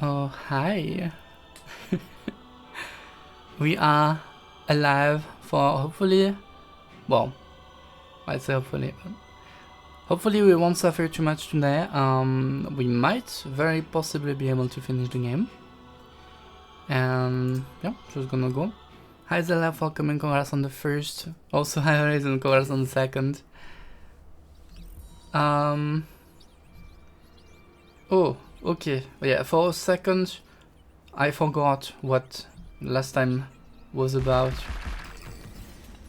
Oh, hi. We are alive for hopefully, well, I'd say hopefully. Hopefully we won't suffer too much today. We might very possibly be able to finish the game. And yeah, just gonna go. Hi Zella, welcome and congrats on the first. Also hi Horizon, congrats on the second. Oh, okay. Yeah, for a second I forgot what last time was about.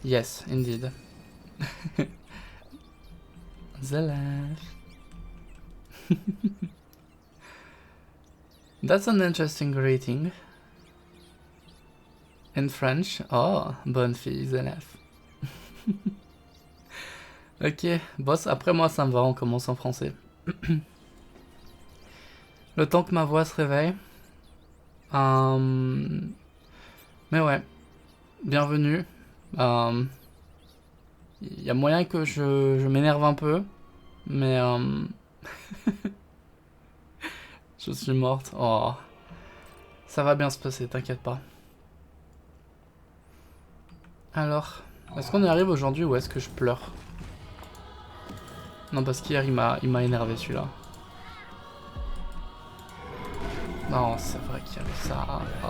Yes, indeed. Zella. That's an interesting rating. In French. Oh, bonne fille, Zélef. Ok, boss, après moi ça me va, on commence en français. Le temps que ma voix se réveille. Mais ouais, bienvenue. Y a moyen que je m'énerve un peu, mais je suis morte. Oh, ça va bien se passer, t'inquiète pas. Alors, est-ce qu'on y arrive aujourd'hui ou est-ce que je pleure? Non, parce qu'hier il m'a énervé celui-là. Non, c'est vrai qu'il y avait ça. Oh.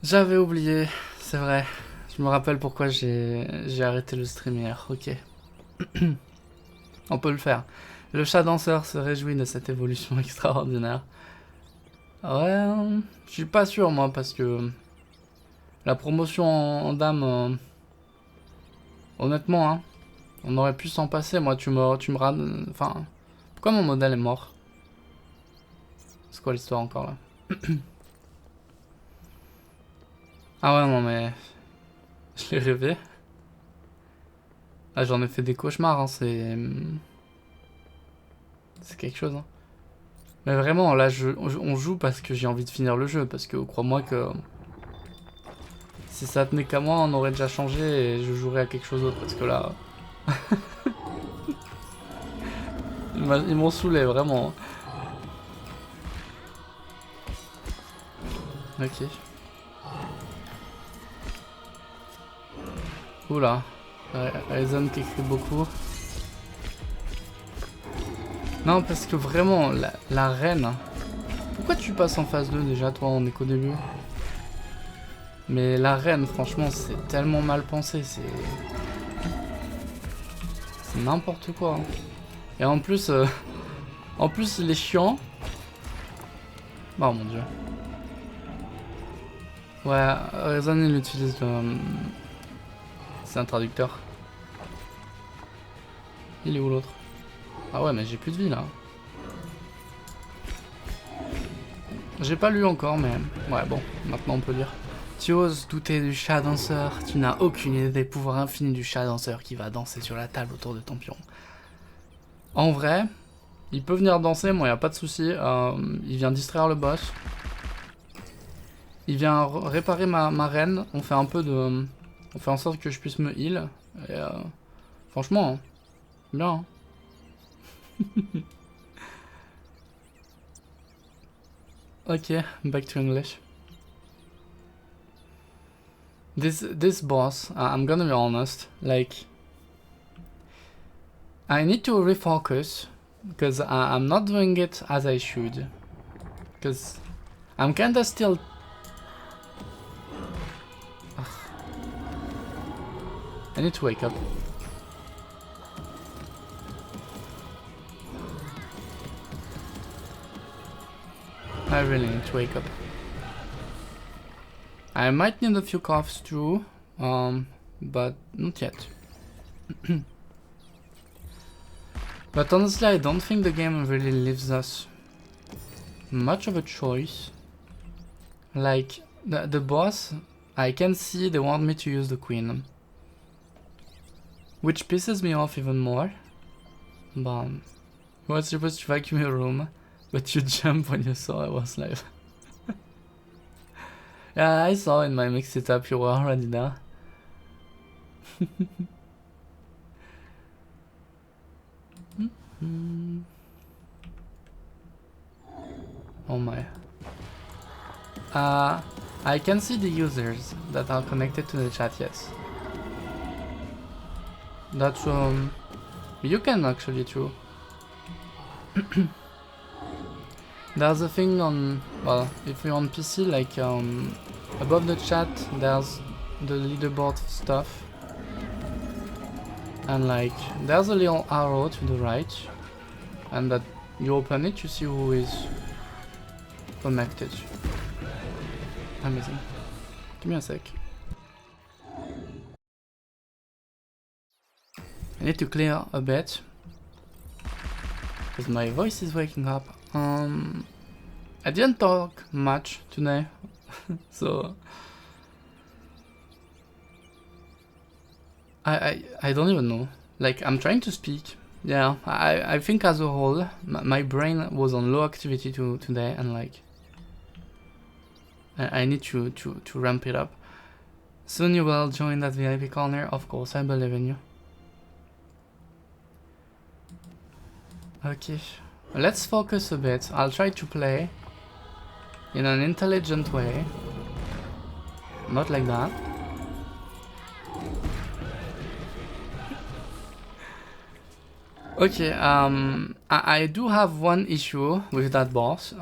J'avais oublié, c'est vrai. Je me rappelle pourquoi j'ai arrêté le stream hier, ok. On peut le faire. Le chat danseur se réjouit de cette évolution extraordinaire. Ouais, je suis pas sûr moi parce que la promotion en dame, honnêtement, hein, on aurait pu s'en passer. Moi, tu me rades. Enfin, pourquoi mon modèle est mort? C'est quoi l'histoire encore là? Ah ouais, non mais je l'ai rêvé. Ah, j'en ai fait des cauchemars, hein, c'est quelque chose. Hein. Mais vraiment, là, on joue parce que j'ai envie de finir le jeu, parce que crois-moi que si ça tenait qu'à moi, on aurait déjà changé et je jouerais à quelque chose d'autre, parce que là... Ils m'ont saoulé, vraiment. Ok. Oula. Ryzen qui écrit beaucoup. Non, parce que vraiment, la reine... Pourquoi tu passes en phase 2 déjà, toi, on est qu'au début? Mais la reine, franchement, c'est tellement mal pensé, c'est n'importe quoi. Hein. Et en plus, il est chiant. Oh mon dieu. Ouais, Ryzen, il utilise le... C'est un traducteur. Il est où l'autre? Ah ouais, mais j'ai plus de vie là. J'ai pas lu encore, mais ouais, bon, maintenant on peut lire. Tu oses douter du chat danseur, tu n'as aucune idée des pouvoirs infinis du chat danseur qui va danser sur la table autour de ton pion. En vrai, il peut venir danser, moi y a pas de souci. Il vient distraire le boss. Il vient réparer ma reine. On fait un peu de... On fait en sorte que je puisse me heal. Et franchement, bien. Hein. Ok, back to English. This boss, I'm gonna be honest, like... I need to refocus, because I'm not doing it as I should. Because I'm kinda still... Ugh. I need to wake up. I really need to wake up. I might need a few coughs too, but not yet. But honestly, I don't think the game really leaves us much of a choice. Like, the boss, I can see they want me to use the queen. Which pisses me off even more. But you were supposed to vacuum your room, but you jumped when you saw I was live. Yeah, I saw in my mix it up you were already there. Oh my. I can see the users that are connected to the chat, yes. That's you can actually too. There's a thing on, well, if you're on PC, like above the chat there's the leaderboard stuff, and like there's a little arrow to the right, and that you open it, you see who is connected. Amazing. Give me a sec. I need to clear a bit because my voice is waking up. I didn't talk much today, so I don't even know. Like, I'm trying to speak. Yeah, I think as a whole, my brain was on low activity today, and like I need to ramp it up. Soon you will join that VIP corner, of course. I believe in you. Okay, let's focus a bit. I'll try to play in an intelligent way. Not like that. Okay, I do have one issue with that boss.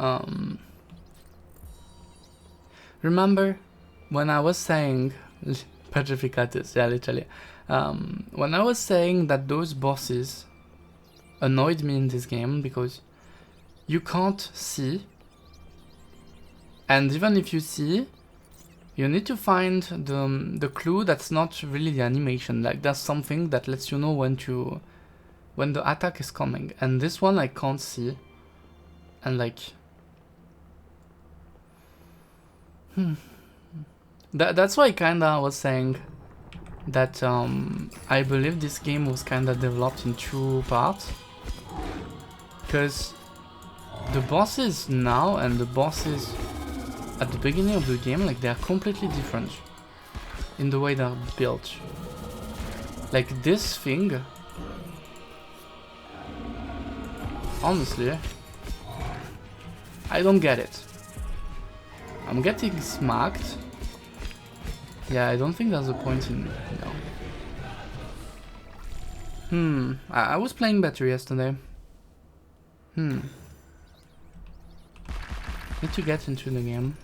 Remember when I was saying Petrificatus, yeah, literally. When I was saying that those bosses annoyed me in this game because you can't see, and even if you see, you need to find the clue that's not really the animation. Like, there's something that lets you know when the attack is coming, and this one I can't see, and like that's why I kinda was saying that I believe this game was kinda developed in two parts, because the bosses now and the bosses at the beginning of the game, like, they are completely different in the way they're built. Like, this thing, honestly, I don't get it. I'm getting smacked. Yeah, I don't think there's a point in... no. I was playing better yesterday. Need to get into the game.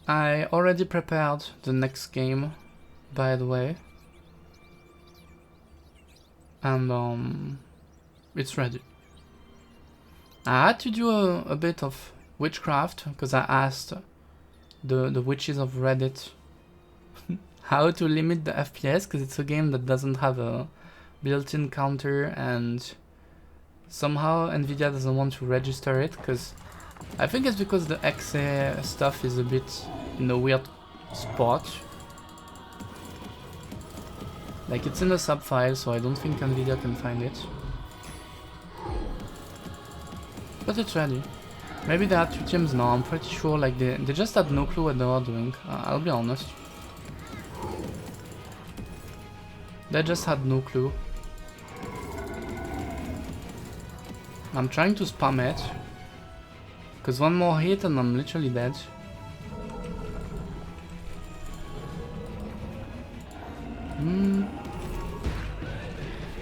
I already prepared the next game, by the way. And it's ready. I had to do a bit of witchcraft because I asked the witches of Reddit how to limit the FPS, because it's a game that doesn't have a built-in counter, and somehow Nvidia doesn't want to register it, because I think it's because the XA stuff is a bit in a weird spot. Like, it's in a sub file, so I don't think Nvidia can find it. But it's ready. Maybe they had two teams now, I'm pretty sure. Like, they just had no clue what they were doing, I'll be honest. They just had no clue. I'm trying to spam it, because one more hit and I'm literally dead.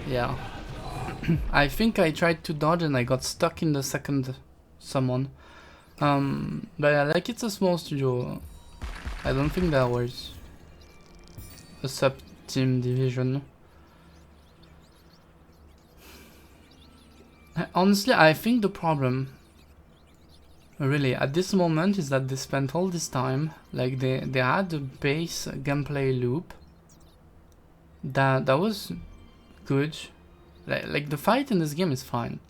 Yeah. I think I tried to dodge and I got stuck in the second summon. But yeah, like, it's a small studio. I don't think there was a sub-team division. Honestly, I think the problem, really, at this moment is that they spent all this time, like, they had the base gameplay loop that was good. Like, the fight in this game is fine.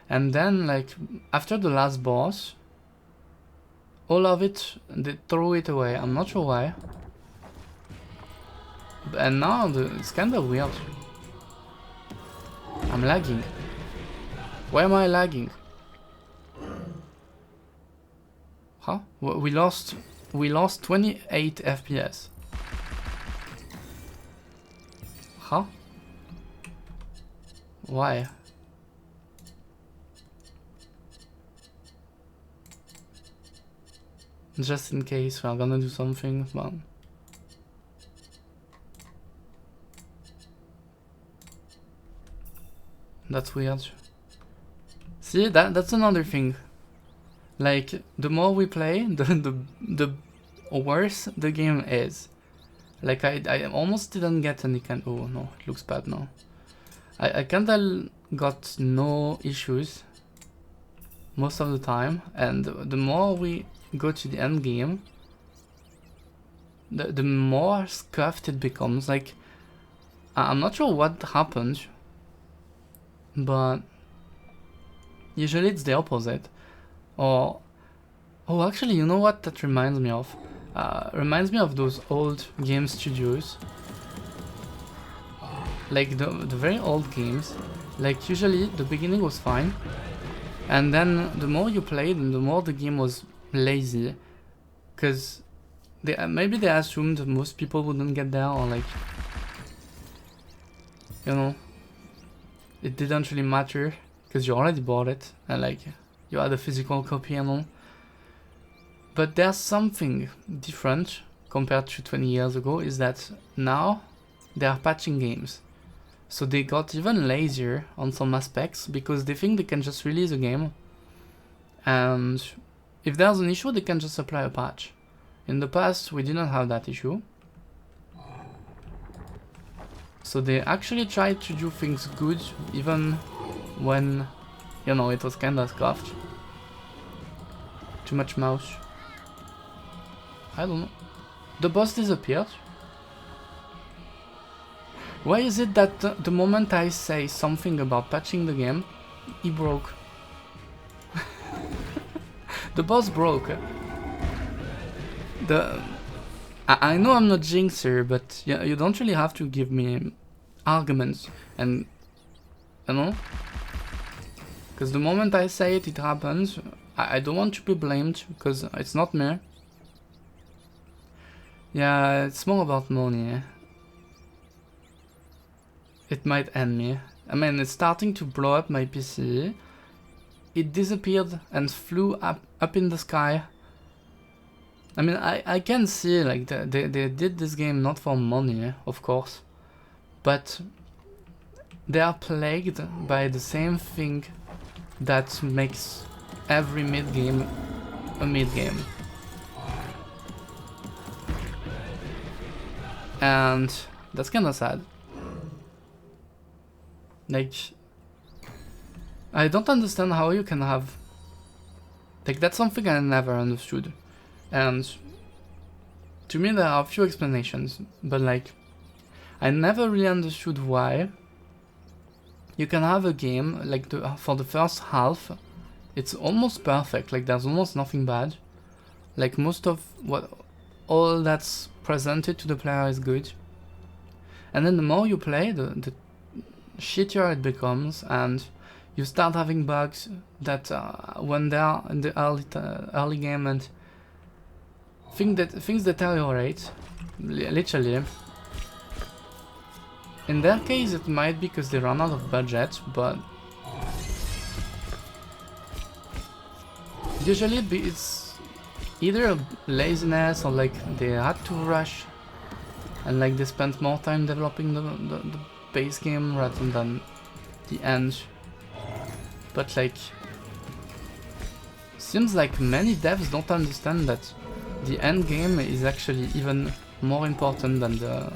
And then, like, after the last boss, all of it, they throw it away. I'm not sure why. And now, it's kind of weird. I'm lagging. Why am I lagging? Huh? We lost 28 FPS. Huh? Why? just in case we are gonna do something, but... That's weird. See, that's another thing. Like, the more we play, the worse the game is. Like, I almost didn't get any kind... Oh, no, it looks bad now. I kinda got no issues most of the time, and the more we go to the end game, the more scuffed it becomes. Like, I'm not sure what happened, but usually it's the opposite. Or, oh, actually, you know what that reminds me of? Reminds me of those old game studios. Like the very old games. Like usually the beginning was fine, and then the more you played, the more the game was lazy, because maybe they assumed most people wouldn't get there, or like, you know, it didn't really matter because you already bought it and like you had a physical copy and all. But there's something different compared to 20 years ago, is that now they are patching games. So they got even lazier on some aspects because they think they can just release a game, and if there's an issue they can just apply a patch. In the past we didn't have that issue. So they actually tried to do things good even when, you know, it was kinda scuffed. Too much mouse. I don't know. The boss disappeared. Why is it that the moment I say something about patching the game, he broke? The boss broke. I know I'm not Jinxer, but yeah, you don't really have to give me arguments, and you know, because the moment I say it, it happens. I don't want to be blamed because it's not me. Yeah, it's more about money. It might end me. I mean, it's starting to blow up my PC. It disappeared and flew up in the sky. I mean, I can see like they did this game not for money, of course, but they are plagued by the same thing that makes every mid-game a mid-game. And that's kinda sad. Like, I don't understand how you can have... Like, that's something I never understood. And to me there are a few explanations, but like, I never really understood why you can have a game, like for the first half, it's almost perfect, like there's almost nothing bad. Like most of all that's presented to the player is good. And then the more you play, the shittier it becomes, and you start having bugs that when they are in the early game, and things deteriorate, literally. In their case it might be because they run out of budget, but usually it's either laziness or like they had to rush and like they spent more time developing the base game rather than the end. But like, seems like many devs don't understand that the end game is actually even more important than the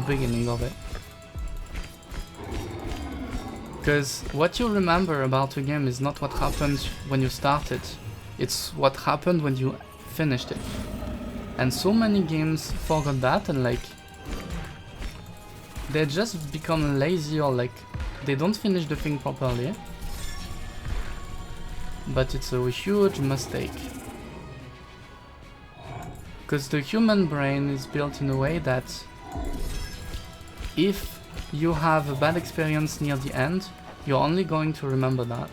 beginning of it. Because what you remember about a game is not what happened when you started, it's what happened when you finished it. And so many games forgot that, and like, they just become lazy, or like, they don't finish the thing properly. But it's a huge mistake. Because the human brain is built in a way that if you have a bad experience near the end, you're only going to remember that.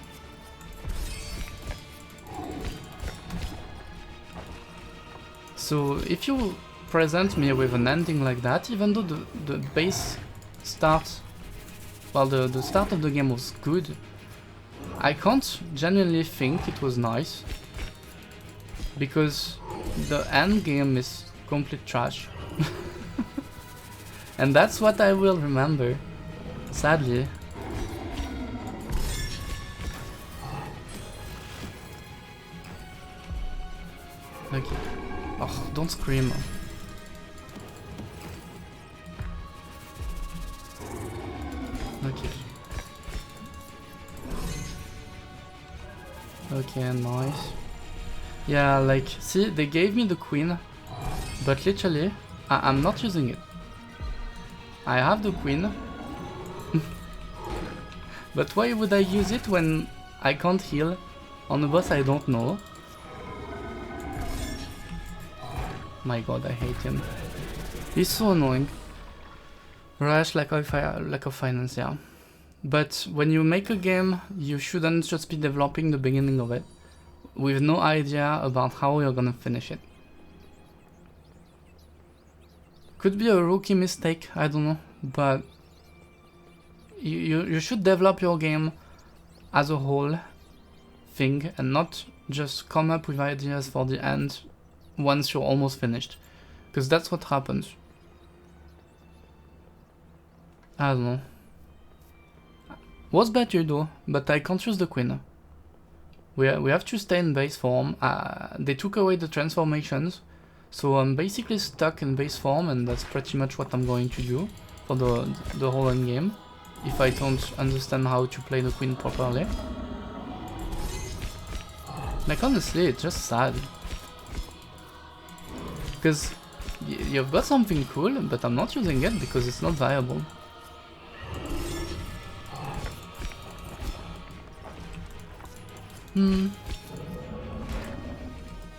So if you present me with an ending like that, even though the base start, well, the start of the game was good, I can't genuinely think it was nice, because the end game is complete trash. And that's what I will remember, sadly. Okay. Oh, don't scream. Okay. Okay, nice. Yeah, like, see, they gave me the queen, but literally, I'm not using it. I have the queen, but why would I use it when I can't heal on a boss I don't know? My god, I hate him. He's so annoying. Rush, lack of finance, yeah. But when you make a game, you shouldn't just be developing the beginning of it with no idea about how you're gonna finish it. Could be a rookie mistake, I don't know, but you should develop your game as a whole thing and not just come up with ideas for the end once you're almost finished, because that's what happens. I don't know. Was better though, but I can't use the queen. We have to stay in base form. They took away the transformations, so I'm basically stuck in base form, and that's pretty much what I'm going to do for the whole end game, if I don't understand how to play the queen properly. Like, honestly, it's just sad. Because you've got something cool, but I'm not using it because it's not viable.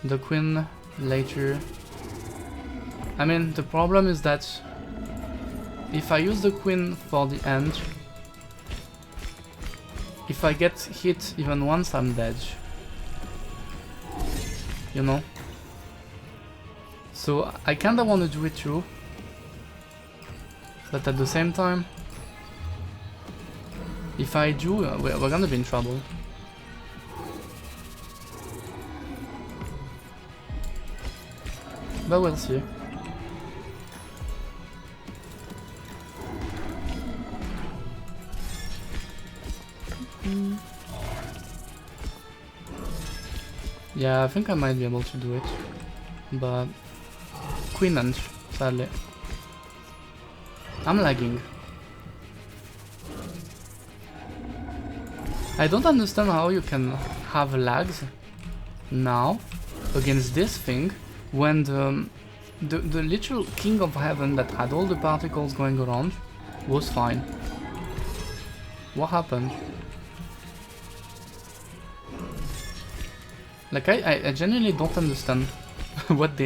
The queen later. I mean, the problem is that if I use the queen for the end, if I get hit even once, I'm dead. You know? So I kinda wanna do it too. But at the same time, if I do, we're gonna be in trouble. But we'll see. Yeah, I think I might be able to do it. But queen and sadly. I'm lagging. I don't understand how you can have lags now against this thing when the literal king of heaven that had all the particles going around was fine. What happened? Like, I genuinely don't understand what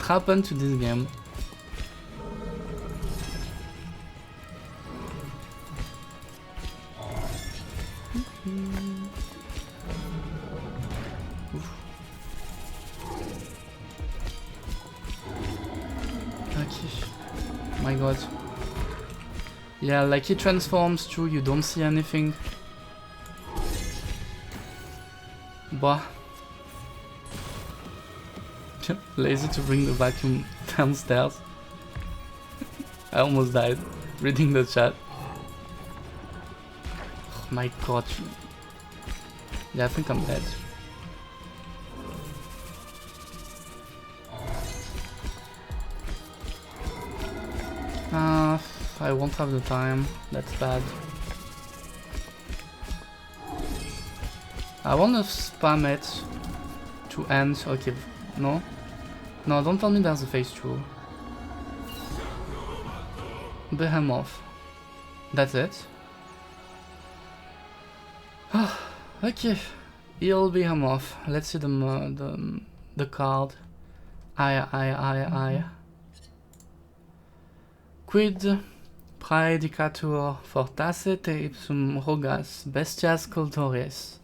happened to this game. Okay. My god. Yeah, like he transforms too, you don't see anything. Bah. Lazy to bring the vacuum downstairs. I almost died reading the chat. Oh my god. Yeah, I think I'm dead. I won't have the time. That's bad. I wanna spam it to end. Okay, no? No, don't tell me there's a phase 2. Behemoth. That's it? Okay. Heal Behemoth. Let's see the card. I. Quid praedicatur fortasse te ipsum rogas bestias cultoris.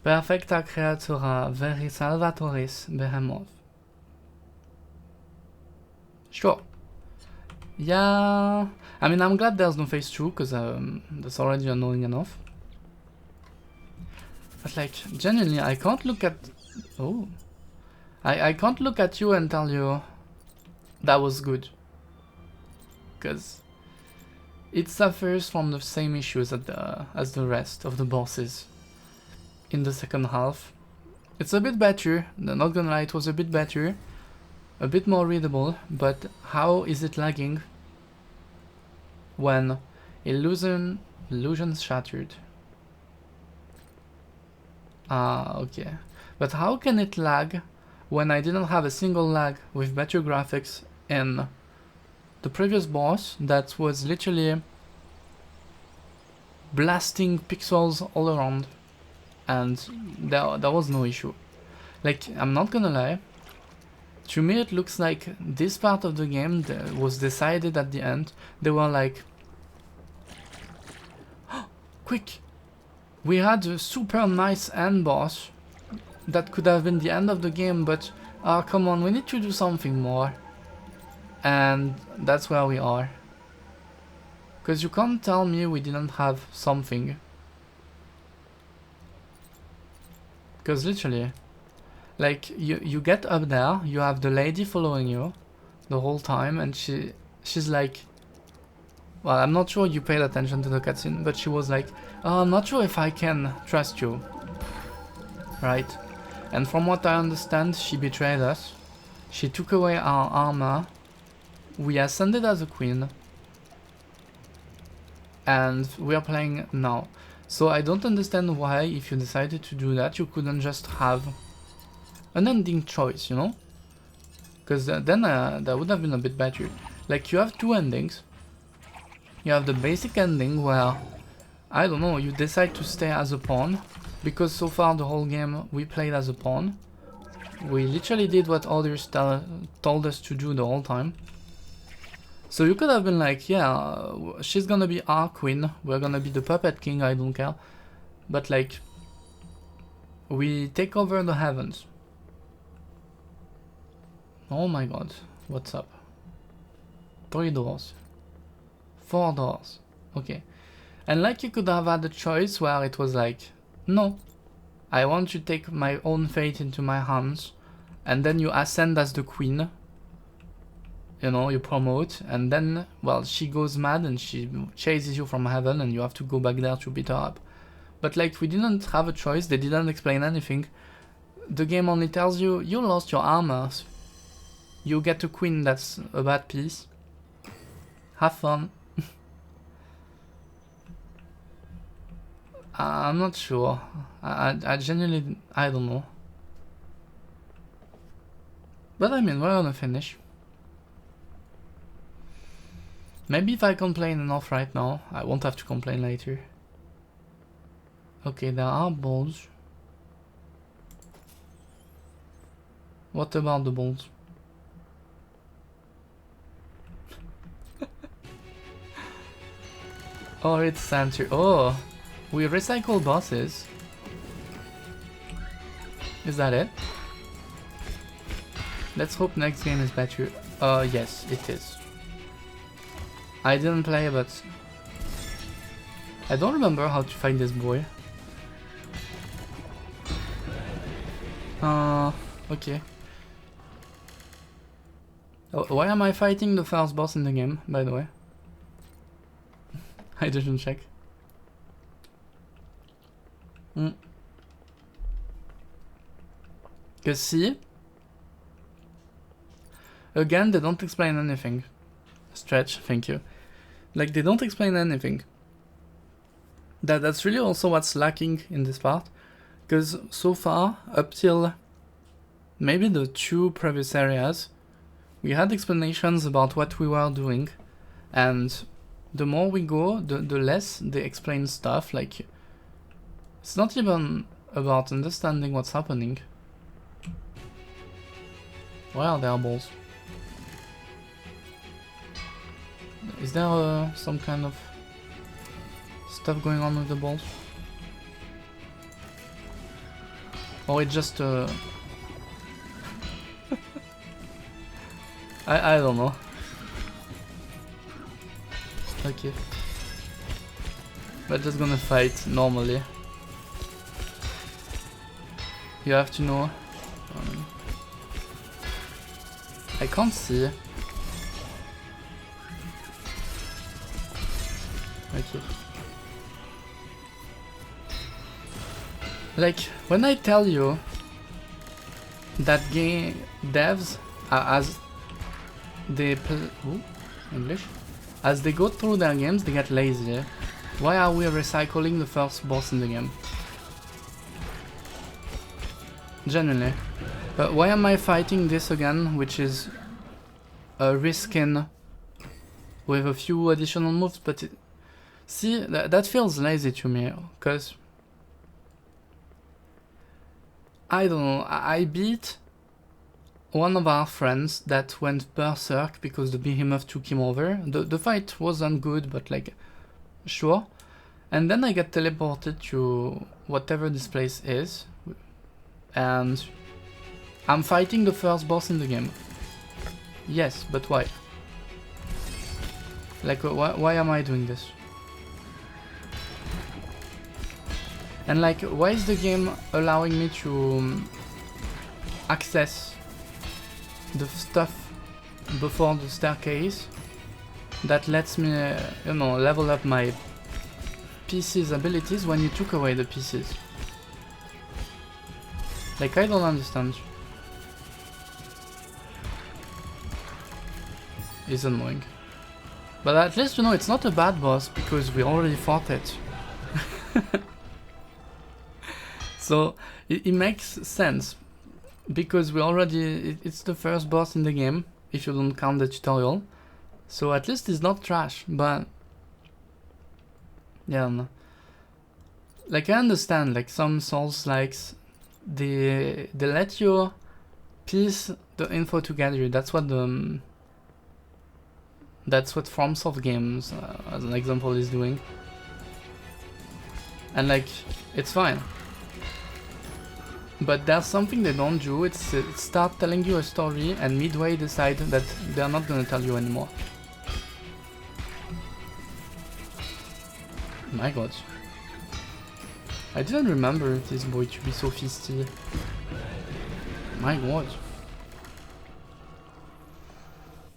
Perfecta creatura veri salvatoris Behemoth. Sure. Yeah. I mean, I'm glad there's no phase 2, because that's already annoying enough. But like, genuinely, I can't look at... Oh. I can't look at you and tell you that was good. Because it suffers from the same issues as the rest of the bosses in the second half. It's a bit better, not gonna lie, it was a bit better, a bit more readable, but how is it lagging when illusions shattered? Ah, okay. But how can it lag when I didn't have a single lag with better graphics in the previous boss that was literally blasting pixels all around, and there was no issue. Like, I'm not gonna lie, to me it looks like this part of the game that was decided at the end. They were like, quick, we had a super nice end boss that could have been the end of the game, but come on, we need to do something more. And that's where we are. Because you can't tell me we didn't have something. Because literally, like, you get up there, you have the lady following you the whole time, and she's like, well, I'm not sure you paid attention to the cutscene, but she was like, oh, I'm not sure if I can trust you. Right? And from what I understand, she betrayed us. She took away our armor. We ascended as a queen. And we are playing now. So I don't understand why, if you decided to do that, you couldn't just have an ending choice, you know? Because then that would have been a bit better. Like, you have two endings. You have the basic ending where, I don't know, you decide to stay as a pawn. Because so far the whole game we played as a pawn. We literally did what others told us to do the whole time. So you could have been like, yeah, she's gonna be our queen, we're gonna be the puppet king, I don't care. But like, we take over the heavens. Oh my god, what's up? 3 doors. 4 doors. Okay. And like, you could have had a choice where it was like, no, I want to take my own fate into my hands. And then you ascend as the queen. You know, you promote, and then, well, she goes mad and she chases you from heaven and you have to go back there to beat her up. But like, we didn't have a choice, they didn't explain anything. The game only tells you, you lost your armor. You get a queen that's a bad piece. Have fun. I'm not sure. I genuinely, I don't know. But I mean, we're gonna finish. Maybe if I complain enough right now, I won't have to complain later. Okay, there are balls. What about the balls? Oh, it's center. Oh, we recycle bosses. Is that it? Let's hope next game is better. Yes, it is. I didn't play, but I don't remember how to fight this boy. Okay. Oh, why am I fighting the first boss in the game, by the way? I didn't check. Cause see? Again, they don't explain anything. Stretch, thank you. Like, they don't explain anything. That's really also what's lacking in this part. Because so far, up till maybe the 2 previous areas, we had explanations about what we were doing. And the more we go, the less they explain stuff. Like, it's not even about understanding what's happening. Wow, there are balls. Is there some kind of stuff going on with the balls? Or it just I don't know. Okay. We're just gonna fight normally. You have to know. I can't see. Okay. Like, when I tell you that game devs, as they English, as they go through their games, they get lazy. Why are we recycling the first boss in the game? Genuinely. But why am I fighting this again, which is a reskin with a few additional moves? But see, that feels lazy to me, because I don't know, I beat one of our friends that went berserk because the behemoth took him over. The fight wasn't good, but like, sure. And then I get teleported to whatever this place is, and I'm fighting the first boss in the game. Yes, but why? Like, why am I doing this? And like, why is the game allowing me to access the stuff before the staircase that lets me, you know, level up my PC's abilities when you took away the PCs? Like, I don't understand. It's annoying. But at least, you know, it's not a bad boss because we already fought it. So it makes sense because we already, it's the first boss in the game if you don't count the tutorial. So at least it's not trash, but yeah, no. Like, I understand, like some Souls likes, they let you piece the info together. That's what the FromSoft games, as an example, is doing. And like, it's fine. But there's something they don't do, it's start telling you a story and midway decide that they're not gonna tell you anymore. My god. I didn't remember this boy to be so feisty. My god.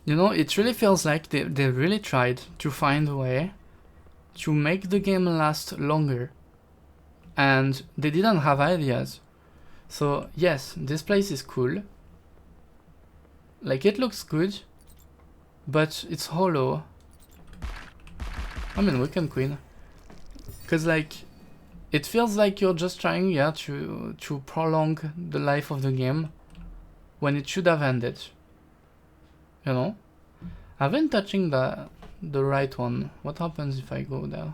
You know, it really feels like they really tried to find a way to make the game last longer. And they didn't have ideas. So yes, this place is cool. Like, it looks good, but it's hollow. I mean, we can queen. Cause like, it feels like you're just trying, yeah, to prolong the life of the game when it should have ended. You know? I've been touching the right one. What happens if I go there?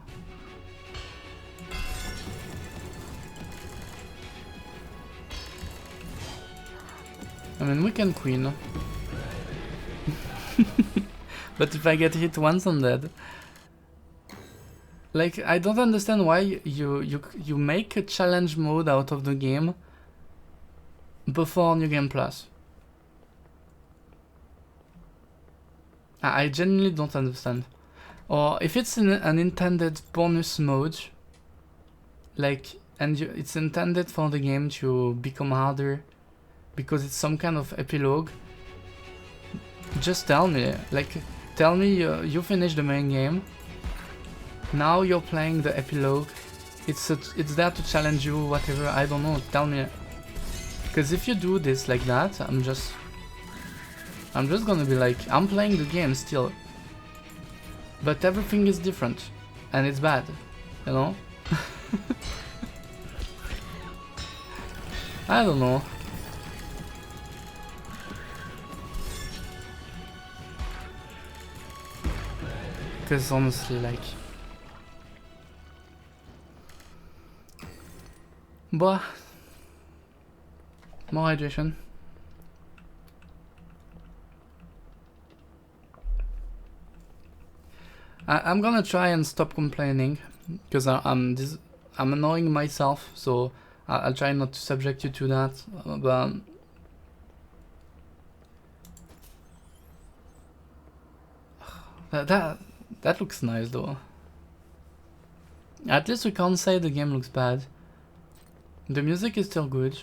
I mean, we can queen. But if I get hit once, I'm dead. Like, I don't understand why you make a challenge mode out of the game before New Game Plus. I genuinely don't understand. Or if it's an intended bonus mode, like, and it's intended for the game to become harder because it's some kind of epilogue, just tell me. Like, tell me you finished the main game, now you're playing the epilogue, it's there to challenge you, whatever, I don't know, tell me. Because if you do this like that, I'm just gonna be like, I'm playing the game still, but everything is different, and it's bad, you know? I don't know. Because honestly, like... Bah. More hydration. I'm gonna try and stop complaining, because I'm annoying myself, so I'll try not to subject you to that, but... That looks nice though. At least we can't say the game looks bad. The music is still good.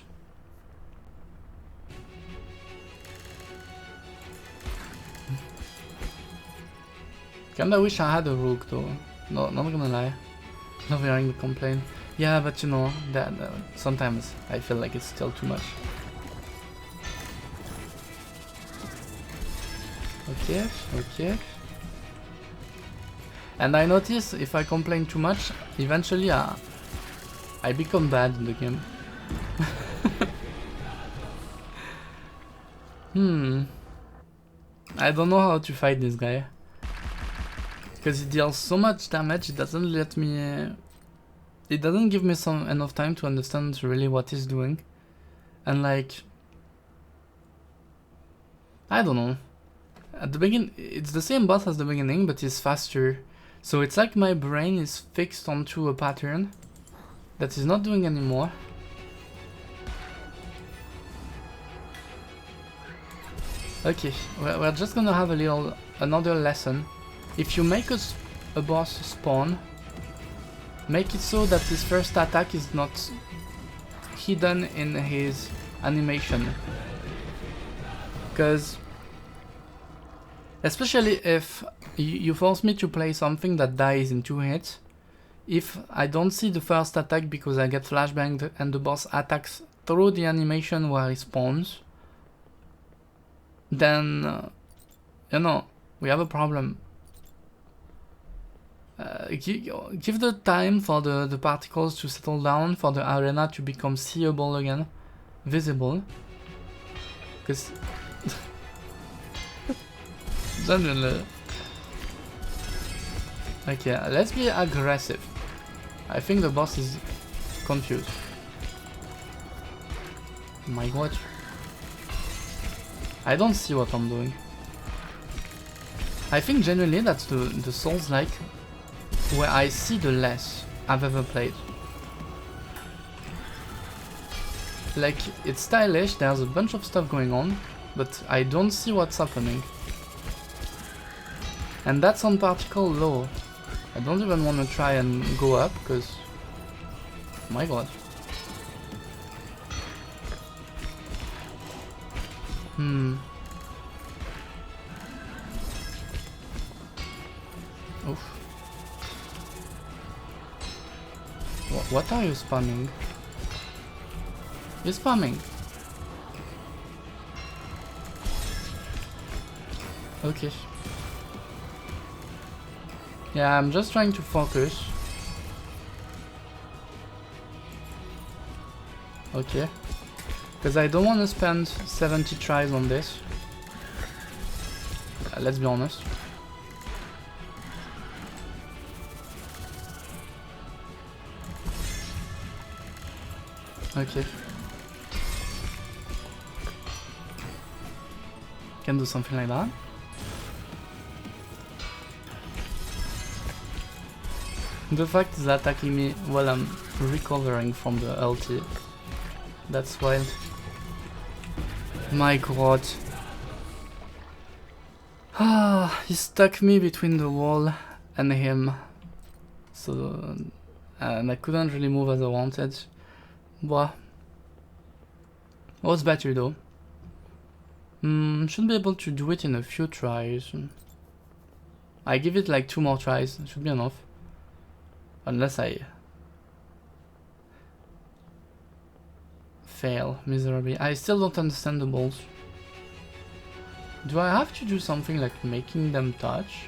Kinda wish I had a rook though. No, not gonna lie. Not hearing the complaint. Yeah, but you know, that sometimes I feel like it's still too much. Okay, okay. And I notice if I complain too much, eventually I become bad in the game. I don't know how to fight this guy. Because he deals so much damage, it doesn't let me... it doesn't give me enough time to understand really what he's doing. And like... I don't know. At the beginning, it's the same boss as the beginning, but he's faster. So it's like my brain is fixed onto a pattern that is not doing anymore. Okay, we're just gonna have another lesson. If you make a boss spawn, make it so that his first attack is not hidden in his animation. Because, especially if you force me to play something that dies in 2 hits, if I don't see the first attack because I get flashbanged and the boss attacks through the animation where he spawns, then, you know, we have a problem. Give the time for the particles to settle down, for the arena to become seeable again, visible. Because genuinely. Okay, let's be aggressive. I think the boss is confused. My god. I don't see what I'm doing. I think genuinely that's the Souls-like where I see the less I've ever played. Like, it's stylish, there's a bunch of stuff going on, but I don't see what's happening. And that's on particle low. I don't even want to try and go up, because... my god. Oof. What are you spamming? You're spamming. Okay. Yeah, I'm just trying to focus. Okay. Because I don't want to spend 70 tries on this. Let's be honest. Okay. Can do something like that. The fact is attacking me while I'm recovering from the ulti. That's wild. My god. Ah, he stuck me between the wall and him. So, and I couldn't really move as I wanted. But was better though. Should be able to do it in a few tries. I give it like 2 more tries, should be enough. Unless I fail miserably. I still don't understand the balls. Do I have to do something like making them touch?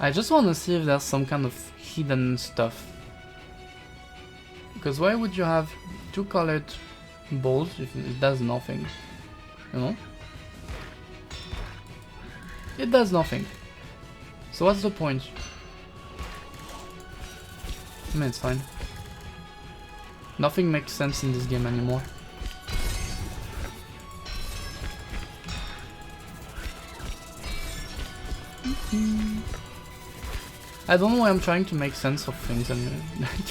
I just want to see if there's some kind of hidden stuff. Because why would you have 2 colored balls if it does nothing? You know? It does nothing. So what's the point? I mean, it's fine. Nothing makes sense in this game anymore. I don't know why I'm trying to make sense of things anyway.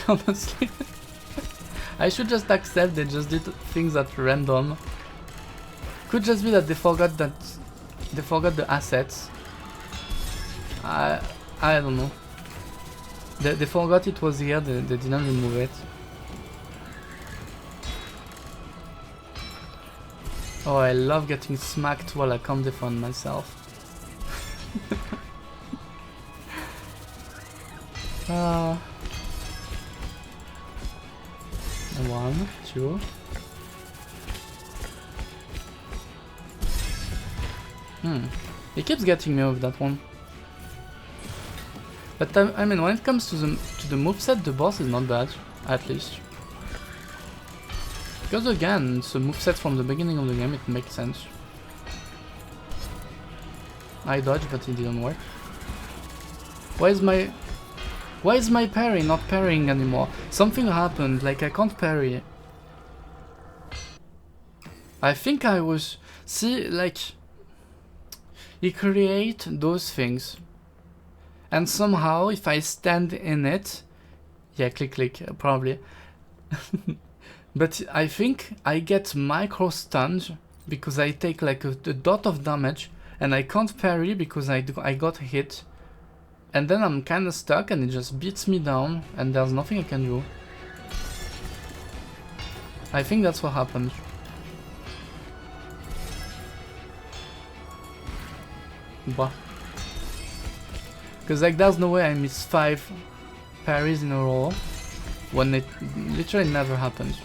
Honestly. I should just accept they just did things at random. Could just be that they forgot the assets. I don't know. They forgot it was here, they didn't remove it. Oh, I love getting smacked while I can't defend myself. One, two. He keeps getting me with that one. But I mean, when it comes to the moveset, the boss is not bad, at least. Because again, it's a moveset from the beginning of the game, it makes sense. I dodged, but it didn't work. Why is my parry not parrying anymore? Something happened, like I can't parry. I think I was... See, like... You create those things. And somehow, if I stand in it... Yeah, click, probably. But I think I get micro stunned because I take like a dot of damage and I can't parry because I got hit. And then I'm kinda stuck and it just beats me down and there's nothing I can do. I think that's what happened. Bah. Because like there's no way I miss 5 parries in a row when it literally never happens.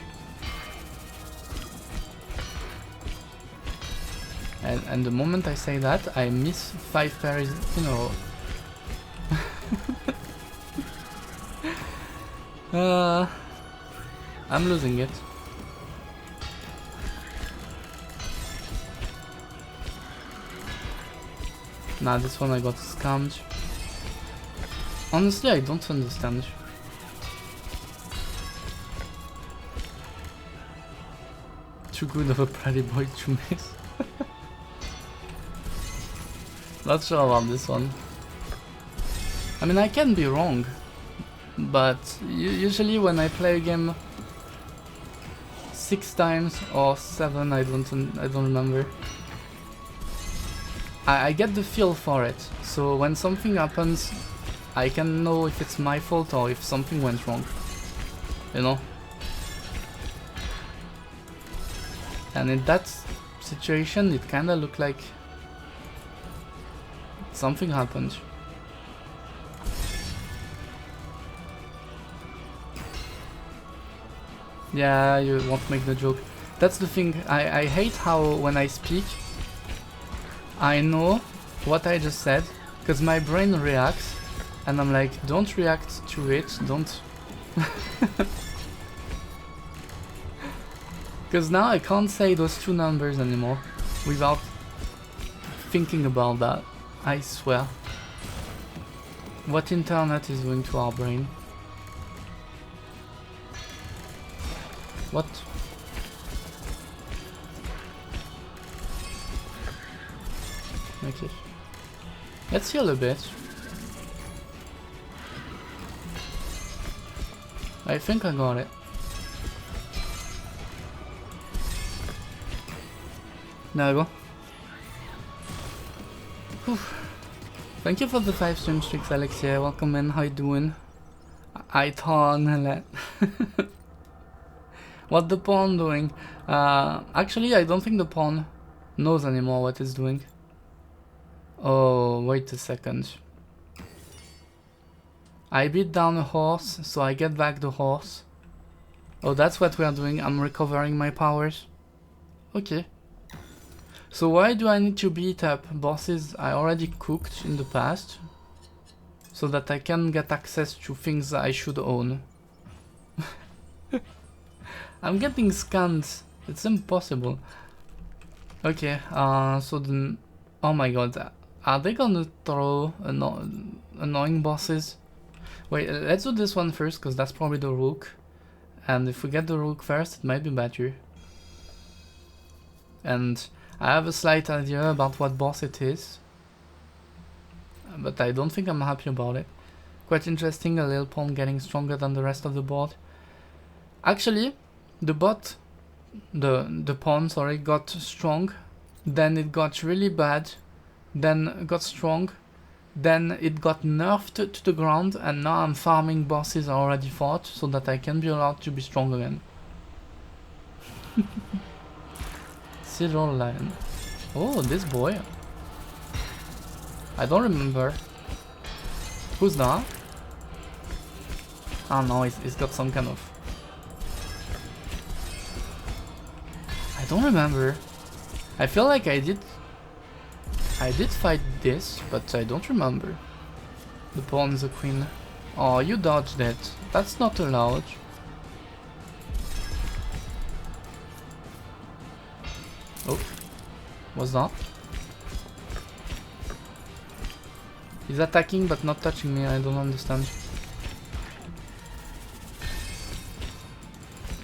And the moment I say that, I miss 5 parries in a row. I'm losing it. Nah, this one I got scammed. Honestly, I don't understand. Too good of a pretty boy to miss. Not sure about this one. I mean, I can be wrong, but usually when I play a game 6 times or 7, I don't remember. I get the feel for it, so when something happens, I can know if it's my fault or if something went wrong, you know? And in that situation, it kinda looked like something happened. Yeah, you won't make the joke. That's the thing, I hate how when I speak, I know what I just said, because my brain reacts, and I'm like, don't react to it, don't... Because now I can't say those 2 numbers anymore, without thinking about that, I swear. What internet is doing to our brain? What? Okay. Let's heal a bit. I think I got it. There we go. Whew. Thank you for the 5 stream streaks, Alexia. Welcome in. How you doing? I thought. What the pawn doing? Actually, I don't think the pawn knows anymore what it's doing. Oh, wait a second. I beat down a horse, so I get back the horse. Oh, that's what we are doing. I'm recovering my powers. Okay. So why do I need to beat up bosses I already cooked in the past? So that I can get access to things I should own. I'm getting scanned. It's impossible. Okay, so then... Oh my god. Are they gonna throw annoying bosses? Wait, let's do this one first, because that's probably the rook. And if we get the rook first, it might be better. And I have a slight idea about what boss it is. But I don't think I'm happy about it. Quite interesting, a little pawn getting stronger than the rest of the board. Actually, the pawn, sorry, got strong. Then it got really bad. Then got strong. Then it got nerfed to the ground, and now I'm farming bosses I already fought so that I can be allowed to be strong again. Sigil Lion. Oh, this boy. I don't remember. Who's that? Oh no, he's got some kind of... I don't remember. I feel like I did fight this, but I don't remember. The pawn is a queen. Oh, you dodged it. That's not allowed. Oh, what's that? He's attacking but not touching me, I don't understand.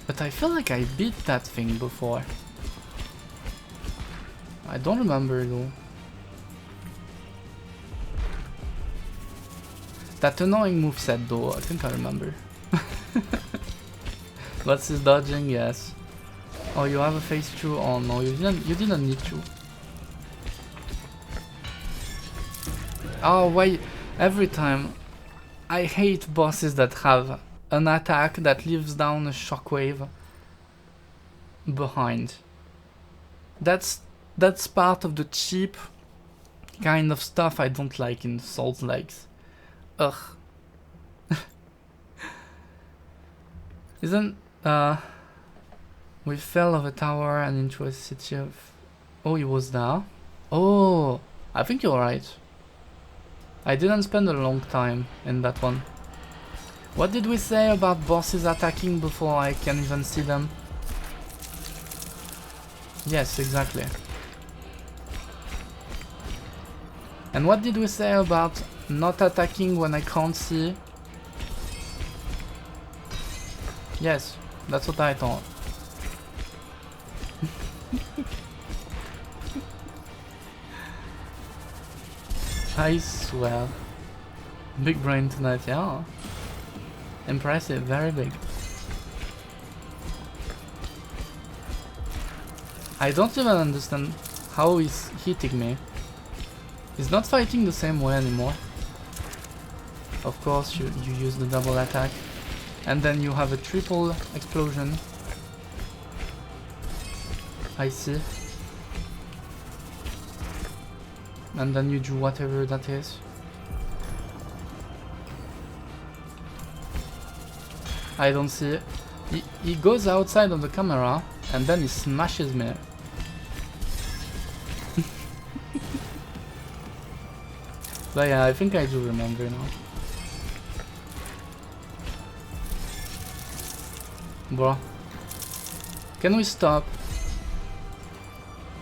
But I feel like I beat that thing before. I don't remember though. That annoying moveset though, I think I remember. What's his dodging? Yes. Oh, you have a phase 2? Oh no, you didn't need to. Oh wait, every time I hate bosses that have an attack that leaves down a shockwave behind. That's part of the cheap kind of stuff I don't like in Souls-likes. Ugh. Isn't we fell off a tower and into a city of... Oh, he was there? Oh, I think you're right. I didn't spend a long time in that one. What did we say about bosses attacking before I can even see them? Yes, exactly. And what did we say about not attacking when I can't see? Yes, that's what I thought. I swear. Big brain tonight, yeah. Impressive, very big. I don't even understand how he's hitting me. He's not fighting the same way anymore. Of course, you use the double attack. And then you have a triple explosion. I see. And then you do whatever that is. I don't see it. He goes outside of the camera and then he smashes me. But yeah, I think I do remember now. Bro. Can we stop?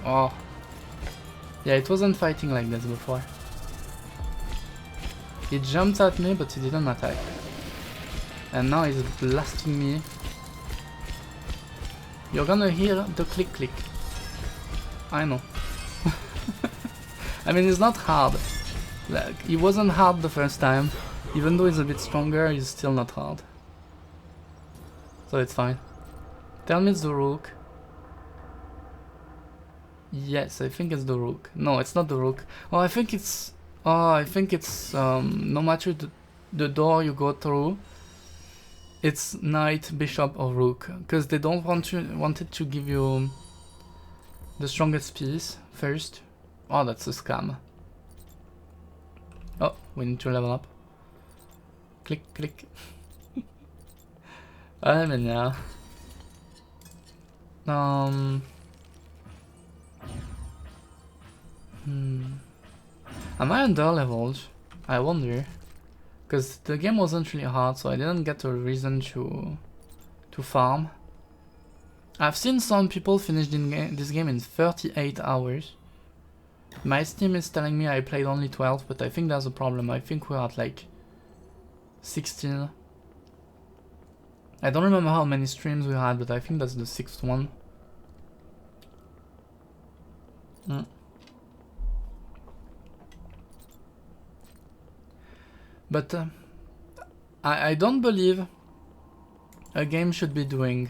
Oh. Yeah, it wasn't fighting like this before. He jumped at me, but he didn't attack. And now he's blasting me. You're gonna hear the click click. I know. I mean, it's not hard. Like, he wasn't hard the first time. Even though he's a bit stronger, he's still not hard. So it's fine. Tell me it's the rook. Yes, I think it's the rook. No, it's not the rook. Oh, I think it's... Oh, I think it's... no matter the door you go through, it's knight, bishop or rook. Because they don't want it to give you the strongest piece first. Oh, that's a scam. Oh, we need to level up. Click, click. I mean, yeah. Am I under leveled? I wonder. Because the game wasn't really hard, so I didn't get a reason to farm. I've seen some people finish this game in 38 hours. My Steam is telling me I played only 12, but I think that's a problem. I think we're at like 16. I don't remember how many streams we had, but I think that's the 6th one. But I don't believe a game should be doing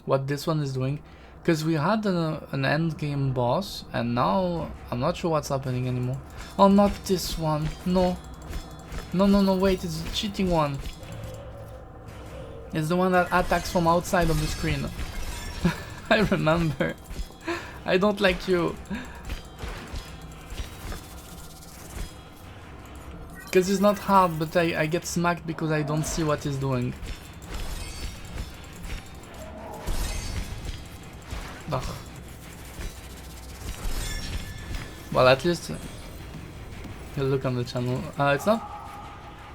what this one is doing, because we had an end game boss, and now I'm not sure what's happening anymore. Oh, not this one. No. No, wait, it's the cheating one. It's the one that attacks from outside of the screen. I remember. I don't like you. Because it's not hard, but I get smacked because I don't see what he's doing. Ugh. Well, at least you look on the channel. It's not.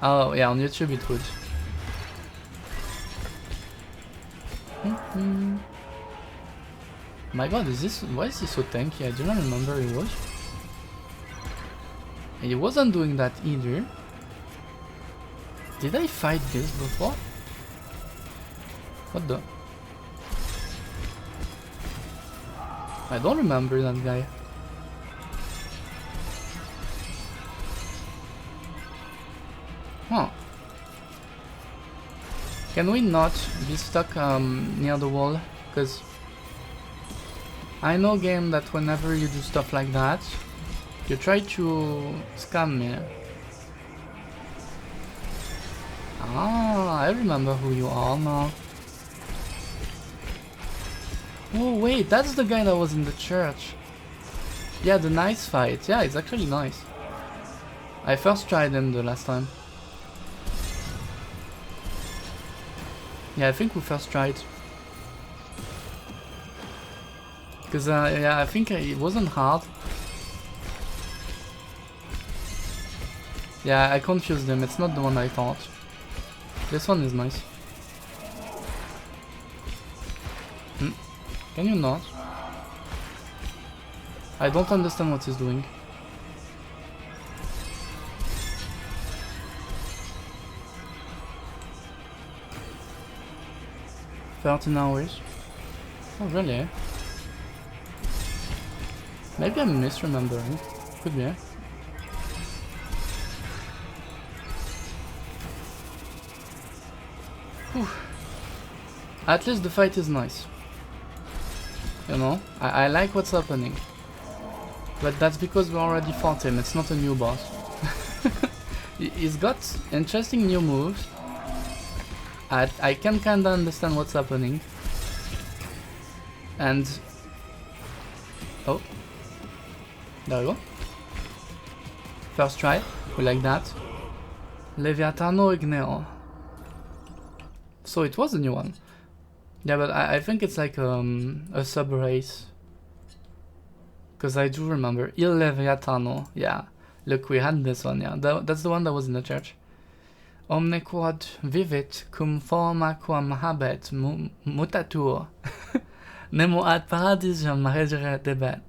Oh yeah, on YouTube it would. My god, is this? Why is he so tanky? I do not remember he was. He wasn't doing that either. Did I fight this before? What the? I don't remember that guy. Huh. Can we not be stuck near the wall? Because I know, game, that whenever you do stuff like that, you try to scam me. Ah, I remember who you are now. Oh wait, that's the guy that was in the church. Yeah, the nice fight. Yeah, it's actually nice. I first tried him the last time. Yeah, I think we first tried. Because, yeah, I think it wasn't hard. Yeah, I confused him. It's not the one I thought. This one is nice. Can you not? I don't understand what he's doing. $13 Oh really? Maybe I'm misremembering. Could be. Whew. At least the fight is nice. You know, I like what's happening. But that's because we already fought him, it's not a new boss. He's got interesting new moves. I can kinda understand what's happening. And... oh. There we go. First try, we like that. Leviatano Igneo. So it was a new one. Yeah, but I think it's like a sub-race. Because I do remember. Il Leviatano. Yeah. Look, we had this one, yeah. That's the one that was in the church. Omne quod vivit cum forma quam habet mutatur. Nemo ad paradisum regere debet.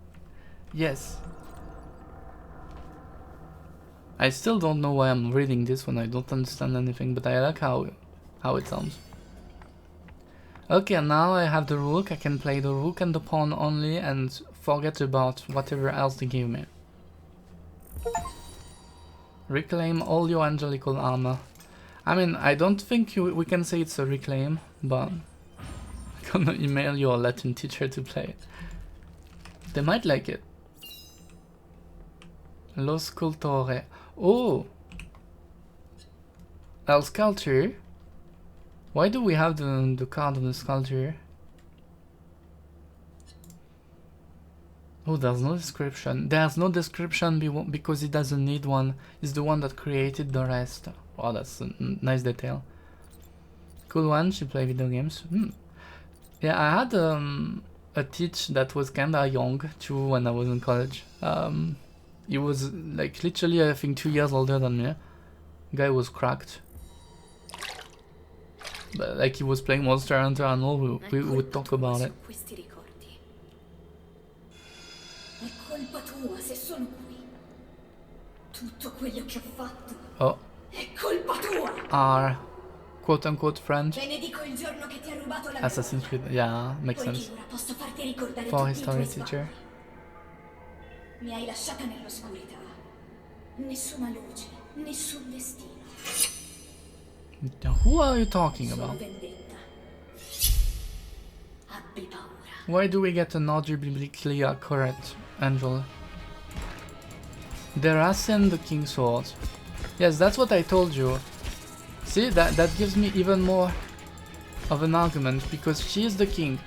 Yes. I still don't know why I'm reading this when I don't understand anything, but I like how it sounds. Okay, now I have the rook. I can play the rook and the pawn only and forget about whatever else they give me. Reclaim all your angelical armor. I mean, I don't think we can say it's a reclaim, but I'm gonna email your Latin teacher to play it. They might like it. Lo scultore. Oh! El sculpture. Why do we have the card of the sculpture? Oh, there's no description. There's no description because it doesn't need one. It's the one that created the rest. Oh, that's a nice detail. Cool one, she played video games. Yeah, I had a teach that was kinda young too when I was in college. He was like literally I think 2 years older than me. Guy was cracked. But like he was playing Monster Hunter and all, we would talk about it. Oh. Our quote-unquote friend. Assassin's Creed, yeah, makes sense. For history teacher. Mi hai lasciata nell'oscurità. Nessuna luce, nessun destino. Who are you talking about? Why do we get an audibly correct angel? Derasen the King's Sword. Yes, that's what I told you. See, that gives me even more of an argument because she is the king.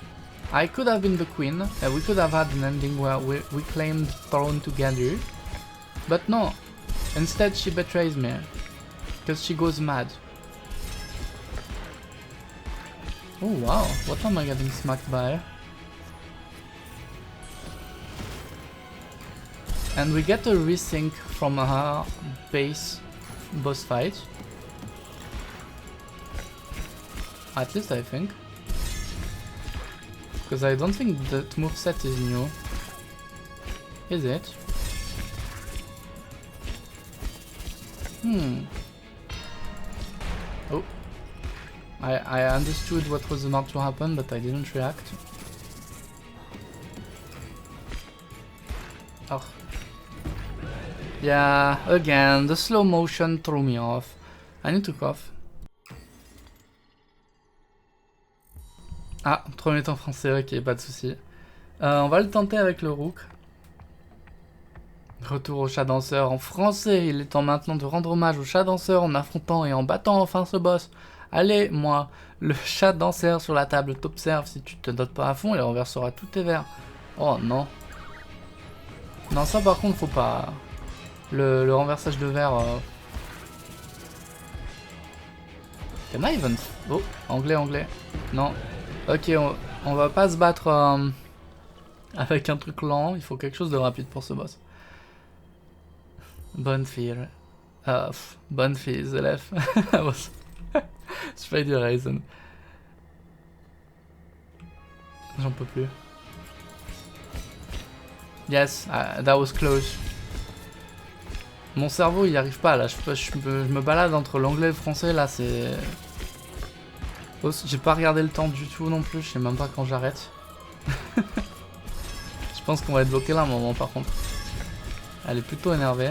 I could have been the queen, and we could have had an ending where we claimed throne together. But no, instead she betrays me, because she goes mad. Oh wow, what am I getting smacked by? And we get a resync from her base boss fight. At least I think. Because I don't think that moveset is new. Is it? Oh. I understood what was about to happen, but I didn't react. Oh. Yeah, again, the slow motion threw me off. I need to cough. Ah, 3 minutes en français, ok, pas de soucis. On va le tenter avec le Rook. Retour au chat danseur en français. Il est temps maintenant de rendre hommage au chat danseur en affrontant et en battant enfin ce boss. Allez, moi, le chat danseur sur la table t'observe. Si tu te dotes pas à fond, il renversera tous tes verres. Oh non. Non, ça par contre, faut pas. Le renversage de verre. Can I even... Oh, anglais. Non. Ok, on va pas se battre avec un truc lent. Il faut quelque chose de rapide pour ce boss. Bonne fille. Bonne fille, Zelef. Spidey Raisin. J'en peux plus. Yes, that was close. Mon cerveau il y arrive pas là, je me balade entre l'anglais et le français là, c'est... Oh, j'ai pas regardé le temps du tout non plus, je sais même pas quand j'arrête. Je pense qu'on va être bloqué là un moment par contre. Elle est plutôt énervée.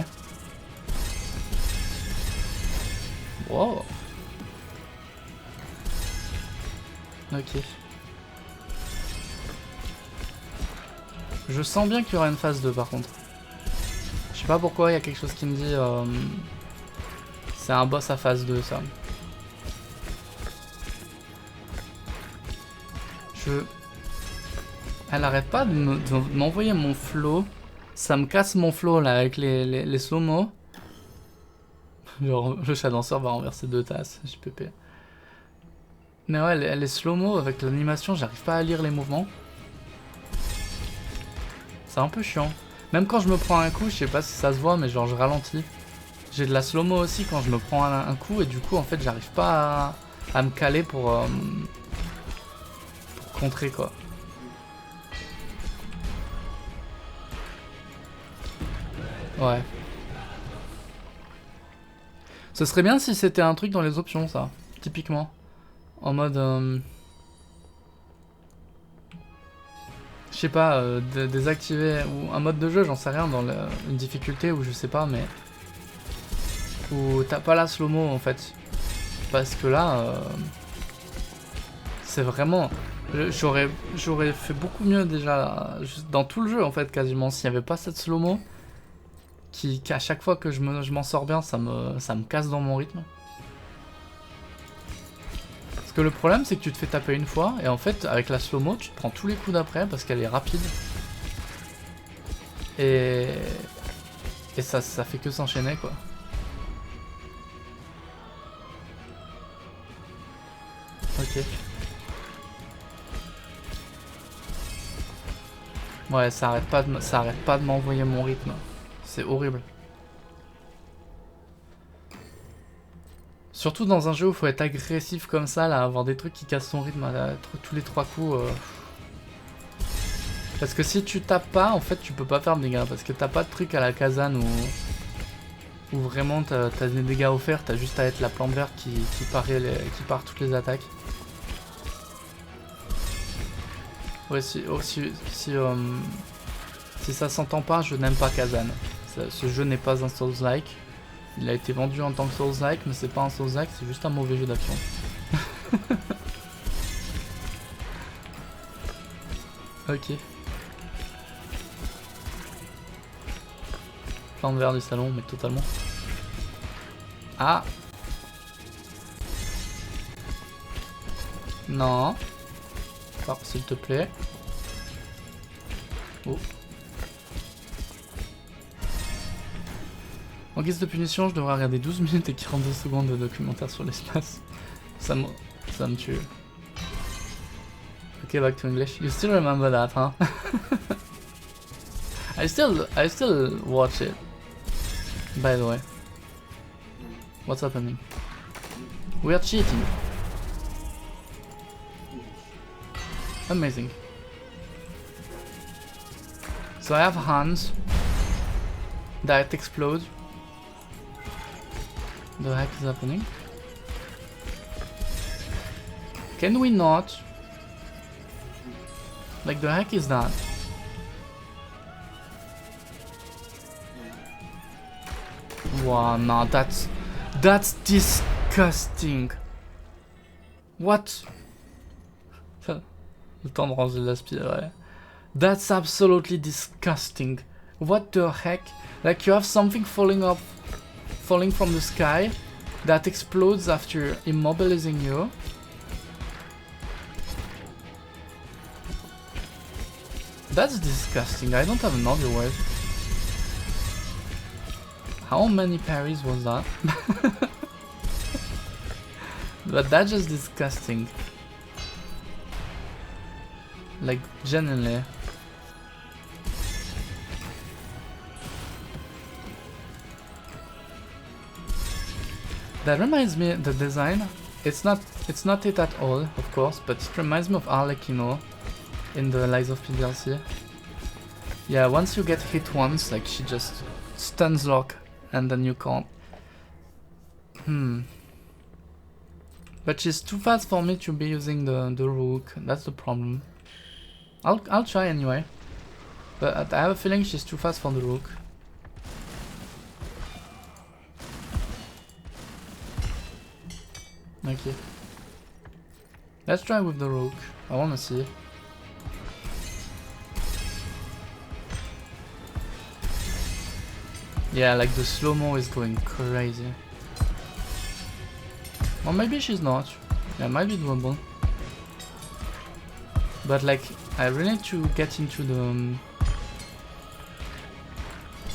Wow. Ok. Je sens bien qu'il y aura une phase 2 par contre. Je sais pas pourquoi, il y a quelque chose qui me dit c'est un boss à phase 2 ça. Elle arrête pas de m'envoyer mon flow. Ça me casse mon flow là avec les slow-mo. Genre le chat danseur va renverser 2 tasses, JPP. Mais ouais, elle est slow-mo avec l'animation, j'arrive pas à lire les mouvements. C'est un peu chiant. Même quand je me prends un coup, je sais pas si ça se voit, mais genre je ralentis. J'ai de la slow-mo aussi quand je me prends un coup, et du coup en fait j'arrive pas à me caler pour contrer quoi. Ouais. Ce serait bien si c'était un truc dans les options ça, typiquement. En mode... je sais pas, désactiver ou un mode de jeu, j'en sais rien, dans une difficulté ou je sais pas, mais où t'as pas la slow-mo en fait, parce que là, c'est vraiment, j'aurais fait beaucoup mieux déjà dans tout le jeu en fait quasiment s'il y avait pas cette slow-mo qu'à chaque fois que je m'en sors bien, ça me casse dans mon rythme. Parce que le problème c'est que tu te fais taper une fois et en fait avec la slow-mo tu te prends tous les coups d'après parce qu'elle est rapide et ça fait que s'enchaîner quoi. Ok. Ouais, ça arrête pas de m'envoyer mon rythme. C'est horrible. Surtout dans un jeu où il faut être agressif comme ça, là, avoir des trucs qui cassent ton rythme tous les 3 coups. Parce que si tu tapes pas, en fait, tu peux pas faire de dégâts. Parce que t'as pas de truc à la Kazan où vraiment t'as des dégâts offerts, t'as juste à être la plante verte qui part toutes les attaques. Ouais, si ça s'entend pas, je n'aime pas Kazan. Ce jeu n'est pas un Souls-like. Il a été vendu en tant que Souls-like, mais c'est pas un Souls-like, c'est juste un mauvais jeu d'action. Ok. Plante vert du salon, mais totalement. Ah. Non. part, s'il te plaît. Oh. En guise de punition, je devrais regarder 12 minutes et 42 secondes de documentaire sur l'espace. Ça me tue. Okay, back to English. You still remember that, huh? I still watch it. By the way. What's happening? We are cheating. Amazing. So I have hands that explode. The heck is happening? Can we not? Like, the heck is that? Wow, no, that's disgusting. What? Le temps de ranger l'aspirateur. That's absolutely disgusting. What the heck? Like, you have something falling from the sky that explodes after immobilizing you. That's disgusting. I don't have another word. How many parries was that? But that's just disgusting. Like, genuinely. That reminds me, the design, it's not it at all, of course, but it reminds me of Arlecchino in the Lies of P DLC. Yeah, once you get hit once, like, she just stuns lock and then you can't. But she's too fast for me to be using the rook. That's the problem. I'll try anyway. But I have a feeling she's too fast for the rook. Okay. Let's try with the rook. I wanna see. Yeah, like the slow-mo is going crazy. Or maybe she's not. Yeah, might be doable. But like, I really need to get into the...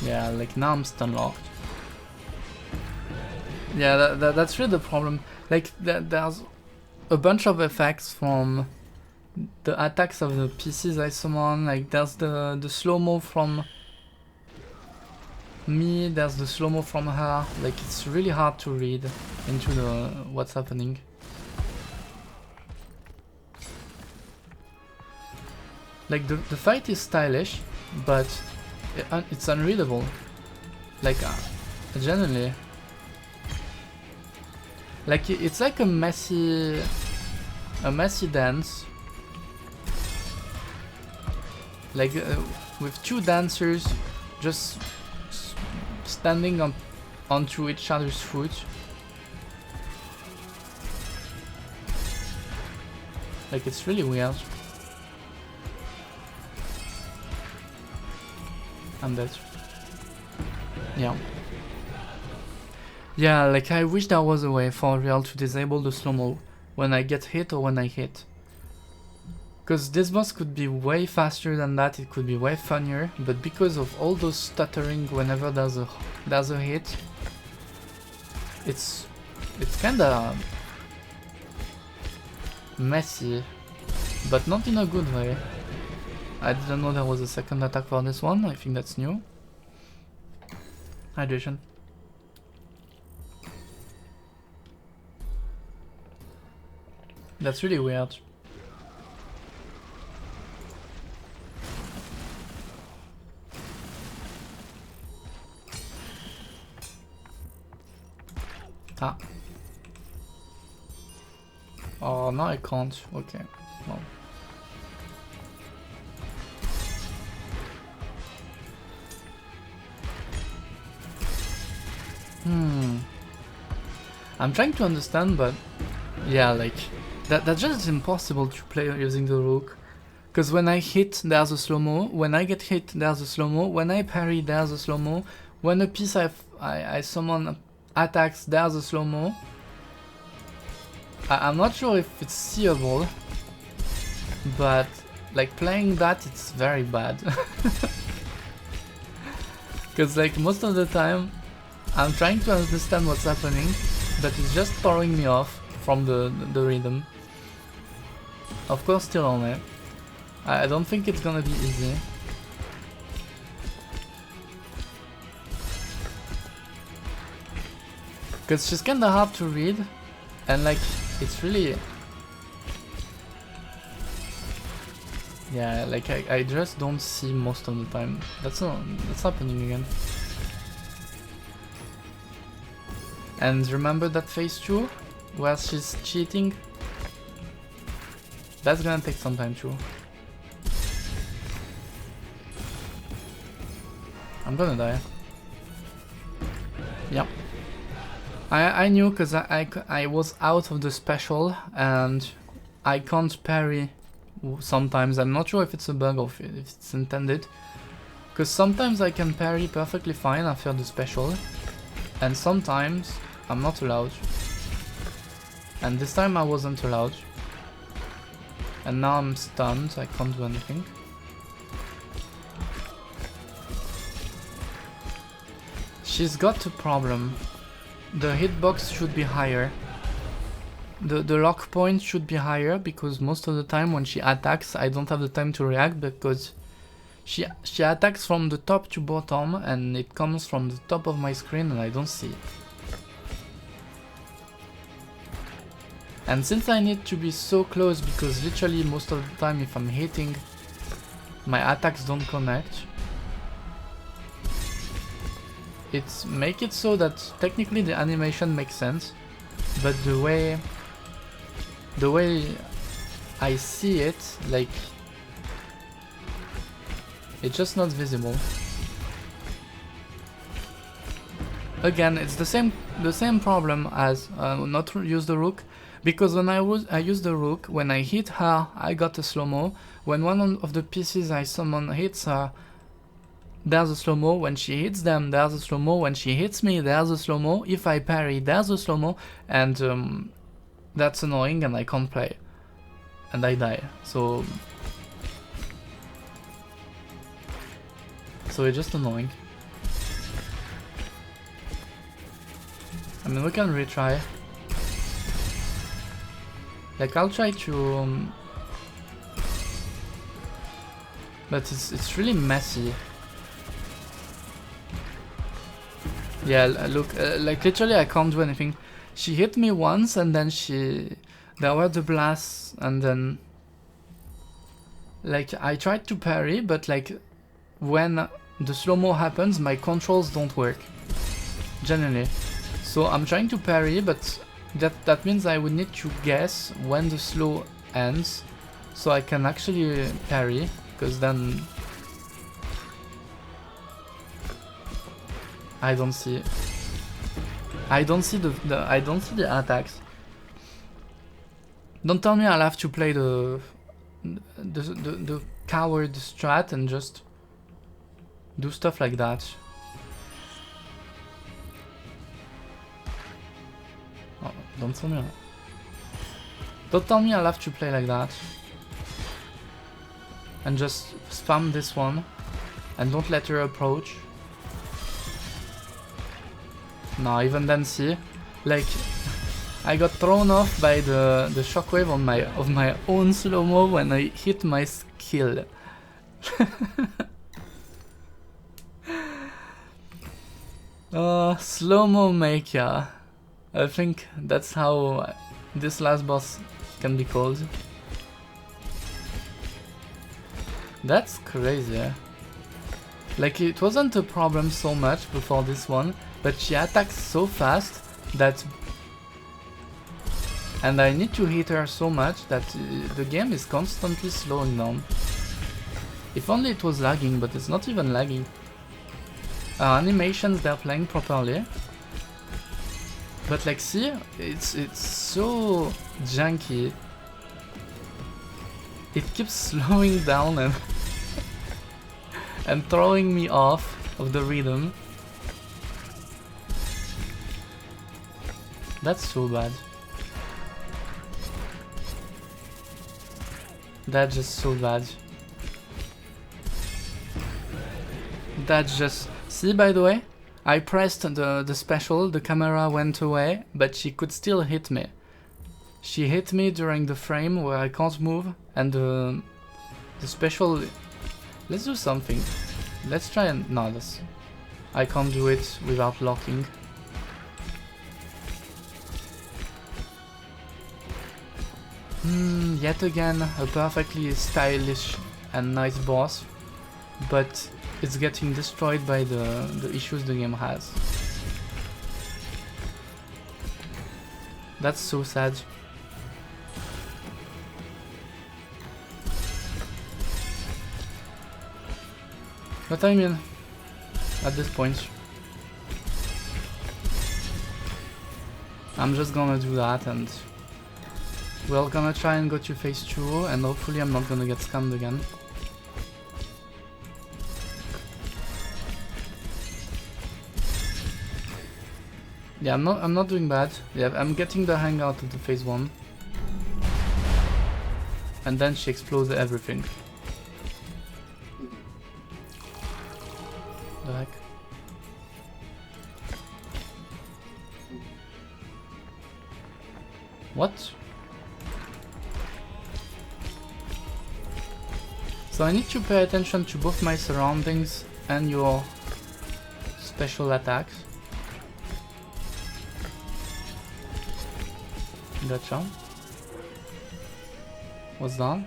yeah, like now I'm stun locked. Yeah, that's really the problem. Like, there's a bunch of effects from the attacks of the PCs I summon. Like, there's the slow-mo from me, there's the slow-mo from her. Like, it's really hard to read into the what's happening. Like, the fight is stylish, but it's unreadable. Like, genuinely. Like, it's like a messy dance. Like, with two dancers just standing onto each other's foot. Like, it's really weird. And that's... yeah. Yeah, like, I wish there was a way for real to disable the slow-mo when I get hit or when I hit. Because this boss could be way faster than that, it could be way funnier, but because of all those stuttering whenever there's a hit, it's kinda messy, but not in a good way. I didn't know there was a second attack for this one, I think that's new. Hydration. That's really weird. Ah. Oh, no, I can't. Okay. No. I'm trying to understand, but yeah, like that's just impossible to play using the rook. Because when I hit, there's a slow-mo. When I get hit, there's a slow-mo. When I parry, there's a slow-mo. When a piece I summon attacks, there's a slow-mo. I'm not sure if it's seeable. but like playing that, it's very bad. Because like most of the time I'm trying to understand what's happening, but it's just throwing me off from the rhythm. Of course, still on it. I don't think it's gonna be easy. Because she's kinda hard to read, and like, it's really... Yeah, like I just don't see most of the time. That's happening again. And remember that phase 2? Where she's cheating? That's gonna take some time too. I'm gonna die. Yeah. I knew because I was out of the special and I can't parry sometimes. I'm not sure if it's a bug or if it's intended. Because sometimes I can parry perfectly fine after the special. And sometimes I'm not allowed. And this time I wasn't allowed. And now I'm stunned, I can't do anything. She's got a problem. The hitbox should be higher. The lock point should be higher because most of the time when she attacks I don't have the time to react because she attacks from the top to bottom and it comes from the top of my screen and I don't see it. And since I need to be so close because literally most of the time if I'm hitting my attacks don't connect, it's make it so that technically the animation makes sense, but the way I see it, like, it's just not visible. Again, it's the same problem as not use the rook, because when I use the rook, when I hit her, I got a slow-mo. When one of the pieces I summon hits her, there's a slow-mo. When she hits them, there's a slow-mo. When she hits me, there's a slow-mo. If I parry, there's a slow-mo, and that's annoying and I can't play. And I die. So it's just annoying. I mean, we can retry. Like, I'll try to... but it's really messy. Yeah, look, like literally I can't do anything. She hit me once and then there were the blasts and then... like, I tried to parry, but like, when the slow-mo happens, my controls don't work. Generally. So I'm trying to parry, but that means I would need to guess when the slow ends, so I can actually parry, because then I don't see the attacks. Don't tell me I'll have to play the coward strat and just do stuff like that. Oh, don't tell me. Don't tell me I'll have to play like that. And just spam this one. And don't let her approach. No, even then, see? Like, I got thrown off by the shockwave of my own slow-mo when I hit my skill. Stonemachia. I think that's how this last boss can be called. That's crazy. Like, it wasn't a problem so much before this one, but she attacks so fast that... and I need to hit her so much that the game is constantly slowing down. If only it was lagging, but it's not even lagging. Animations, they're playing properly. But like, see, it's so janky. It keeps slowing down and and throwing me off of the rhythm. That's so bad. That's just so bad. That's just... See, by the way, I pressed the special, the camera went away, but she could still hit me. She hit me during the frame where I can't move, and the special... Let's do something. Let's try and... No, this... I can't do it without locking. Yet again, a perfectly stylish and nice boss, but it's getting destroyed by the issues the game has. That's so sad. But I mean, at this point, I'm just gonna do that, and we're gonna try and go to phase 2, and hopefully I'm not gonna get scammed again. Yeah, I'm not doing bad. Yeah, I'm getting the hang out of the phase 1. And then she explodes everything. The heck? What? So I need to pay attention to both my surroundings and your special attacks. Gotcha. What's that?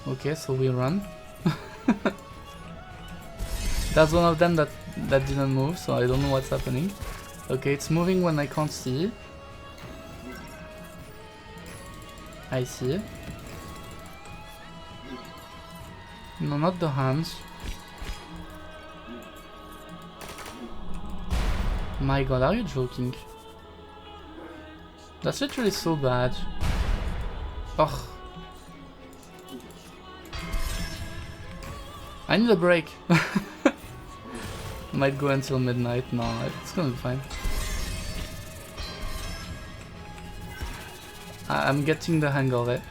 Okay, so we run. That's one of them that didn't move, so I don't know what's happening. Okay, it's moving when I can't see. I see. No, not the hands. My god, are you joking? That's literally so bad. Ugh. I need a break. Might go until midnight. No, it's gonna be fine. I'm getting the hang of it.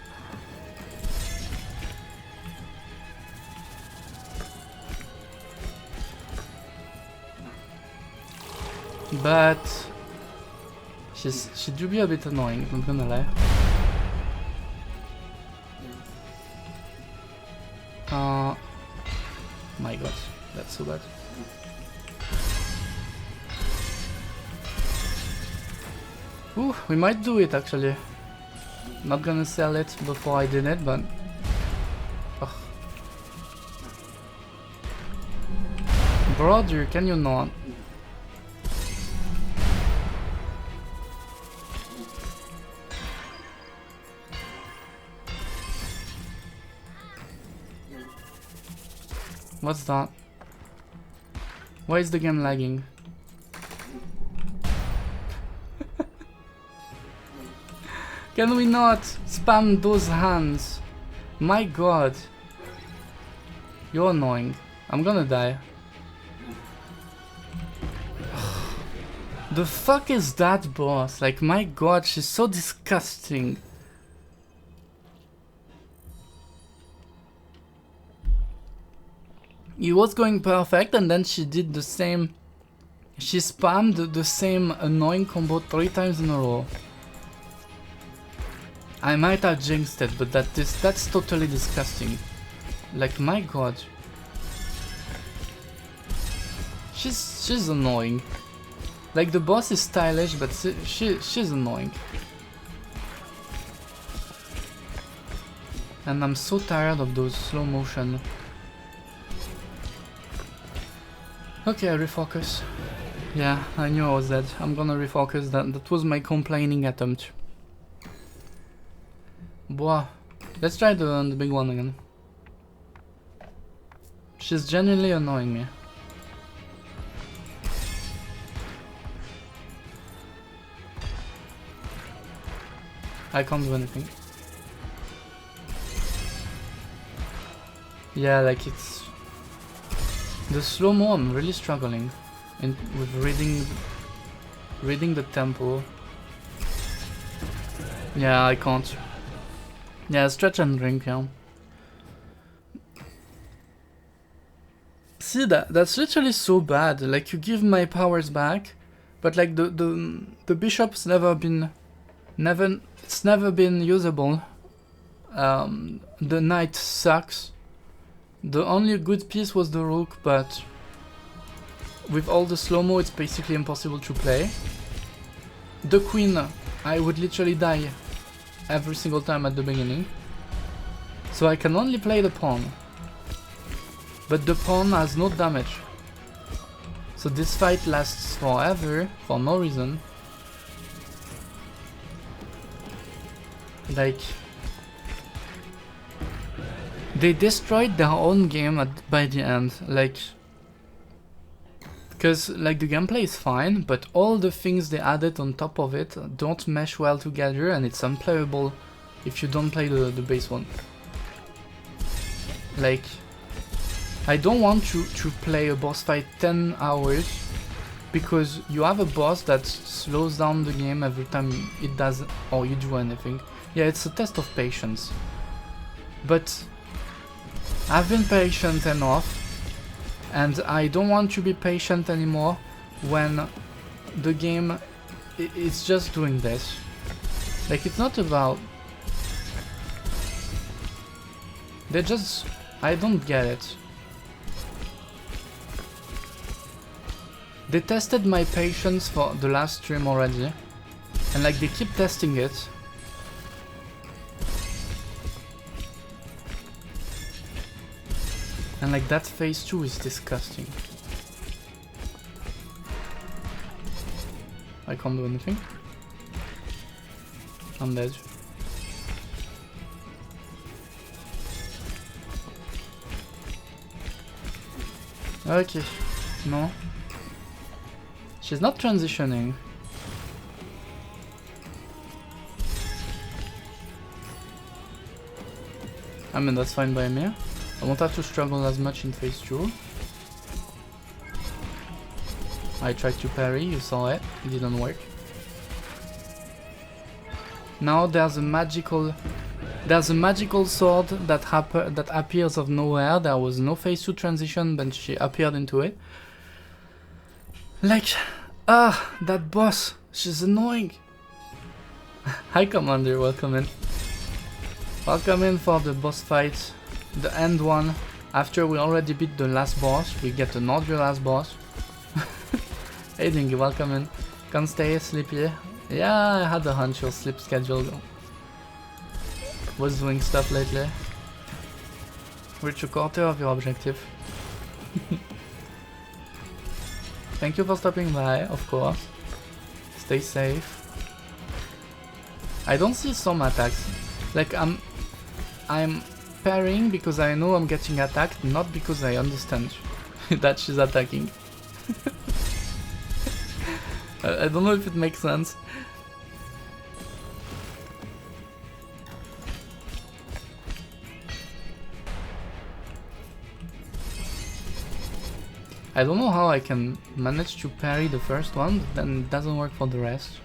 But she do be a bit annoying, not gonna lie. My god, that's so bad. Ooh, we might do it actually. Not gonna sell it before I did it, but... Ugh. Brother, can you not? What's that? Why is the game lagging? Can we not spam those hands? My god. You're annoying. I'm gonna die. The fuck is that boss? Like, my god, she's so disgusting. It was going perfect, and then she did the same. She spammed the same annoying combo 3 times in a row. I might have jinxed it, but that's totally disgusting. Like, my god. She's annoying. Like, the boss is stylish, but she's annoying. And I'm so tired of those slow motion. Okay, refocus. Yeah, I knew I was dead. I'm gonna refocus. That was my complaining attempt. Boah. Let's try the big one again. She's genuinely annoying me. I can't do anything. Yeah, like it's... The slow-mo, I'm really struggling with reading the tempo. Yeah, I can't. Yeah, stretch and drink, yeah. See, that's literally so bad. Like, you give my powers back, but like the bishop's never been usable. The knight sucks. The only good piece was the rook, but with all the slow-mo it's basically impossible to play. The queen, I would literally die every single time at the beginning. So I can only play the pawn. But the pawn has no damage. So this fight lasts forever, for no reason. Like... they destroyed their own game by the end, like... because like the gameplay is fine, but all the things they added on top of it don't mesh well together, and it's unplayable if you don't play the base one. Like... I don't want to play a boss fight 10 hours, because you have a boss that slows down the game every time it does or you do anything. Yeah, it's a test of patience. But I've been patient enough, and I don't want to be patient anymore when the game is just doing this. Like, it's not about... they just... I don't get it. They tested my patience for the last stream already, and like they keep testing it. And like that phase 2 is disgusting. I can't do anything. I'm dead. Okay, no. She's not transitioning. I mean, that's fine by me. I won't have to struggle as much in phase 2. I tried to parry, you saw it didn't work. Now there's a magical sword that appears of nowhere. There was no phase 2 transition, but she appeared into it. Like, that boss, she's annoying. Hi Commander, welcome in. Welcome in for the boss fight, the end one. After we already beat the last boss, we get another last boss. Hey Dingy, welcome in. Can't stay sleepy. Yeah, I had a hunch your sleep schedule was doing stuff lately. Reach a quarter of your objective. Thank you for stopping by, of course. Stay safe. I don't see some attacks. Like, I'm parrying because I know I'm getting attacked, not because I understand that she's attacking. I don't know if it makes sense. I don't know how I can manage to parry the first one, but then it doesn't work for the rest.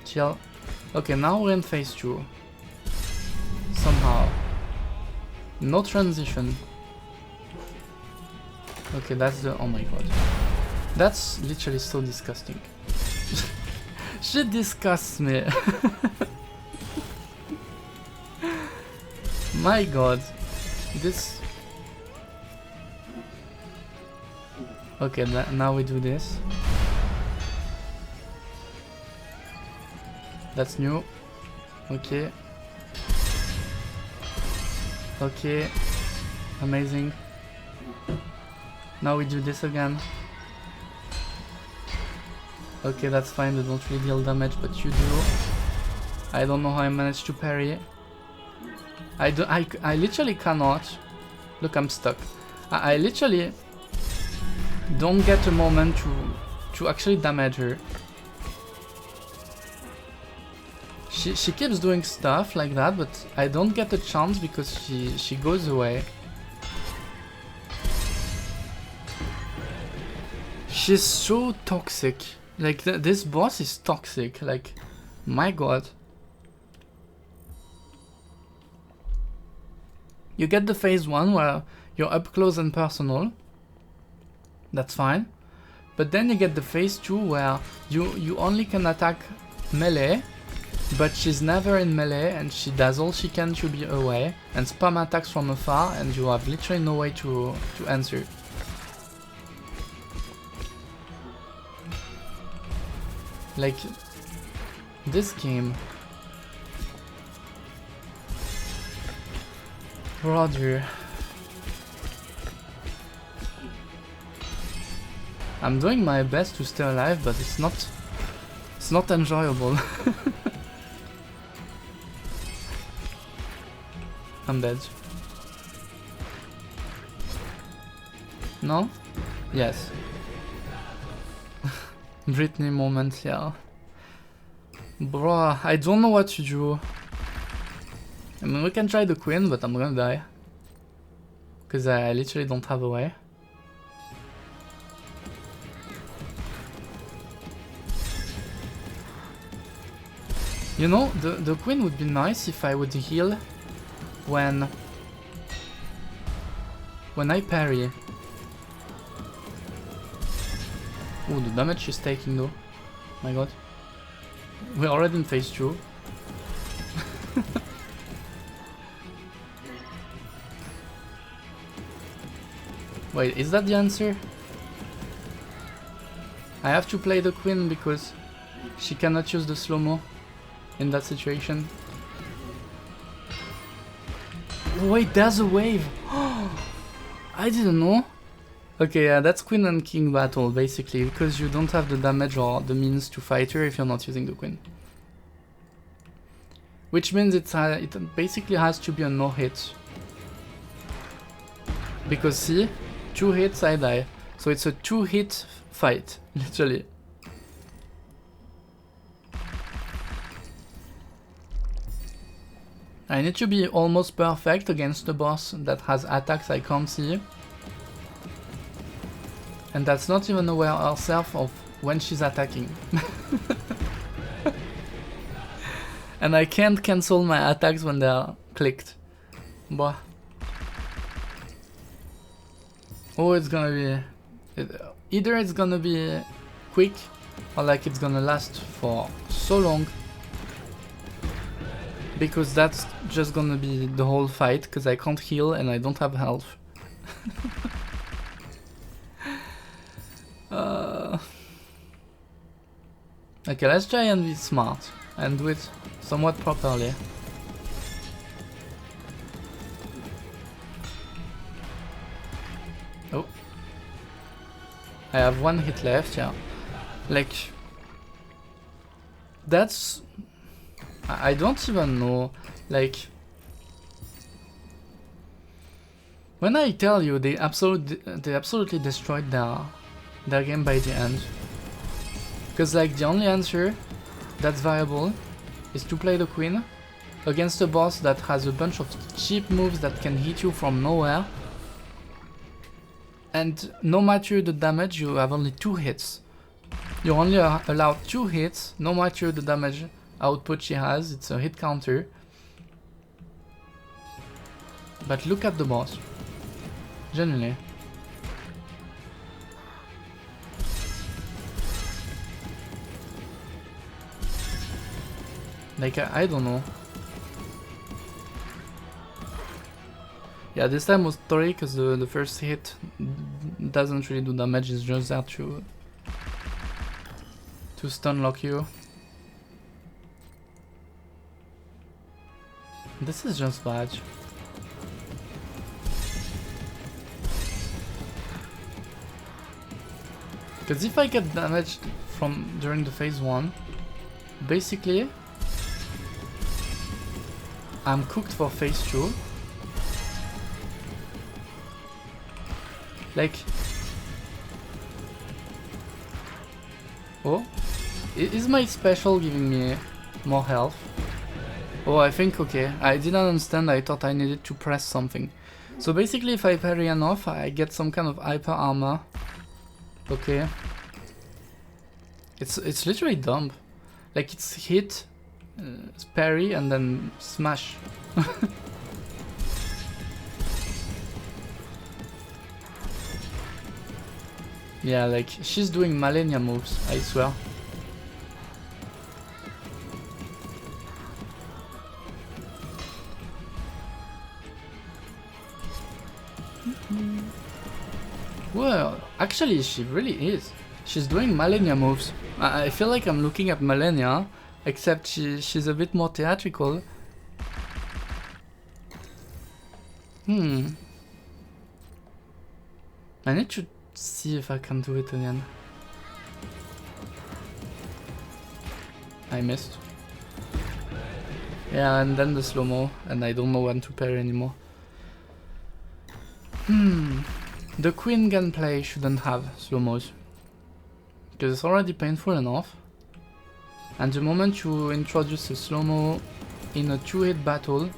Chill. Okay, now we're in phase 2. Somehow. No transition. Okay, that's the... oh my god. That's literally so disgusting. She disgusts me. My god. This... okay, now we do this. That's new. Okay. Okay. Amazing. Now we do this again. Okay, that's fine, they don't really deal damage, but you do. I don't know how I managed to parry. I literally cannot. Look, I'm stuck. I literally don't get a moment to actually damage her. She keeps doing stuff like that, but I don't get a chance because she goes away. She's so toxic. Like, this boss is toxic. Like, my god. You get the phase 1 where you're up close and personal. That's fine. But then you get the phase 2 where you only can attack melee, but she's never in melee and she does all she can to be away and spam attacks from afar, and you have literally no way to answer. Like, this game. Brother. I'm doing my best to stay alive, but it's not enjoyable. I'm dead. No? Yes. Britney moment, yeah. Bruh, I don't know what to do. I mean, we can try the queen, but I'm gonna die. Because I literally don't have a way. You know, the queen would be nice if I would heal when I parry. Ooh, the damage she's taking though. My god. We're already in phase 2. Wait, is that the answer? I have to play the queen because she cannot use the slow-mo in that situation. Wait, there's a wave! I didn't know! Okay, yeah, that's queen and king battle, basically, because you don't have the damage or the means to fight her if you're not using the queen. Which means it basically has to be a no-hit. Because see, 2 hits I die. So it's a 2-hit fight, literally. I need to be almost perfect against the boss that has attacks I can't see. And that's not even aware herself of when she's attacking. And I can't cancel my attacks when they're clicked. Bah. Oh, it's gonna be... either it's gonna be quick, or like it's gonna last for so long. Because that's just gonna be the whole fight, because I can't heal and I don't have health. Okay, let's try and be smart and do it somewhat properly. Oh. I have 1 hit left, yeah. Like... that's... I don't even know, like... when I tell you they absolutely destroyed their game by the end. Because like the only answer that's viable is to play the queen against a boss that has a bunch of cheap moves that can hit you from nowhere. And no matter the damage, you have only 2 hits. You're only allowed 2 hits, no matter the damage output she has, it's a hit counter. But look at the boss. Genuinely. Like, I don't know. Yeah, this time was Tori because the first hit doesn't really do damage, it's just there to stun lock you. This is just bad. Because if I get damaged from during the phase 1, basically I'm cooked for phase 2. Like... oh? Is my special giving me more health? Oh, I think, okay. I didn't understand, I thought I needed to press something. So basically if I parry enough, I get some kind of hyper armor. Okay. It's literally dumb. Like it's hit, parry, and then smash. Yeah, like she's doing Malenia moves, I swear. Well, actually she really is. She's doing Malenia moves. I feel like I'm looking at Malenia, except she's a bit more theatrical. I need to see if I can do it again. I missed. Yeah, and then the slow-mo, and I don't know when to parry anymore. The Queen gunplay shouldn't have slow-mos, because it's already painful enough. And the moment you introduce a slow-mo in a 2-hit battle,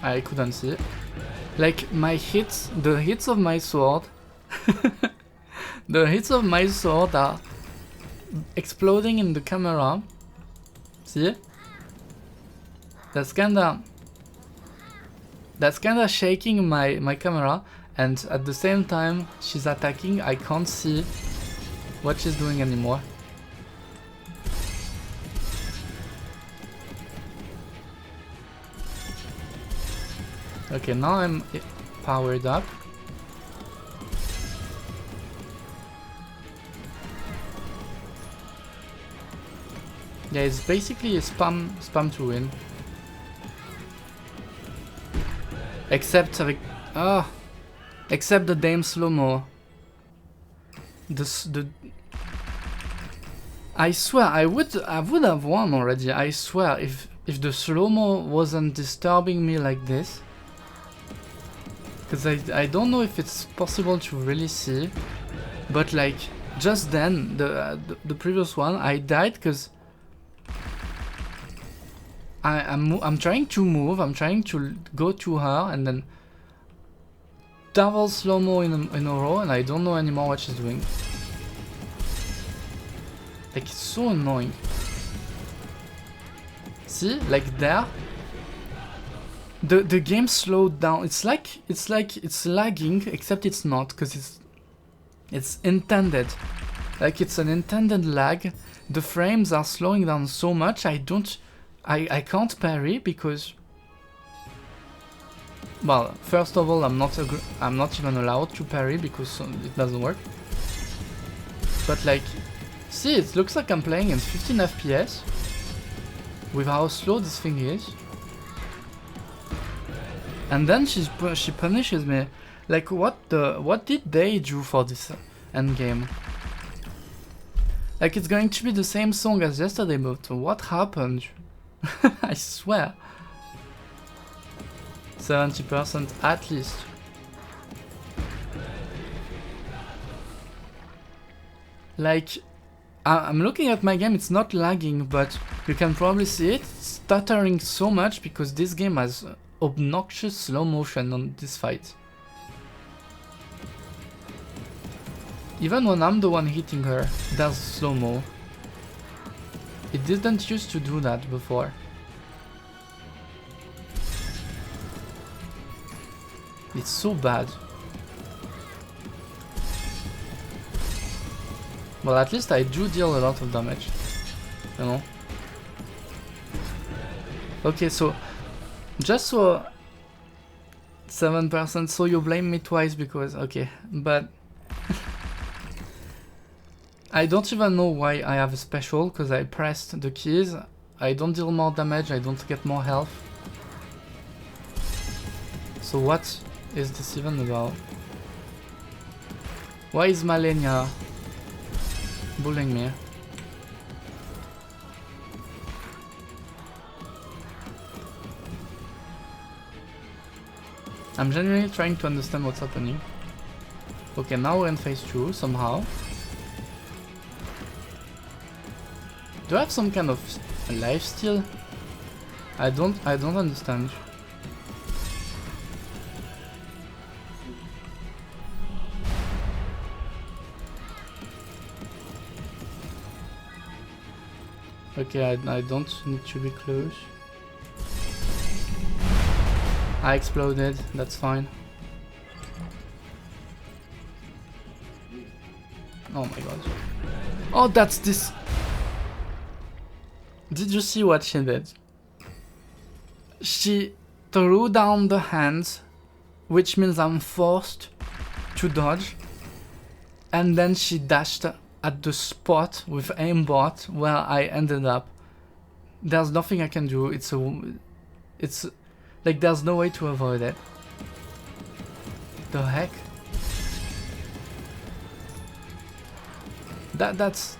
I couldn't see it. Like my hits, the hits of my sword, the hits of my sword are exploding in the camera. See? That's kinda shaking my camera, and at the same time she's attacking, I can't see what she's doing anymore. Okay, now I'm powered up. Yeah, it's basically a spam to win. Except avec except the damn slow-mo. I swear I would have won already. I swear if the slow-mo wasn't disturbing me like this. Because I don't know if it's possible to really see, but like just then the previous one I died because I'm trying to move, I'm trying to go to her, and then double slow-mo in a row, and I don't know anymore what she's doing. Like it's so annoying. See, like there. The game slowed down. It's like it's lagging, except it's not, because it's intended. Like it's an intended lag. The frames are slowing down so much. I can't parry because, well, first of all, I'm not even allowed to parry because it doesn't work. But like, see, it looks like I'm playing in 15 FPS with how slow this thing is. And then she punishes me. Like what did they do for this endgame? Like it's going to be the same song as yesterday, but what happened? I swear. 70% at least. Like I'm looking at my game, it's not lagging, but you can probably see it stuttering so much because this game has obnoxious slow motion on this fight. Even when I'm the one hitting her, there's slow-mo. It didn't used to do that before. It's so bad. Well, at least I do deal a lot of damage, you know. Okay, so just so 7%, so you blame me twice because, okay, but I don't even know why I have a special, because I pressed the keys. I don't deal more damage, I don't get more health. So what is this even about? Why is Malenia bullying me? I'm genuinely trying to understand what's happening. Okay, now we're in phase 2 somehow. Do I have some kind of life steal? I don't understand. Okay, I don't need to be close. I exploded, that's fine. Oh my god. Oh, that's this. Did you see what she did? She threw down the hands, which means I'm forced to dodge. And then she dashed at the spot with aimbot where I ended up. There's nothing I can do. It's like there's no way to avoid it. The heck? That's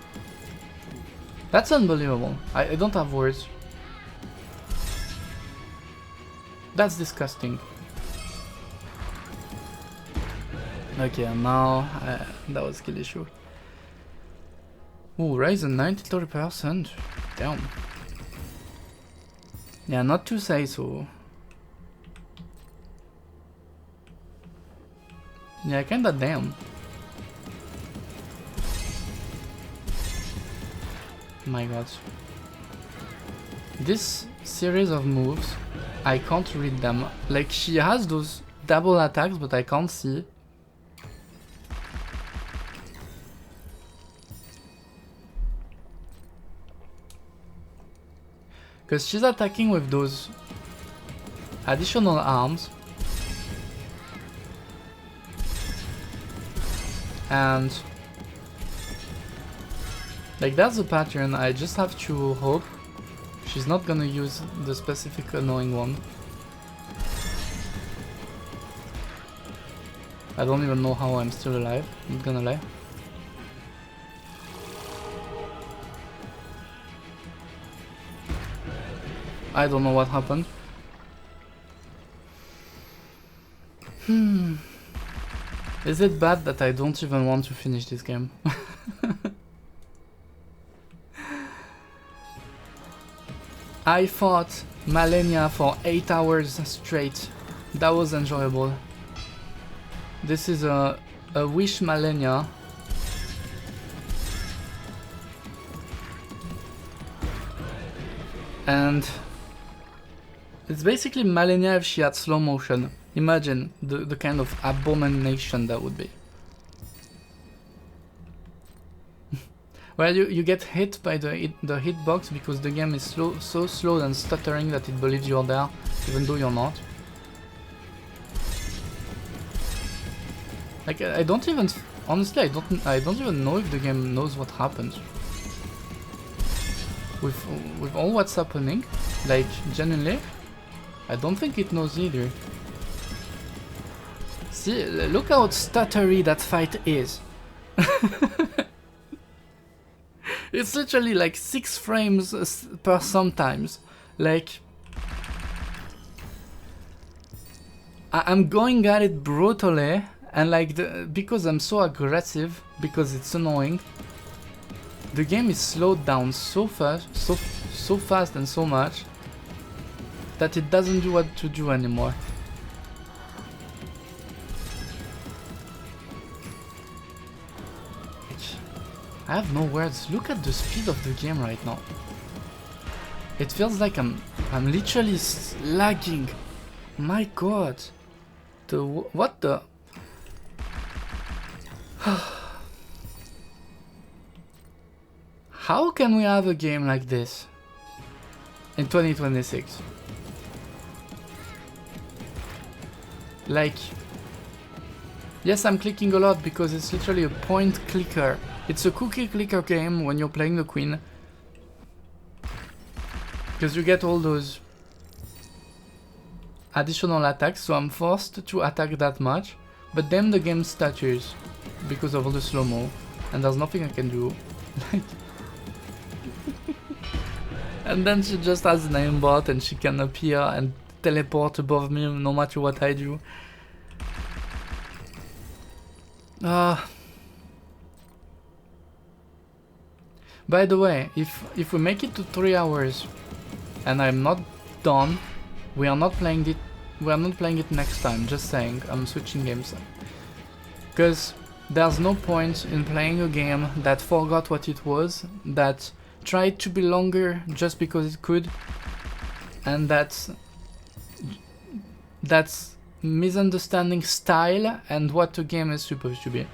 unbelievable. I don't have words. That's disgusting. Okay, and now that was skill issue. Ooh, raise a 93%. Damn. Yeah, not to say so. Yeah, kinda damn. My god. This series of moves, I can't read them. Like, she has those double attacks, but I can't see. Because she's attacking with those additional arms. And like that's the pattern. I just have to hope she's not gonna use the specific annoying one. I don't even know how I'm still alive, I'm not gonna lie. I don't know what happened. Is it bad that I don't even want to finish this game? I fought Malenia for 8 hours straight. That was enjoyable. This is a wish Malenia. And it's basically Malenia if she had slow motion. Imagine the kind of abomination that would be. Well, you get hit by the hitbox because the game is so slow and stuttering that it believes you're there, even though you're not. Like I don't even, honestly, I don't even know if the game knows what happens. With all what's happening, like genuinely, I don't think it knows either. See, look how stuttery that fight is. It's literally like 6 frames per sometimes. Like, I'm going at it brutally, and like because I'm so aggressive, because it's annoying, the game is slowed down so fast, so fast and so much that it doesn't do what to do anymore. I have no words. Look at the speed of the game right now. It feels like I'm literally lagging. My god. What the? How can we have a game like this in 2026? Like, yes, I'm clicking a lot because it's literally a point clicker. It's a cookie clicker game when you're playing the queen. Because you get all those additional attacks, so I'm forced to attack that much. But then the game stutters because of all the slow-mo, and there's nothing I can do. And then she just has an aimbot and she can appear and teleport above me no matter what I do. By the way, if we make it to 3 hours and I'm not done, we are not playing it next time, just saying. I'm switching games. Because there's no point in playing a game that forgot what it was, that tried to be longer just because it could, and that's misunderstanding style and what the game is supposed to be.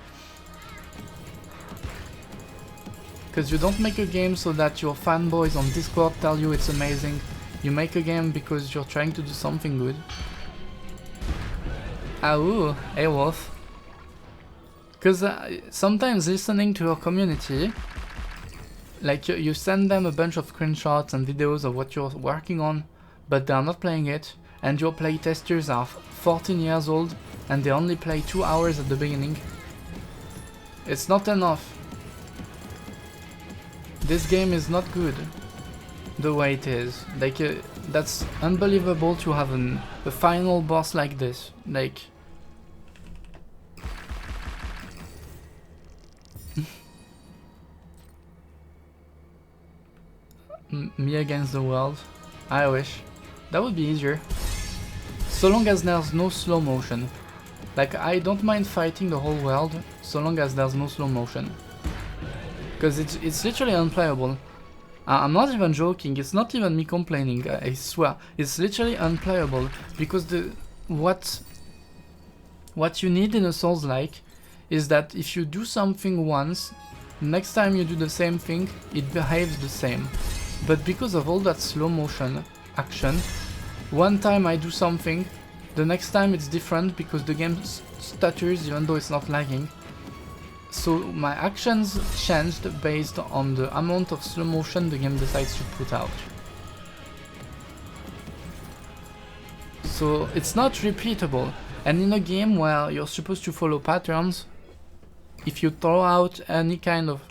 Because you don't make a game so that your fanboys on Discord tell you it's amazing. You make a game because you're trying to do something good. Ah, ooh, hey Wolf. Because sometimes listening to your community, like you send them a bunch of screenshots and videos of what you're working on, but they're not playing it, and your playtesters are 14 years old and they only play 2 hours at the beginning. It's not enough. This game is not good the way it is. Like that's unbelievable to have a final boss like this. Like me against the world. I wish. That would be easier. So long as there's no slow motion. Like, I don't mind fighting the whole world, so long as there's no slow motion. Because it's literally unplayable. I'm not even joking, it's not even me complaining, I swear. It's literally unplayable, because what you need in a Souls-like is that if you do something once, next time you do the same thing, it behaves the same. But because of all that slow motion action, one time I do something, the next time it's different because the game stutters even though it's not lagging. So my actions changed based on the amount of slow motion the game decides to put out. So it's not repeatable, and in a game where you're supposed to follow patterns, if you throw out any kind of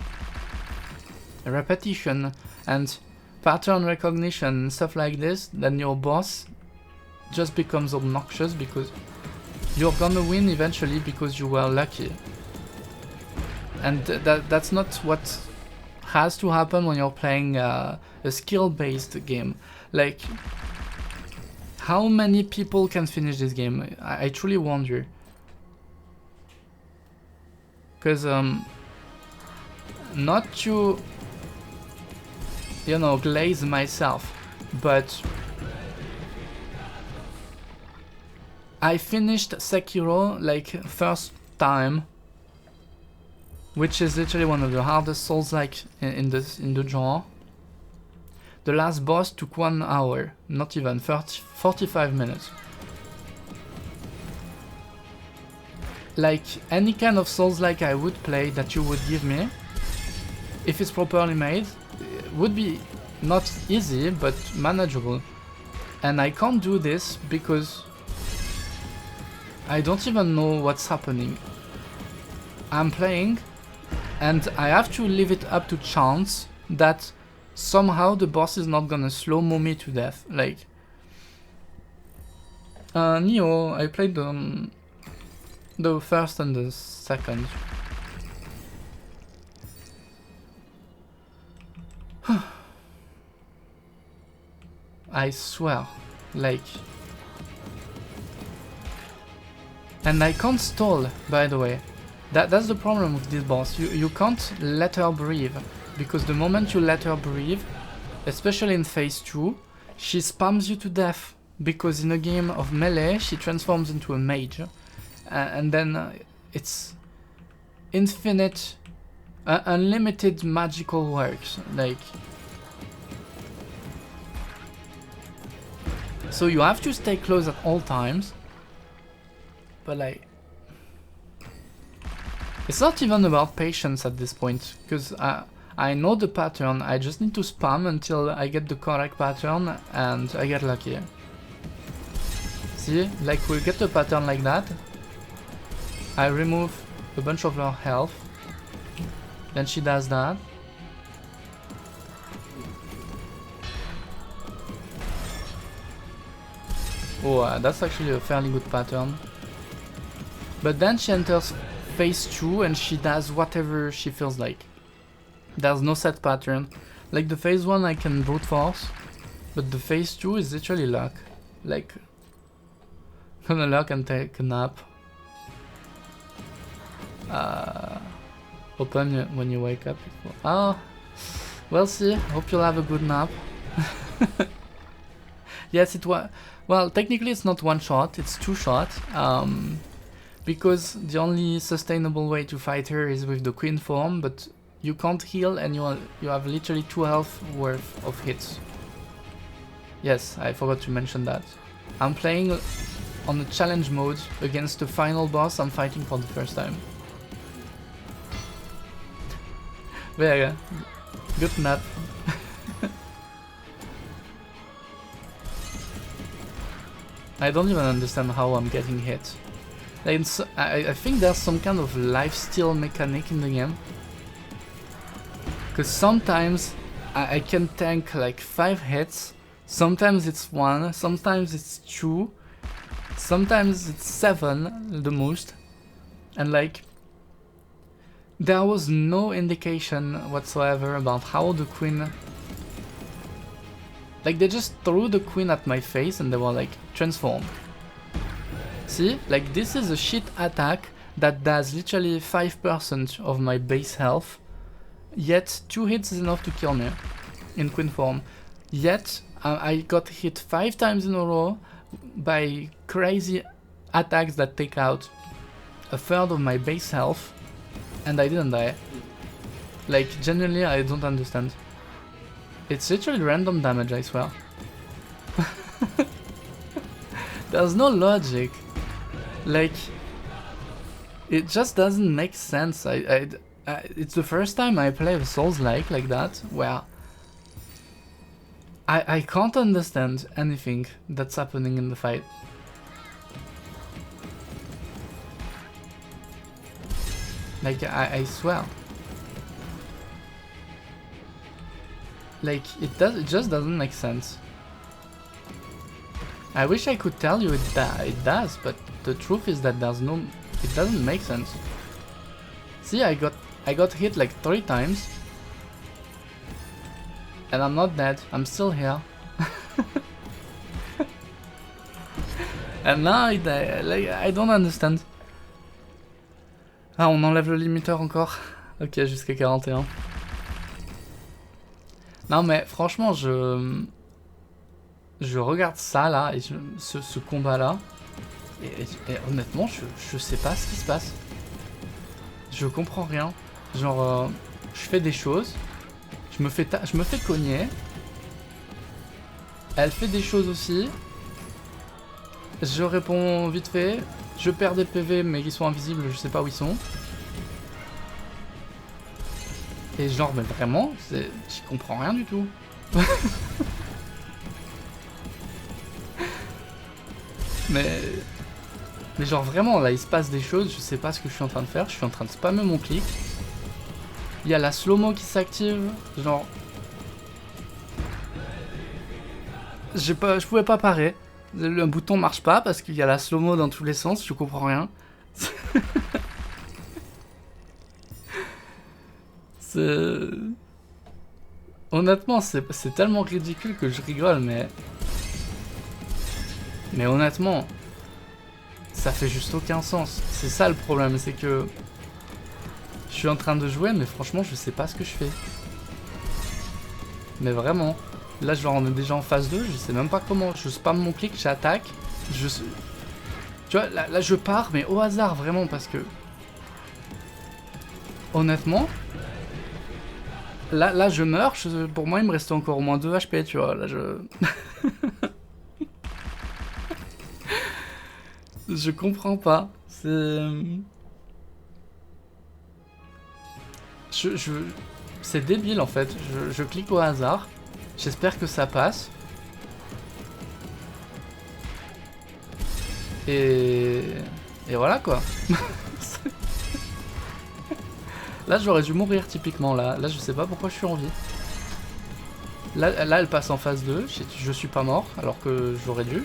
repetition and pattern recognition and stuff like this, then your boss just becomes obnoxious because you're gonna win eventually because you were lucky. And that's not what has to happen when you're playing a skill-based game. Like, how many people can finish this game? I truly wonder. Because, not to, you know, glaze myself, but I finished Sekiro like first time, which is literally one of the hardest Souls-like in the genre. The last boss took 1 hour, not even 45 minutes. Like any kind of Souls-like I would play that you would give me, if it's properly made, would be not easy but manageable. And I can't do this because I don't even know what's happening. I'm playing and I have to leave it up to chance that somehow the boss is not gonna slow-mo me to death. Like Neo, I played the first and the second. I swear, like, and I can't stall, by the way. That's the problem with this boss. You can't let her breathe, because the moment you let her breathe, especially in phase 2, she spams you to death, because in a game of melee she transforms into a mage, and then it's infinite, unlimited magical works, like. So you have to stay close at all times, but like, it's not even about patience at this point, because I know the pattern. I just need to spam until I get the correct pattern and I get lucky. See, like we get a pattern like that, I remove a bunch of her health, then she does that. Oh, that's actually a fairly good pattern. But then she enters phase 2 and she does whatever she feels like. There's no set pattern. Like the phase 1 I can brute force, but the phase 2 is literally luck. Like, gonna luck and take a nap. Open when you wake up. Oh, We'll see. Hope you'll have a good nap. Yes, it was. Well, technically it's not one shot, it's two shots. Because the only sustainable way to fight her is with the queen form, but you can't heal and you have literally 2 health worth of hits. Yes, I forgot to mention that. I'm playing on the challenge mode against the final boss I'm fighting for the first time. Very good nap. I don't even understand how I'm getting hit. Like I think there's some kind of lifesteal mechanic in the game. Because sometimes I can tank like 5 hits, sometimes it's 1, sometimes it's 2, sometimes it's 7 the most. And like, there was no indication whatsoever about how the queen... Like they just threw the queen at my face and they were like, transform. See, like this is a shit attack that does literally 5% of my base health. Yet 2 hits is enough to kill me in queen form. Yet I got hit 5 times in a row by crazy attacks that take out a third of my base health and I didn't die. Like genuinely I don't understand. It's literally random damage, I swear. There's no logic. Like, it just doesn't make sense. It's the first time I play a Souls-like like that, where I can't understand anything that's happening in the fight. Like, I swear. Like, it just doesn't make sense. I wish I could tell you it does, but the truth is that it doesn't make sense. See, I got hit like 3 times. And I'm not dead, I'm still here. And now I don't understand. Ah, on enlève le limiteur encore. Ok, jusqu'à 41. Non mais franchement, je regarde ça là, et ce combat là, et honnêtement, je sais pas ce qui se passe. Je comprends rien. Genre, je fais des choses, je me fais cogner, elle fait des choses aussi, je réponds vite fait, je perds des PV mais ils sont invisibles, je sais pas où ils sont. Et genre, mais vraiment, j'y comprends rien du tout. mais genre vraiment, là, il se passe des choses, je sais pas ce que je suis en train de faire, je suis en train de spammer mon clic. Il y a la slow-mo qui s'active, genre... Je pouvais pas parer. Le bouton marche pas parce qu'il y a la slow-mo dans tous les sens, je comprends rien. Honnêtement, c'est tellement ridicule que je rigole, mais honnêtement, ça fait juste aucun sens. C'est ça le problème, c'est que je suis en train de jouer, mais franchement, je sais pas ce que je fais. Mais vraiment, là, je on est déjà en phase 2, je sais même pas comment. Je spam mon clic, j'attaque. Tu vois, là, je pars, mais au hasard, vraiment, parce que... Honnêtement... Là, je meurs, pour moi, il me restait encore au moins 2 HP, tu vois, là, Je comprends pas, c'est débile, en fait, je clique au hasard, j'espère que ça passe. Et voilà, quoi. Là j'aurais dû mourir typiquement, là je sais pas pourquoi je suis en vie. Là elle passe en phase 2, je suis pas mort alors que j'aurais dû.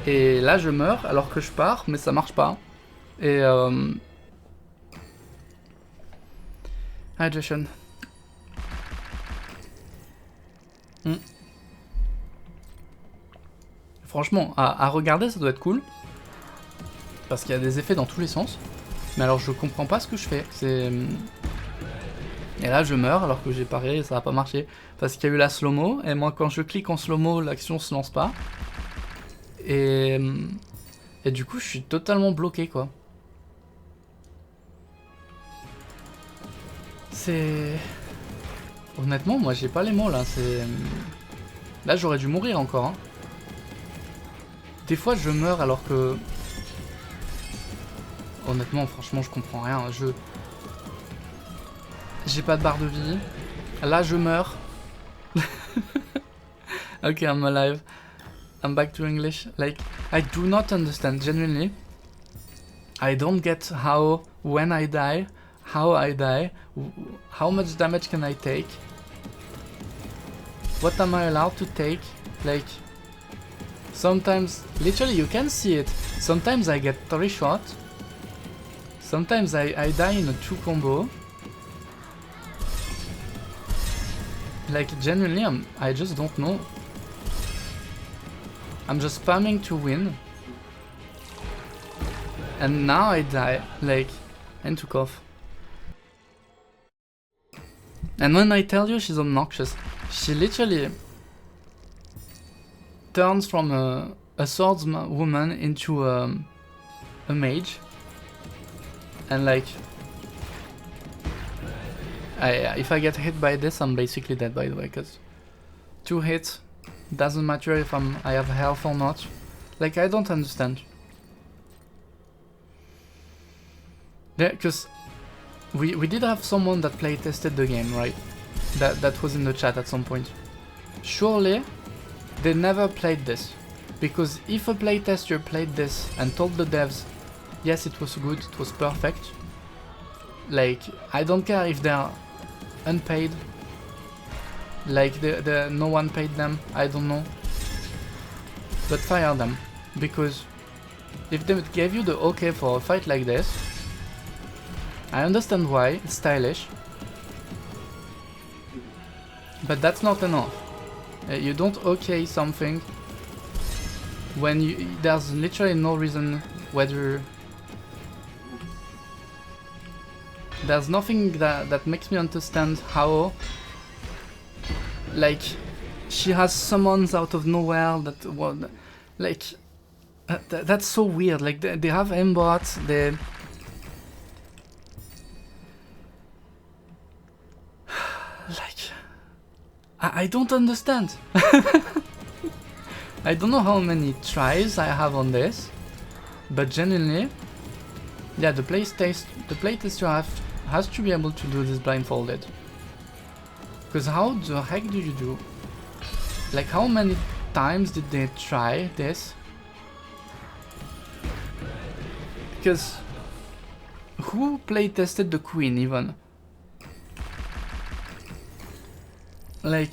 Et là je meurs alors que je pars mais ça marche pas. Et Hydration. Franchement, à regarder ça doit être cool. Parce qu'il y a des effets dans tous les sens. Mais alors je comprends pas ce que je fais. C'est... Et là je meurs alors que j'ai paré et ça a pas marché. Parce qu'il y a eu la slow-mo, et moi quand je clique en slow-mo, l'action se lance pas. Et du coup je suis totalement bloqué quoi. C'est... Honnêtement moi j'ai pas les mots là, c'est... Là j'aurais dû mourir encore. Hein. Des fois je meurs alors que... Honnêtement franchement je comprends rien. J'ai pas de barre de vie. Là je meurs. Ok, I'm alive. I'm back to English. Like, I do not understand, genuinely. I don't get how, when I die, how I die, how much damage can I take, what am I allowed to take, like, sometimes, literally you can see it, sometimes I get 3 shots, sometimes I die in a 2 combo, like, genuinely, I just don't know. I'm just spamming to win. And now I die, like, and took off. And when I tell you she's obnoxious, she literally turns from a swordswoman into a mage. And like, if I get hit by this, I'm basically dead, by the way, because 2 hits, doesn't matter if I have health or not. Like, I don't understand. Because we did have someone that play tested the game, right? That was in the chat at some point. Surely they never played this, because if a playtester played this and told the devs, yes, it was good, it was perfect. Like, I don't care if they're unpaid. Like, no one paid them, I don't know. But fire them, because if they gave you the okay for a fight like this, I understand why, it's stylish. But that's not enough. You don't okay something when there's literally no reason whether... There's nothing that makes me understand how... Like, she has summons out of nowhere that... Like, that's so weird. Like, they have aimbots, they... Like... I don't understand. I don't know how many tries I have on this, but genuinely, yeah, the playtester has to be able to do this blindfolded. Because how the heck do you do? Like, how many times did they try this? Because who playtested the queen even? Like,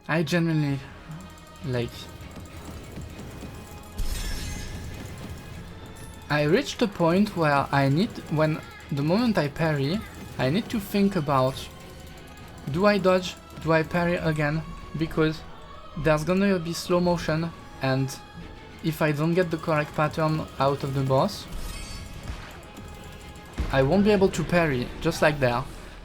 I genuinely, like, I reached a point where when the moment I parry, I need to think about, do I dodge, do I parry again, because there's gonna be slow motion, and if I don't get the correct pattern out of the boss, I won't be able to parry, just like there,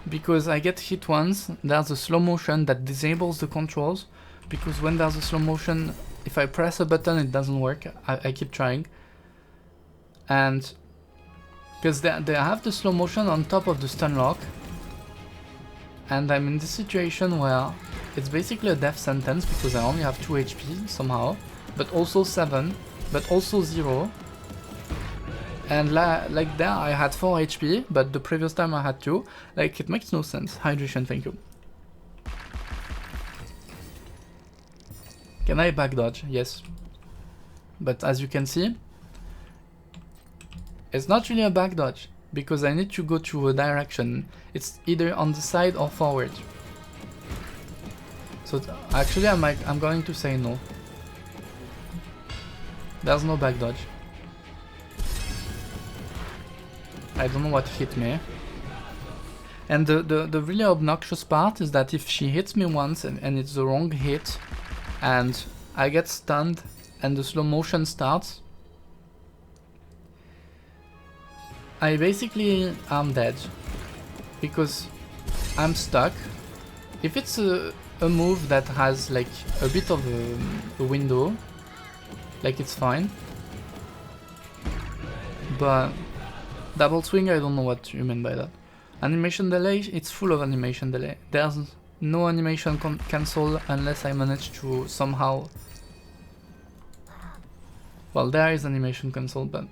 because I get hit once, there's a slow motion that disables the controls, because when there's a slow motion, if I press a button it doesn't work, I keep trying, and because they have the slow motion on top of the stun lock, and I'm in this situation where it's basically a death sentence, because I only have 2 HP somehow, but also 7, but also 0. And like there I had 4 HP, but the previous time I had 2. Like, it makes no sense. Hydration, thank you. Can I back dodge? Yes. But as you can see, it's not really a back dodge, because I need to go to a direction. It's either on the side or forward. So actually I'm going to say no. There's no back dodge. I don't know what hit me. And the really obnoxious part is that if she hits me once and it's the wrong hit, and I get stunned and the slow motion starts, I basically am dead because I'm stuck. If it's a move that has like a bit of a window, like it's fine. But double swing, I don't know what you mean by that. Animation delay, it's full of animation delay. There's no animation cancel unless I manage to somehow... Well, there is animation cancel, but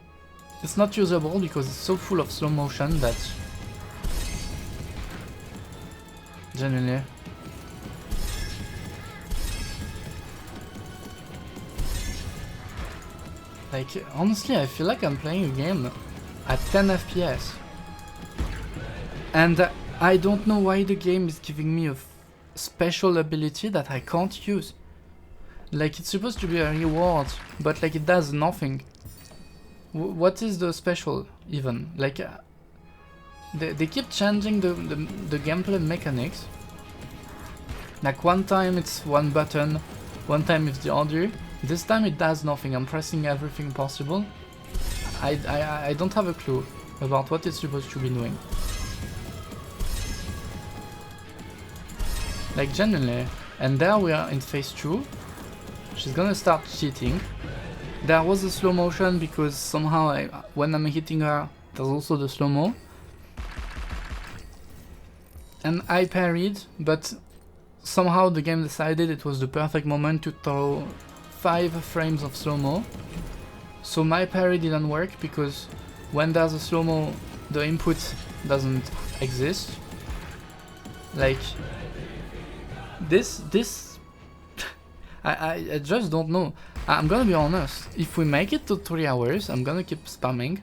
it's not usable because it's so full of slow motion that... Genuinely. Like, honestly, I feel like I'm playing a game at 10 FPS. And I don't know why the game is giving me a special ability that I can't use. Like, it's supposed to be a reward, but like it does nothing. What is the special, even? Like, they keep changing the gameplay mechanics. Like, one time it's one button, one time it's the other. This time it does nothing, I'm pressing everything possible. I don't have a clue about what it's supposed to be doing. Like, genuinely. And there we are in phase 2. She's gonna start cheating. There was a slow motion because somehow when I'm hitting her, there's also the slow-mo. And I parried, but somehow the game decided it was the perfect moment to throw 5 frames of slow-mo. So my parry didn't work because when there's a slow-mo, the input doesn't exist. Like, this I just don't know. I'm gonna be honest, if we make it to 3 hours, I'm gonna keep spamming.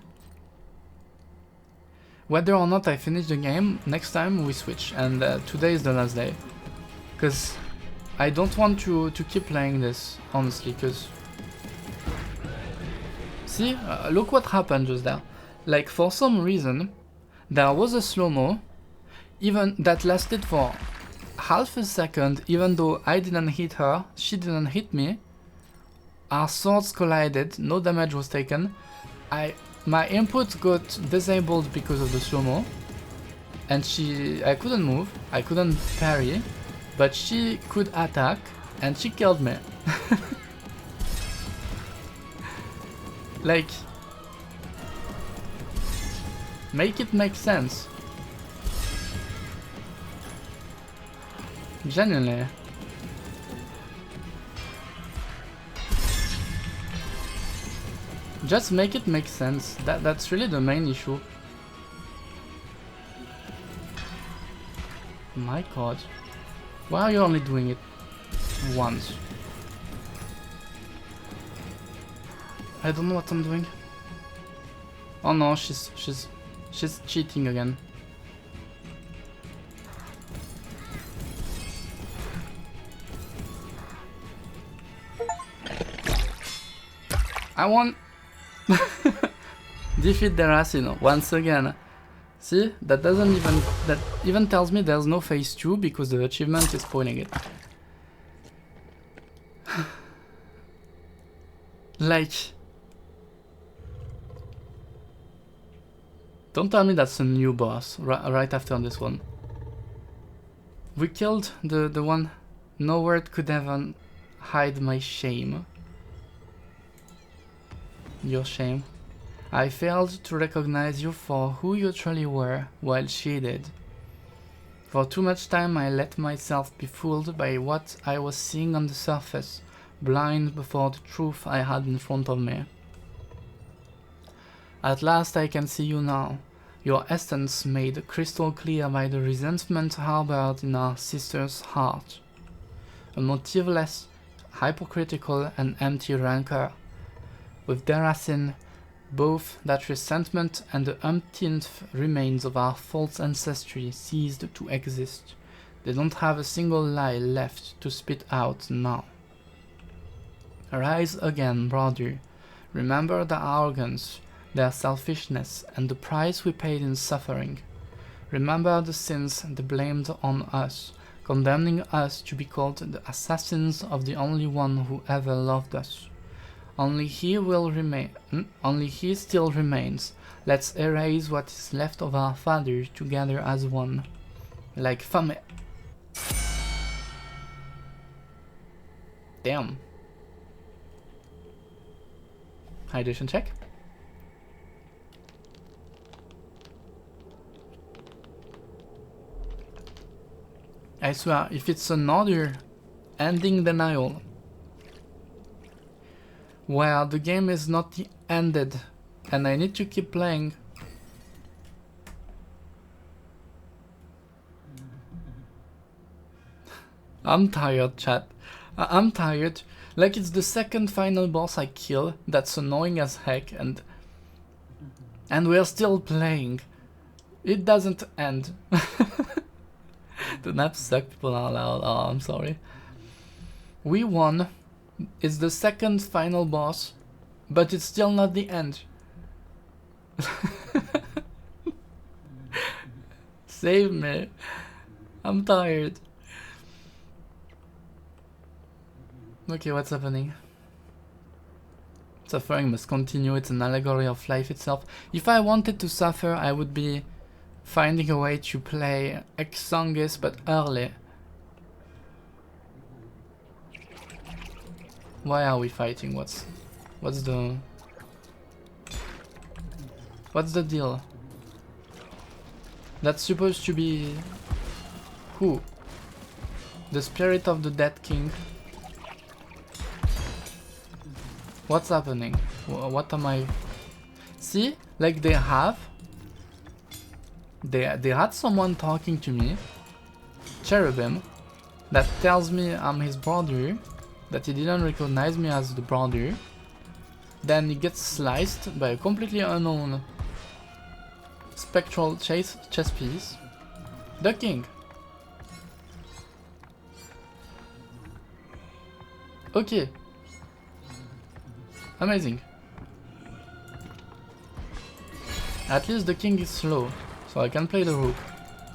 Whether or not I finish the game, next time we switch, and today is the last day. Because I don't want to keep playing this, honestly, because... See, look what happened just there. Like, for some reason, there was a slow-mo, even that lasted for half a second, even though I didn't hit her, she didn't hit me. Our swords collided, no damage was taken. My input got disabled because of the slow-mo, and I couldn't move, I couldn't parry, but she could attack, and she killed me. Like, make it make sense. Genuinely. Just make it make sense. That's really the main issue. My god. Why are you only doing it once? I don't know what I'm doing. Oh no, she's cheating again. I won. Defeat the Racino once again. See, that even tells me there's no phase 2 because the achievement is spoiling it. Like, don't tell me that's a new boss right after this one. We killed the one. No word could ever hide my shame. Your shame. I failed to recognize you for who you truly were, while she did. For too much time I let myself be fooled by what I was seeing on the surface, blind before the truth I had in front of me. At last I can see you now, your essence made crystal clear by the resentment harbored in our sister's heart. A motiveless, hypocritical and empty rancor. With Deracin, both that resentment and the umpteenth remains of our false ancestry ceased to exist. They don't have a single lie left to spit out now. Arise again, brother. Remember their arrogance, their selfishness, and the price we paid in suffering. Remember the sins they blamed on us, condemning us to be called the assassins of the only one who ever loved us. Only he still remains, Let's erase what is left of our father together as one. Like family. Damn. Hydration check. I swear, if it's another ending denial where the game is not ended and I need to keep playing, I'm tired, chat. I'm tired. Like, it's the second final boss I kill. That's annoying as heck, and we're still playing. It doesn't end. The maps suck, people are loud. Oh, I'm sorry. We won. It's the second final boss, but it's still not the end. Save me. I'm tired. Okay, what's happening? Suffering must continue. It's an allegory of life itself. If I wanted to suffer, I would be finding a way to play Exsanguis, but early. Why are we fighting? What's the deal? That's supposed to be who? The spirit of the dead king. What's happening? What am I? See, like they had someone talking to me, cherubim, that tells me I'm his brother, that he didn't recognize me as the brother. Then he gets sliced by a completely unknown spectral chess piece. The king. Okay. Amazing. At least the king is slow, so I can play the rook,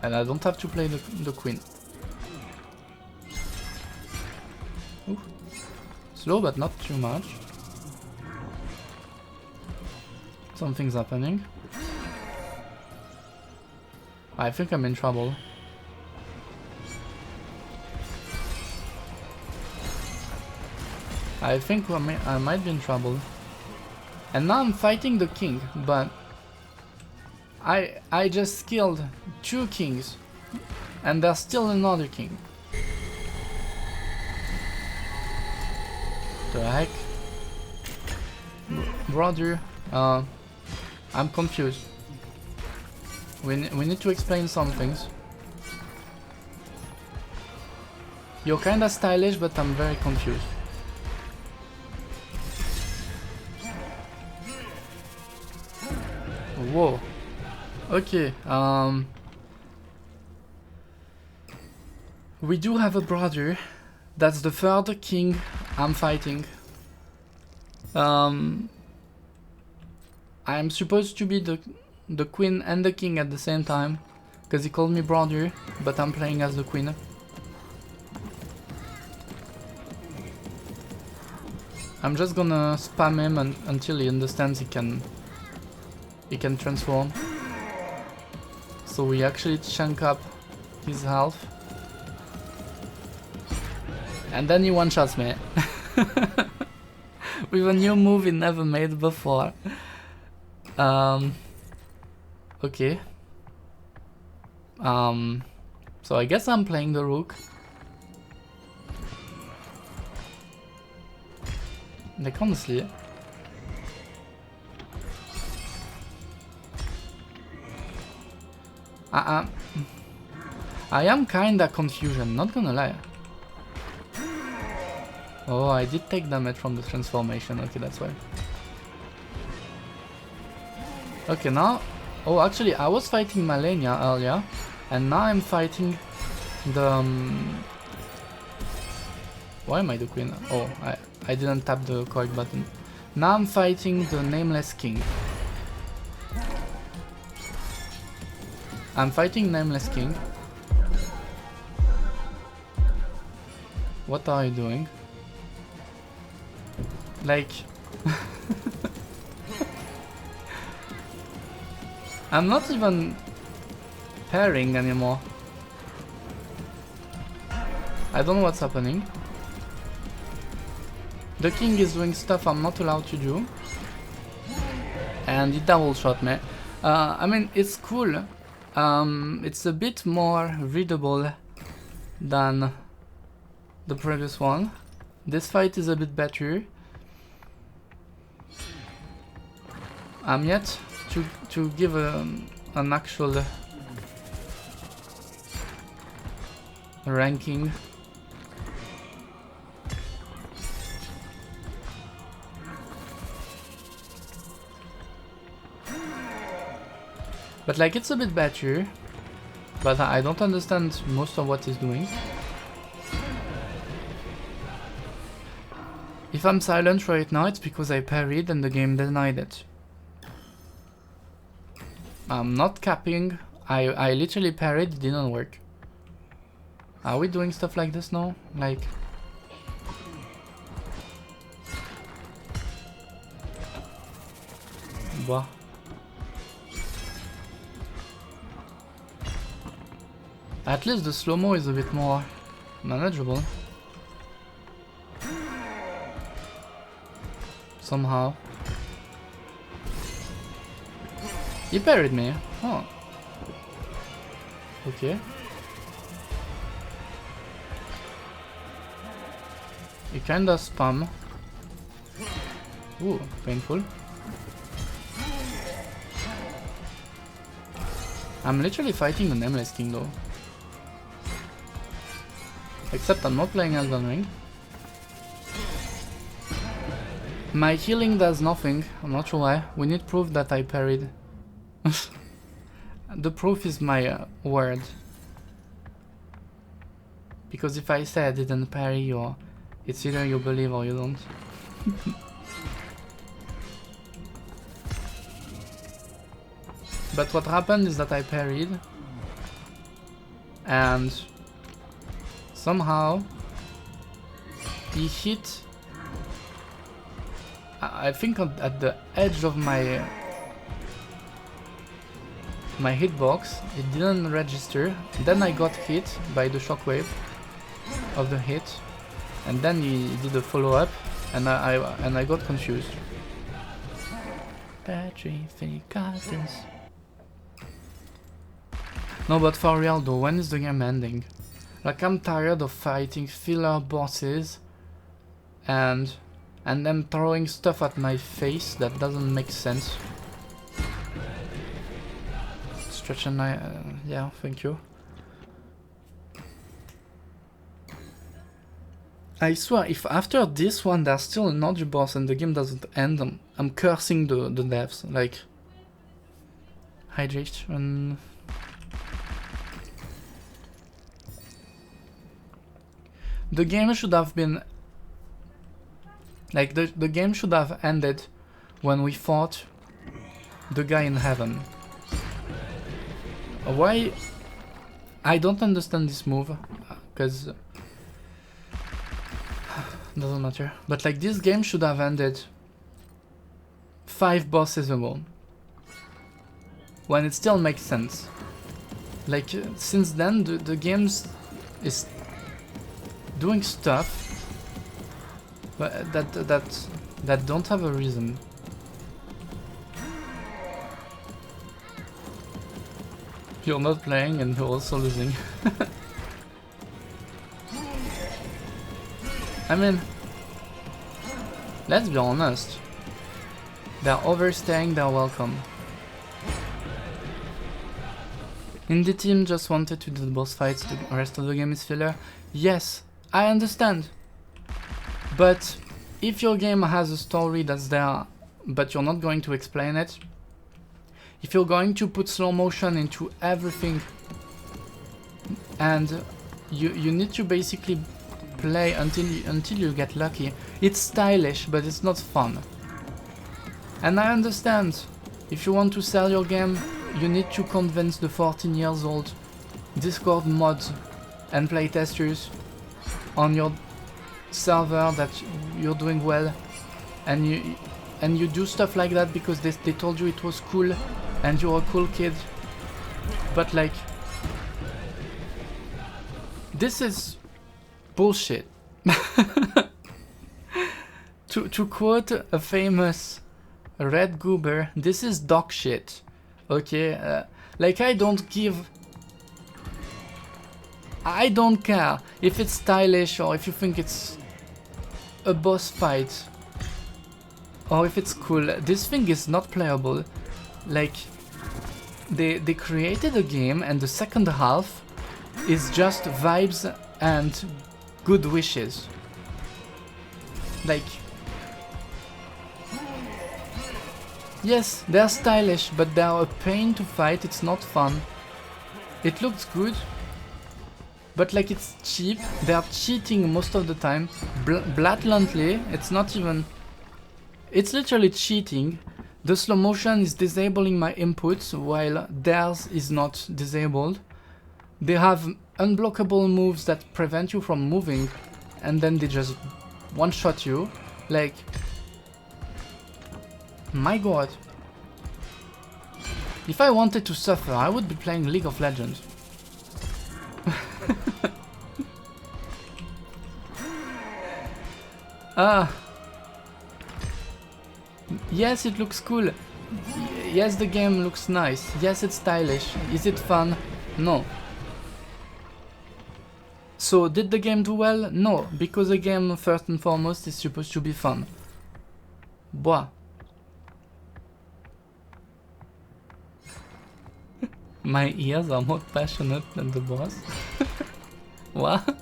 and I don't have to play the queen. Ooh. Slow, but not too much. Something's happening. I think I'm in trouble. I think I might be in trouble. And now I'm fighting the king, but I just killed 2 kings, and there's still another king. The heck? Brother, I'm confused. We need to explain some things. You're kinda stylish, but I'm very confused. Whoa. Okay, we do have a brother. That's the 3rd king I'm fighting. I'm supposed to be the queen and the king at the same time, because he called me brother, but I'm playing as the queen. I'm just gonna spam him until he understands he can transform. So we actually chunk up his health. And then he one-shots me. With a new move he never made before. Okay. So I guess I'm playing the rook. Like, honestly, I am kinda confused, not gonna lie. Oh, I did take damage from the transformation. Okay, that's why. Okay, now... Oh, actually, I was fighting Malenia earlier, and now I'm fighting the... Why am I the queen? Oh, I didn't tap the correct button. Now I'm fighting the Nameless King. I'm fighting Nameless King. What are you doing? Like... I'm not even pairing anymore. I don't know what's happening. The king is doing stuff I'm not allowed to do. And he double shot me. I mean, it's cool. It's a bit more readable than the previous one. This fight is a bit better. I'm yet to give an actual ranking. But like, it's a bit better, but I don't understand most of what he's doing. If I'm silent right now, it's because I parried and the game denied it. I'm not capping. I literally parried, it didn't work. Are we doing stuff like this now? Like... Bah. At least the slow-mo is a bit more manageable. Somehow. He parried me. Oh. Okay. He kinda spam. Ooh, painful. I'm literally fighting the Nameless King though. Except I'm not playing Elden Ring. My healing does nothing, I'm not sure why. We need proof that I parried. The proof is my word. Because if I say I didn't parry, it's either you believe or you don't. But what happened is that I parried. And... somehow he hit, I think at the edge of my hitbox. It didn't register. Then I got hit by the shockwave of the hit, and then he did a follow-up, and I got confused. Petrificatus. No, but for real though, when is the game ending? Like, I'm tired of fighting filler bosses and them throwing stuff at my face that doesn't make sense. Stretch and yeah, thank you. I swear, if after this one there's still another boss and the game doesn't end, I'm cursing the devs. Like, hydration. The game should have been... like, the game should have ended when we fought the guy in heaven. Why? I don't understand this move, because... doesn't matter. But like, this game should have ended 5 bosses ago. When it still makes sense. Like, since then, the game is doing stuff but that don't have a reason. You're not playing and you're also losing. I mean, let's be honest. They're overstaying their welcome. Indie team just wanted to do the boss fights, the rest of the game is filler. Yes, I understand. But if your game has a story that's there, but you're not going to explain it, if you're going to put slow motion into everything, and you need to basically play until you get lucky, it's stylish, but it's not fun. And I understand, if you want to sell your game, you need to convince the 14 years old Discord mods and playtesters on your server that you're doing well, and you do stuff like that because they told you it was cool, and you're a cool kid. But like, this is bullshit. To quote a famous red goober, this is dog shit. Okay, like I don't care if it's stylish or if you think it's a boss fight or if it's cool. This thing is not playable. Like, they created a game and the second half is just vibes and good wishes. Like, yes, they're stylish, but they're a pain to fight. It's not fun. It looks good, but like it's cheap. They're cheating most of the time, blatantly. It's not even... It's literally cheating. The slow motion is disabling my inputs while theirs is not disabled. They have unblockable moves that prevent you from moving, and then they just one-shot you. Like, my god. If I wanted to suffer, I would be playing League of Legends. Yes, it looks cool. Yes, the game looks nice. Yes, it's stylish. Is it fun? No. So, did the game do well? No, because the game, first and foremost, is supposed to be fun. Boah. My ears are more passionate than the boss. What?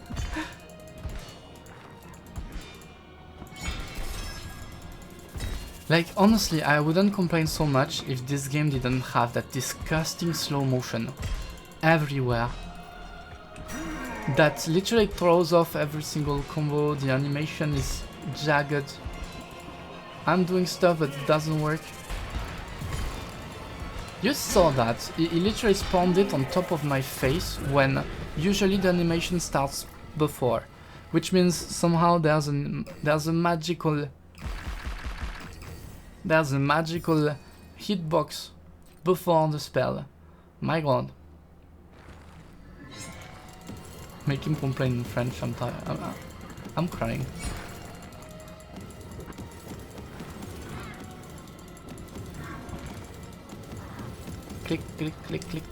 Like, honestly, I wouldn't complain so much if this game didn't have that disgusting slow motion everywhere. That literally throws off every single combo. The animation is jagged. I'm doing stuff but it doesn't work. You saw that. He literally spawned it on top of my face when usually the animation starts before, which means somehow there's a magical hitbox before the spell. My god. Make him complain in French. I'm tired. I'm crying. Click, click, click, click.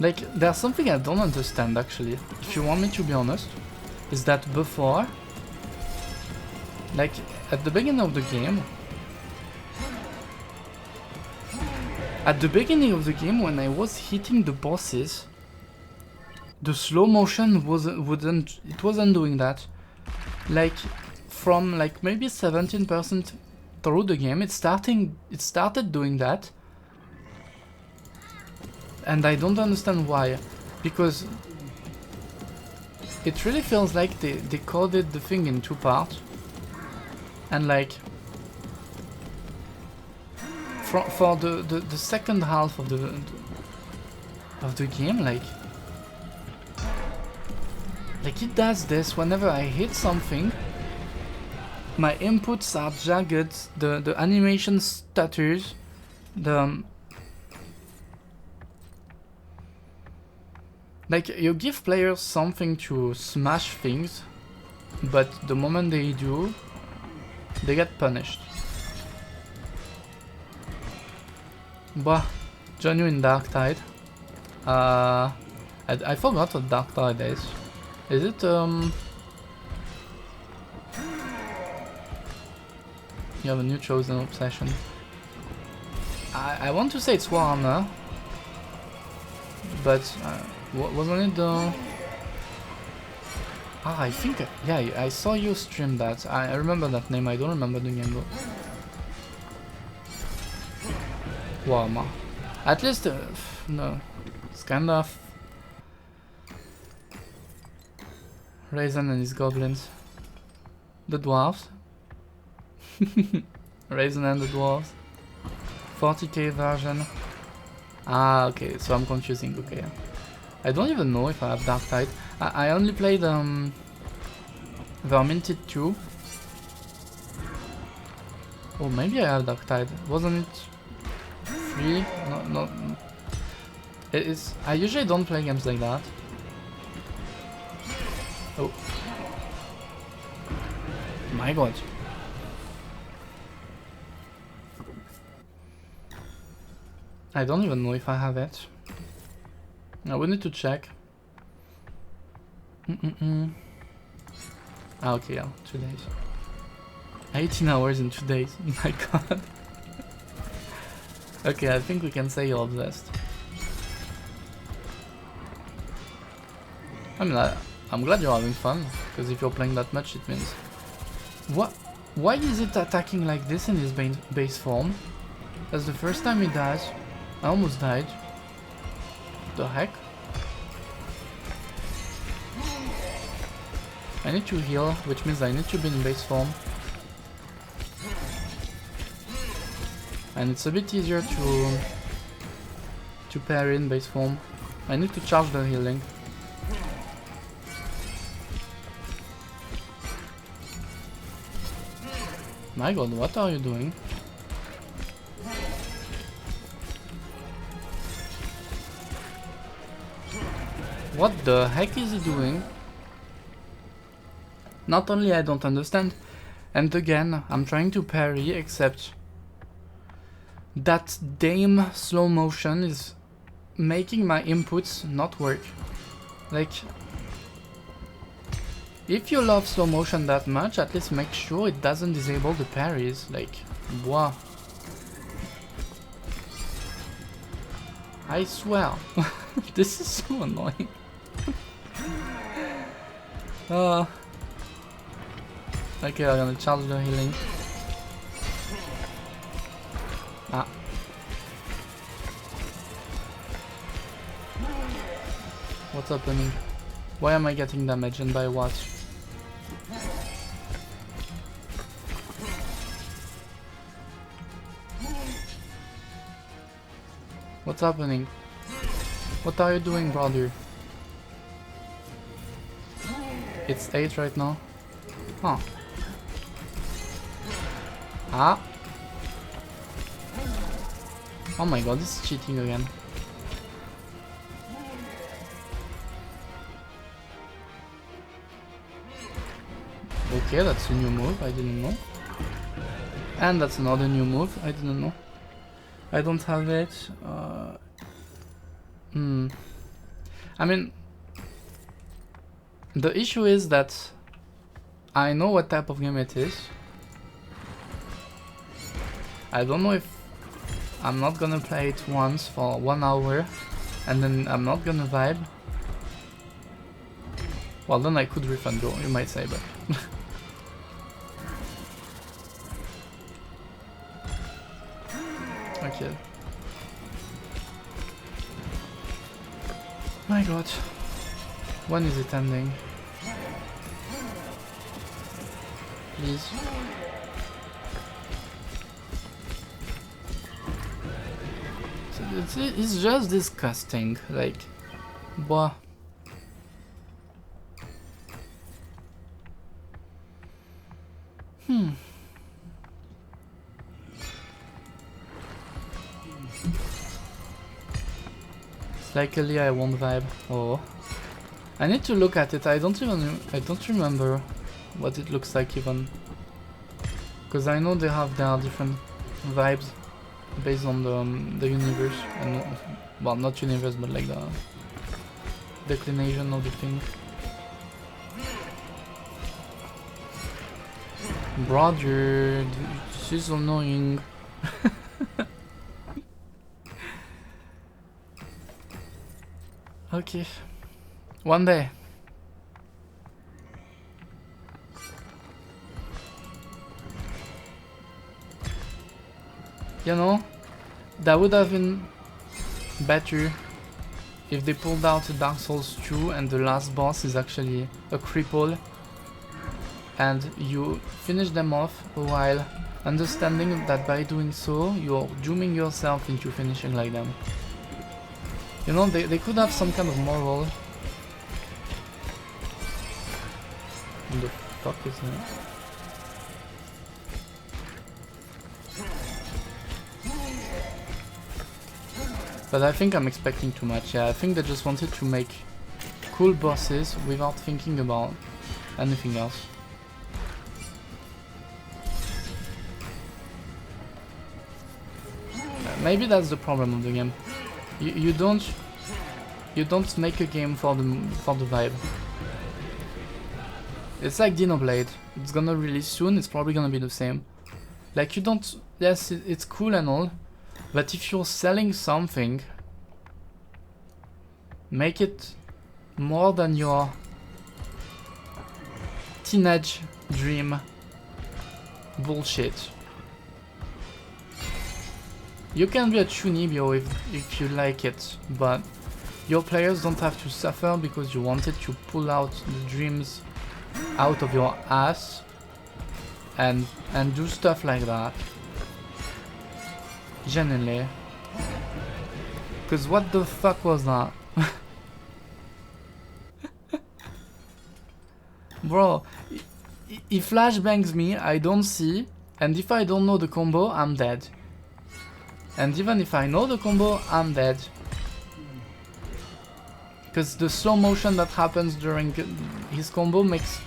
Like, there's something I don't understand actually, if you want me to be honest, is that before, like, at the beginning of the game, when I was hitting the bosses, the slow motion wasn't doing that. Like, from like maybe 17% through the game, it started doing that, and I don't understand why, because it really feels like they coded the thing in two parts, and like for the second half of the game, like it does this whenever I hit something. My inputs are jagged, the animation stutters, like, you give players something to smash things, but the moment they do, they get punished. Bah, join you in Dark Tide. I forgot what Dark Tide is. Is it you have a new chosen obsession. I want to say it's Warhammer, but wasn't it the... Ah, I think... Yeah, I saw you stream that. I remember that name, I don't remember the game though. Warhammer. At least... no. It's kind of... Raisin and his goblins. The dwarves. Raisin and the dwarves. 40k version. Ah, okay, so I'm confusing, okay. I don't even know if I have Dark Tide. I only played Verminted 2. Oh, maybe I have Dark Tide. Wasn't it free? No, no. It is. I usually don't play games like that. Oh. My god. I don't even know if I have it. I would need to check. Ah, okay, yeah, 2 days. 18 hours in 2 days. My god. Okay, I think we can say you're obsessed. I mean, I'm glad you're having fun, because if you're playing that much, it means... What? Why is it attacking like this in his base form? That's the first time he dies. I almost died. The heck? I need to heal, which means I need to be in base form. And it's a bit easier to parry in base form. I need to charge the healing. My god, what are you doing? What the heck is he doing? Not only I don't understand, and again, I'm trying to parry, except that damn slow motion is making my inputs not work. Like, if you love slow motion that much, at least make sure it doesn't disable the parries. Like, wow. I swear. This is so annoying. Okay, I'm gonna charge the healing. Ah. What's happening? Why am I getting damage and by what? What's happening? What are you doing, brother? It's 8 right now. Huh. Ah. Oh my god, this is cheating again. Okay, that's a new move, I didn't know. And that's another new move, I didn't know. I don't have it. I mean, the issue is that I know what type of game it is. I don't know if I'm not gonna play it once for 1 hour and then I'm not gonna vibe. Well, then I could refund you might say, but... Okay. My god. When is it ending? Please. It's just disgusting, like... Bah. Likely I won't vibe. Oh. I need to look at it. I don't remember what it looks like even. Because I know there are different vibes based on the universe and well, not universe but like the declination of the thing. Brother, this is annoying. Okay, one day. You know, that would have been better if they pulled out Dark Souls 2 and the last boss is actually a cripple and you finish them off while understanding that by doing so you're dooming yourself into finishing like them. You know, they could have some kind of moral. What the fuck is that? But I think I'm expecting too much. Yeah, I think they just wanted to make cool bosses without thinking about anything else. Maybe that's the problem of the game. You don't make a game for the vibe. It's like Dinoblade. It's gonna release soon. It's probably gonna be the same. Like you don't. Yes, it's cool and all, but if you're selling something, make it more than your teenage dream bullshit. You can be a Chunibyo if you like it, but your players don't have to suffer because you wanted to pull out the dreams out of your ass and do stuff like that. Genuinely. Cause what the fuck was that? Bro, he flashbangs me, I don't see, and if I don't know the combo, I'm dead. And even if I know the combo, I'm dead. Because the slow motion that happens during his combo makes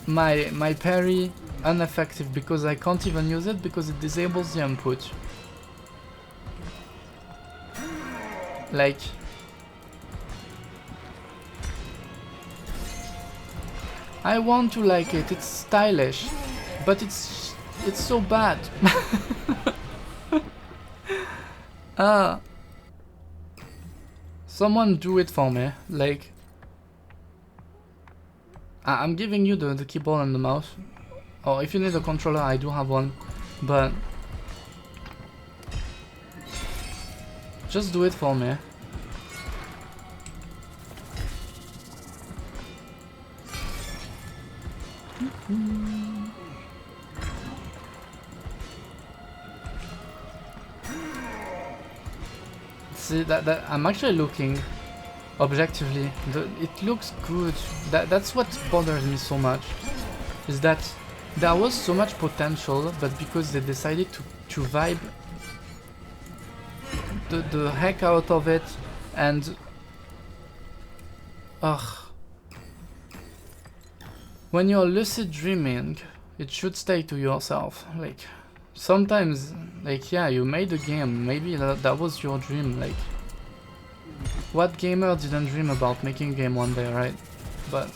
my parry ineffective because I can't even use it because it disables the input. Like... I want to like it, it's stylish, but it's so bad. Someone do it for me, like... I'm giving you the keyboard and the mouse. Or if you need a controller, I do have one, but... just do it for me. See that I'm actually looking objectively. It looks good. That's what bothers me so much. Is that there was so much potential, but because they decided to vibe the heck out of it, and ugh. When you're lucid dreaming, it should stay to yourself. Like, sometimes, like, yeah, you made a game, maybe that was your dream, like... What gamer didn't dream about making a game one day, right? But...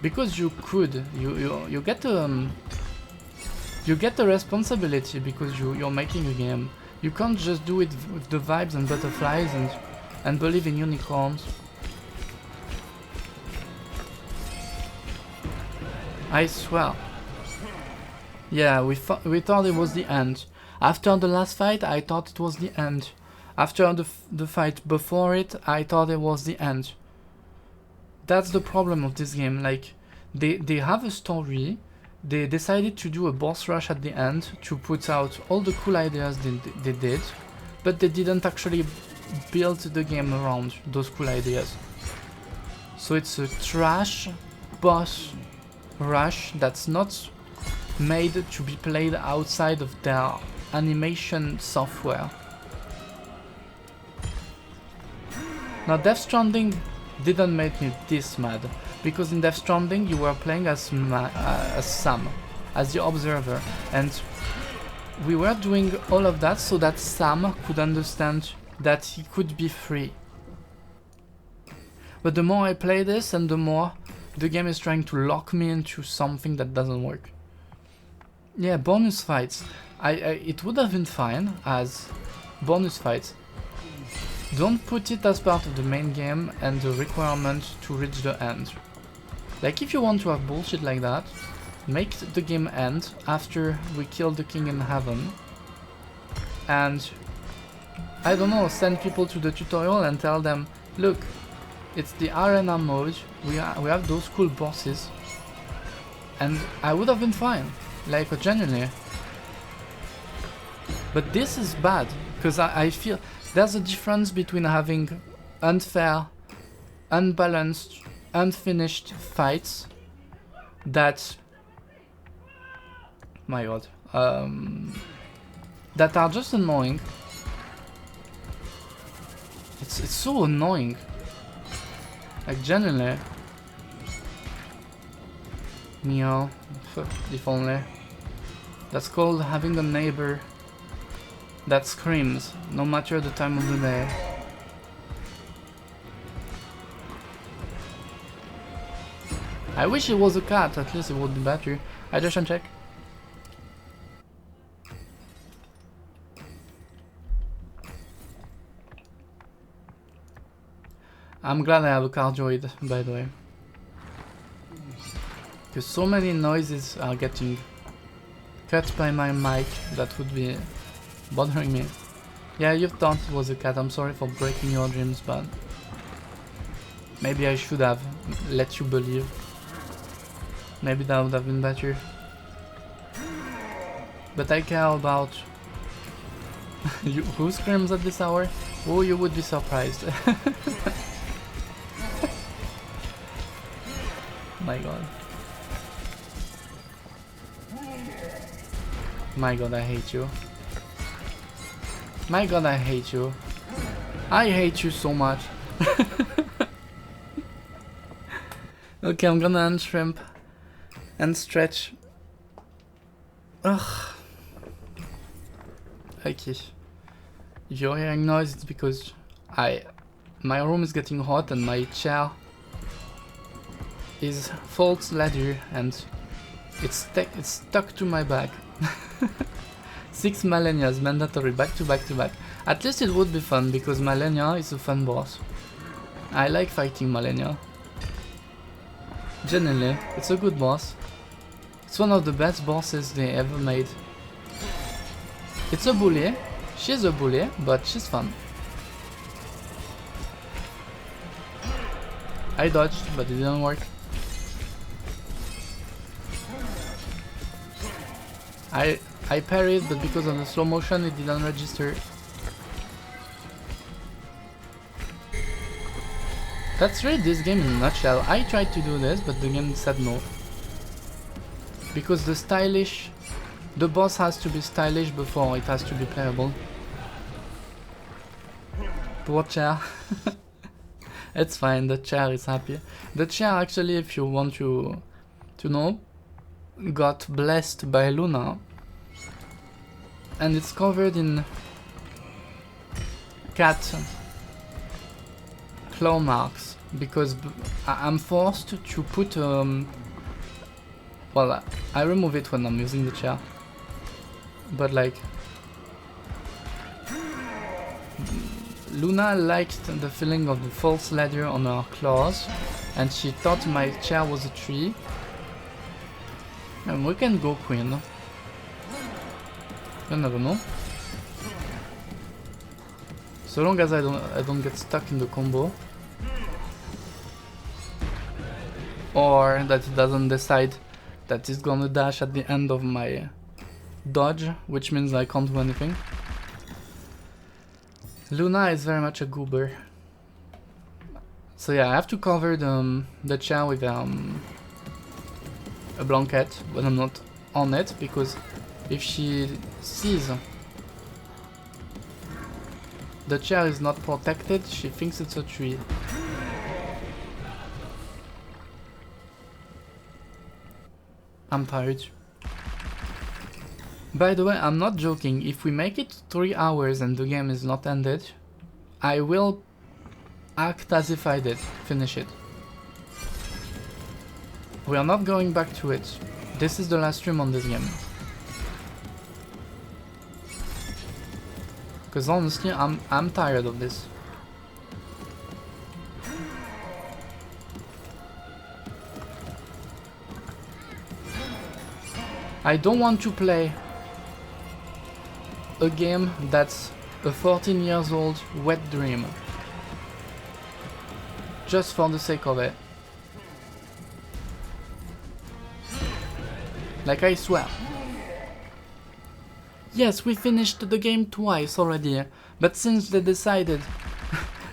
because you could, you get the responsibility because you're making a game. You can't just do it with the vibes and butterflies and believe in unicorns. I swear. Yeah, we thought it was the end. After the last fight, I thought it was the end. After the fight before it, I thought it was the end. That's the problem of this game. Like, they have a story. They decided to do a boss rush at the end to put out all the cool ideas they did, but they didn't actually build the game around those cool ideas. So it's a trash boss rush that's not made to be played outside of their animation software. Now Death Stranding didn't make me this mad, because in Death Stranding you were playing as Sam, as the observer, and we were doing all of that so that Sam could understand that he could be free. But the more I play this, and the more the game is trying to lock me into something that doesn't work. Yeah, bonus fights. It would have been fine as bonus fights. Don't put it as part of the main game and the requirement to reach the end. Like, if you want to have bullshit like that, make the game end after we kill the king in heaven. And, I don't know, send people to the tutorial and tell them, look, it's the arena mode, we have those cool bosses. And I would have been fine, like, genuinely. But this is bad, because I feel there's a difference between having unfair, unbalanced, unfinished fights that, my god, that are just annoying, It's so annoying. Like genuinely. Meow. If only. That's called having a neighbor that screams, no matter the time of the day. I wish it was a cat, at least it would be better. I just can check. I'm glad I have a cardioid, by the way. Because so many noises are getting cut by my mic that would be bothering me. Yeah, you thought it was a cat. I'm sorry for breaking your dreams, but maybe I should have let you believe. Maybe that would have been better. But I care about you. Who screams at this hour? Oh, you would be surprised. My god. My god, I hate you. My god, I hate you. I hate you so much. Okay, I'm gonna unshrimp and stretch. Ugh. Okay. If you're hearing noise, it's because my room is getting hot and my chair is false ladder and it's stuck to my back. 6 Malenias mandatory back to back to back. At least it would be fun because Malenia is a fun boss. I like fighting Malenia. Genuinely, it's a good boss. It's one of the best bosses they ever made. It's a bully. She's a bully, but she's fun. I dodged, but it didn't work. I parried, but because of the slow motion it didn't register. That's really this game in a nutshell. I tried to do this, but the game said no. Because the boss has to be stylish before it has to be playable. Poor chair. It's fine, the chair is happy. The chair actually, if you want to know, got blessed by Luna. And it's covered in cat claw marks because I'm forced to put well, I remove it when I'm using the chair, but like Luna liked the feeling of the false ladder on her claws and she thought my chair was a tree. And we can go queen. You never know. So long as I don't get stuck in the combo. Or that it doesn't decide that it's gonna dash at the end of my dodge, which means I can't do anything. Luna is very much a goober. So yeah, I have to cover the chair with a blanket when I'm not on it, because if she sees the chair is not protected, she thinks it's a tree. I'm tired. By the way, I'm not joking. If we make it 3 hours and the game is not ended, I will act as if I did finish it. We are not going back to it. This is the last stream on this game. Because honestly, I'm tired of this. I don't want to play a game that's a 14 years old wet dream. Just for the sake of it. Like, I swear. Yes, we finished the game twice already, but since they decided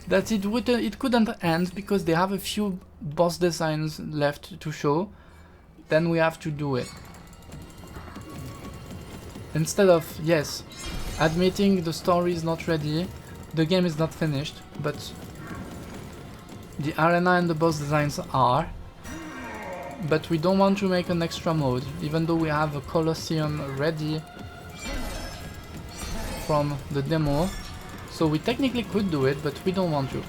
that it couldn't end because they have a few boss designs left to show, then we have to do it. Instead of, yes, admitting the story is not ready, the game is not finished, but the arena and the boss designs are. But we don't want to make an extra mode, even though we have a Colosseum ready from the demo. So we technically could do it, but we don't want to.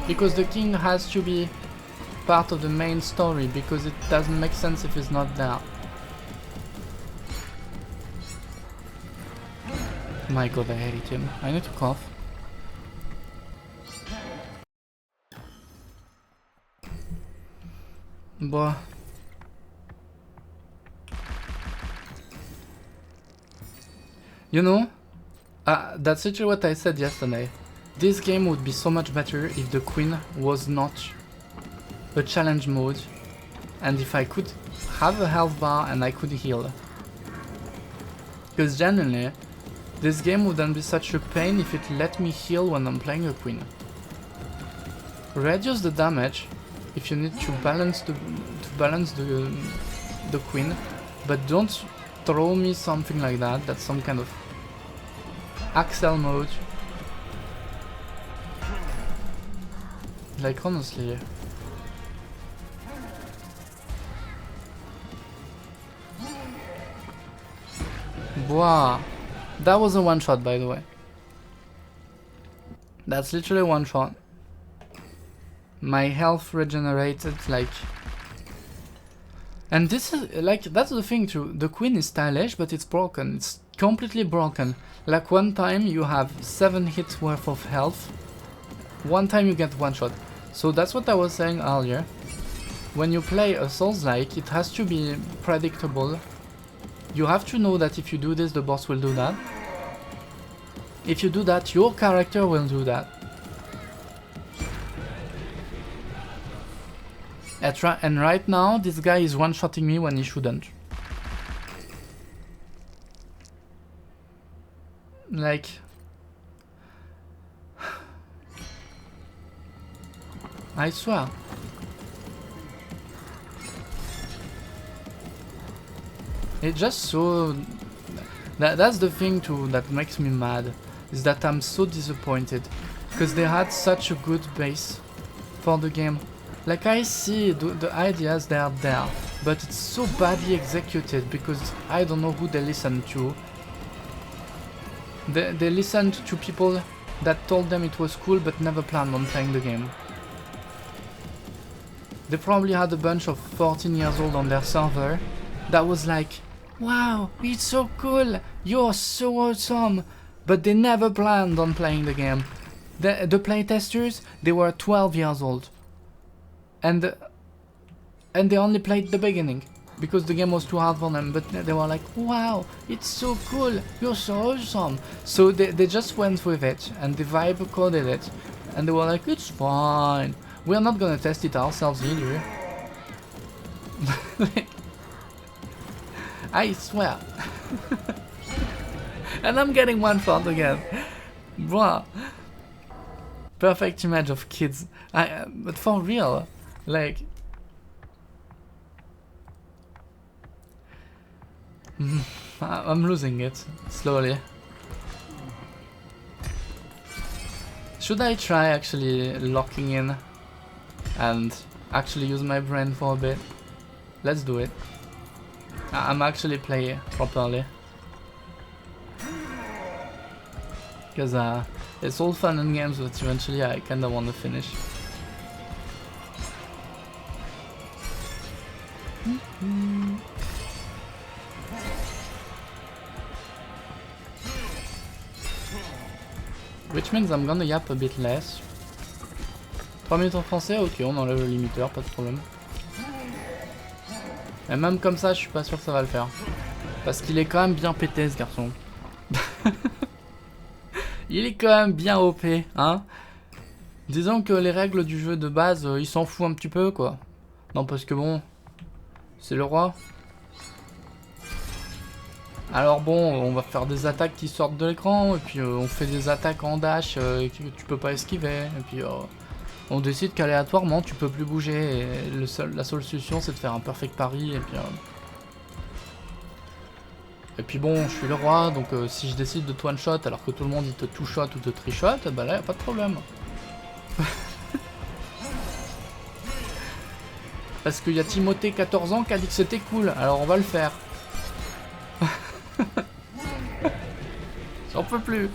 Because the king has to be part of the main story, because it doesn't make sense if it's not there. My god, I hate him. I need to cough. Boah. You know, that's literally what I said yesterday. This game would be so much better if the queen was not a challenge mode, and if I could have a health bar and I could heal. Because genuinely, this game wouldn't be such a pain if it let me heal when I'm playing a queen. Reduce the damage if you need to balance the queen, but don't throw me something like that. That's some kind of Axel mode. Like honestly. Wow. That was a one shot, by the way. That's literally one shot. My health regenerated like... And this is like, that's the thing too. The queen is stylish, but it's broken. It's completely broken. Like one time you have 7 hits worth of health. One time you get one shot. So that's what I was saying earlier. When you play a Souls-like, it has to be predictable. You have to know that if you do this, the boss will do that. If you do that, your character will do that. And right now, this guy is one-shotting me when he shouldn't. Like... I swear. It's just so... That's the thing too that makes me mad. Is that I'm so disappointed. Because they had such a good base for the game. Like I see the ideas, they are there. But it's so badly executed because I don't know who they listen to. They listened to people that told them it was cool but never planned on playing the game. They probably had a bunch of 14 years old on their server that was like, wow, it's so cool, you're so awesome, but they never planned on playing the game. The playtesters, they were 12 years old. And they only played the beginning because the game was too hard for them, but they were like, wow, it's so cool, you're so awesome. So they just went with it and they vibe coded it and they were like, it's fine. We're not gonna test it ourselves either. I swear. And I'm getting one shot again. Bruh. Perfect image of kids. But for real, like... I'm losing it, slowly. Should I try actually locking in? And actually use my brain for a bit. Let's do it. I'm actually playing properly. Because it's all fun and games, but eventually I kinda want to finish. Which means I'm gonna yap a bit less. 3 minutes en français, ok, on enlève le limiteur, pas de problème. Et même comme ça, je suis pas sûr que ça va le faire. Parce qu'il est quand même bien pété ce garçon. Il est quand même bien OP, hein. Disons que les règles du jeu de base, il s'en fout un petit peu, quoi. Non, parce que bon, c'est le roi. Alors bon, on va faire des attaques qui sortent de l'écran, et puis on fait des attaques en dash que tu peux pas esquiver, et puis... on décide qu'aléatoirement tu peux plus bouger et la seule solution c'est de faire un perfect parry et puis Et puis bon, je suis le roi, donc si je décide de te one-shot alors que tout le monde il te two-shot ou te tri-shot, bah là, y a pas de problème. Parce qu'il y a Timothée, 14 ans, qui a dit que c'était cool, alors on va le faire. J'en peux plus.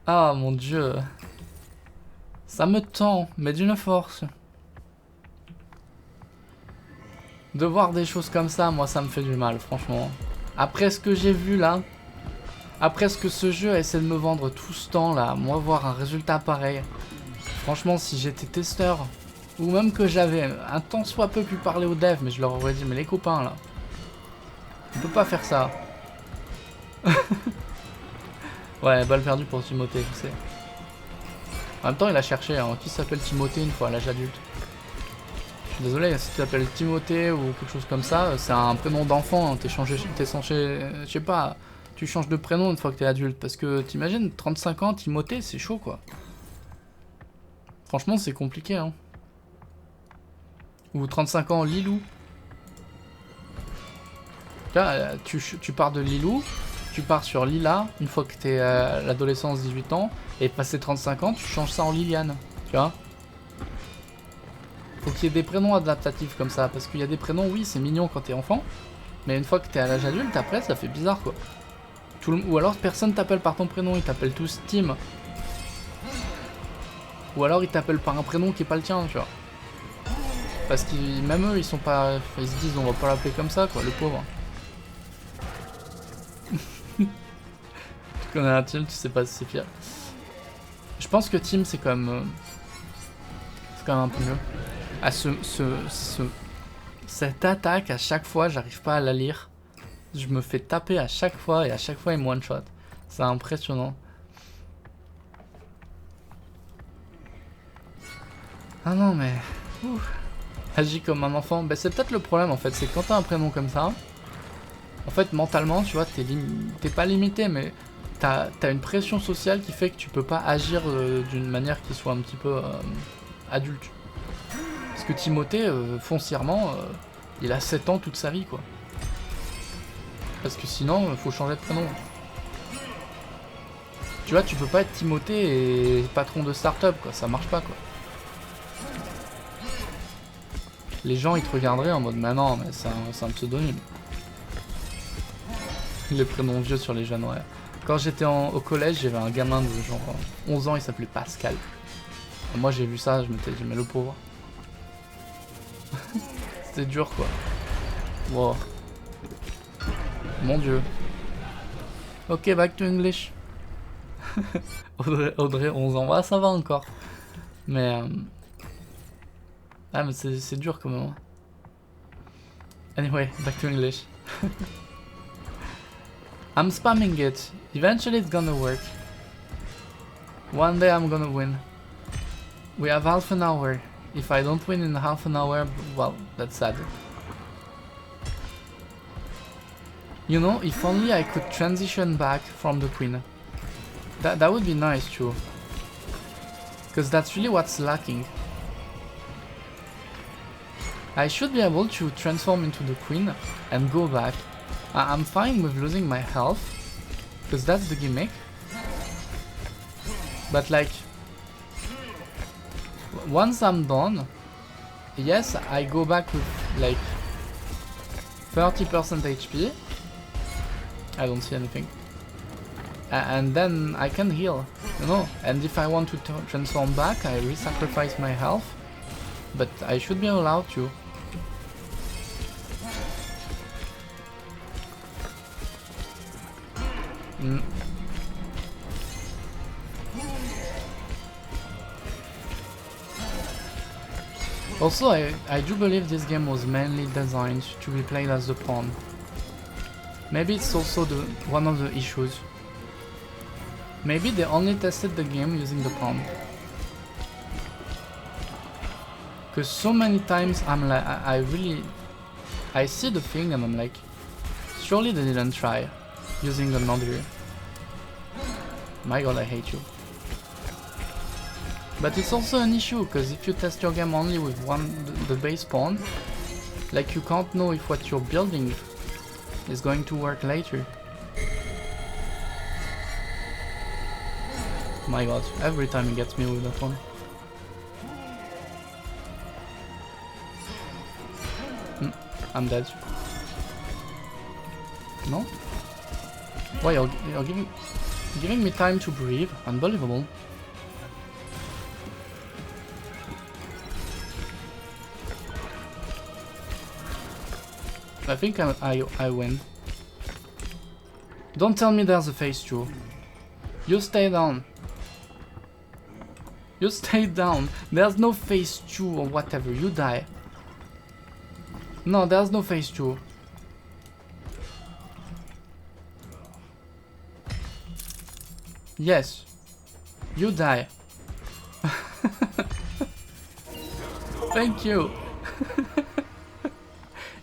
Ah mon dieu. Ça me tend, mais d'une force. De voir des choses comme ça, moi ça me fait du mal, franchement. Après ce que j'ai vu là, après ce que ce jeu essaie de me vendre tout ce temps là, moi voir un résultat pareil. Franchement, si j'étais testeur, ou même que j'avais un tant soit peu pu parler aux devs, mais je leur aurais dit, mais les copains là, on peut pas faire ça. Ouais, balle perdue pour Timothée, je sais. En même temps, il a cherché, hein, qui s'appelle Timothée une fois à l'âge adulte. Je suis désolé, si tu t'appelles Timothée ou quelque chose comme ça, c'est un prénom d'enfant, hein, t'es censé, je sais pas, tu changes de prénom une fois que t'es adulte, parce que t'imagines, 35 ans, Timothée, c'est chaud quoi. Franchement, c'est compliqué, hein. Ou 35 ans, Lilou. Là, tu pars de Lilou, tu pars sur Lila, une fois que t'es à l'adolescence, 18 ans, et passé 35 ans, tu changes ça en Liliane, tu vois. Faut qu'il y ait des prénoms adaptatifs comme ça, parce qu'il y a des prénoms, oui, c'est mignon quand t'es enfant, mais une fois que t'es à l'âge adulte, après, ça fait bizarre, quoi. Ou alors, personne t'appelle par ton prénom, ils t'appellent tous Tim. Ou alors, ils t'appellent par un prénom qui est pas le tien, tu vois. Parce qu'ils, même eux, ils sont pas... Ils se disent, on va pas l'appeler comme ça, quoi, le pauvre. Tu connais un Tim, tu sais pas si c'est pire. Je pense que Tim, c'est quand même... c'est quand même un peu mieux. Ah, cette attaque, à chaque fois, j'arrive pas à la lire. Je me fais taper à chaque fois, et à chaque fois, il me one-shot. C'est impressionnant. Ah non, mais... Ouf. Agis comme un enfant. Bah, c'est peut-être le problème, en fait. C'est que quand t'as un prénom comme ça... En fait, mentalement, tu vois, t'es pas limité, mais... T'as une pression sociale qui fait que tu peux pas agir d'une manière qui soit un petit peu adulte. Parce que Timothée, foncièrement, il a 7 ans toute sa vie, quoi. Parce que sinon, faut changer de prénom. Tu vois, tu peux pas être Timothée et patron de start-up, quoi. Ça marche pas, quoi. Les gens, ils te regarderaient en mode, mais non, mais c'est un pseudonyme. Les prénoms vieux sur les jeunes, ouais. Quand j'étais au collège, j'avais un gamin de genre 11 ans, il s'appelait Pascal. Et moi, j'ai vu ça, je m'étais dit, mais le pauvre. C'était dur, quoi. Wow. Mon dieu. Ok, back to English. Audrey, 11 ans. Ouais, ça va encore. Mais... Ah, mais c'est dur quand même. Anyway, back to English. I'm spamming it. Eventually it's gonna work. One day I'm gonna win. We have half an hour. If I don't win in half an hour, well, that's sad. You know, if only I could transition back from the queen. That would be nice too. Because that's really what's lacking. I should be able to transform into the queen and go back. I'm fine with losing my health, because that's the gimmick. But like, once I'm done, yes, I go back with like 30% HP. I don't see anything. And then I can heal, you know. And if I want to transform back, I re-sacrifice my health. But I should be allowed to. Also, I do believe this game was mainly designed to be played as a pawn. Maybe it's also one of the issues. Maybe they only tested the game using the pawn. Because so many times I'm like, I see the thing and I'm like, surely they didn't try using another. My god, I hate you. But it's also an issue, because if you test your game only with the base pawn, Like you can't know if what you're building is going to work later. My god, every time he gets me with that one. I'm dead. No? Why you're giving me time to breathe? Unbelievable. I think I win. Don't tell me there's a phase 2. You stay down. You stay down. There's no phase 2 or whatever. You die. No, there's no phase 2. Yes. You die. Thank you.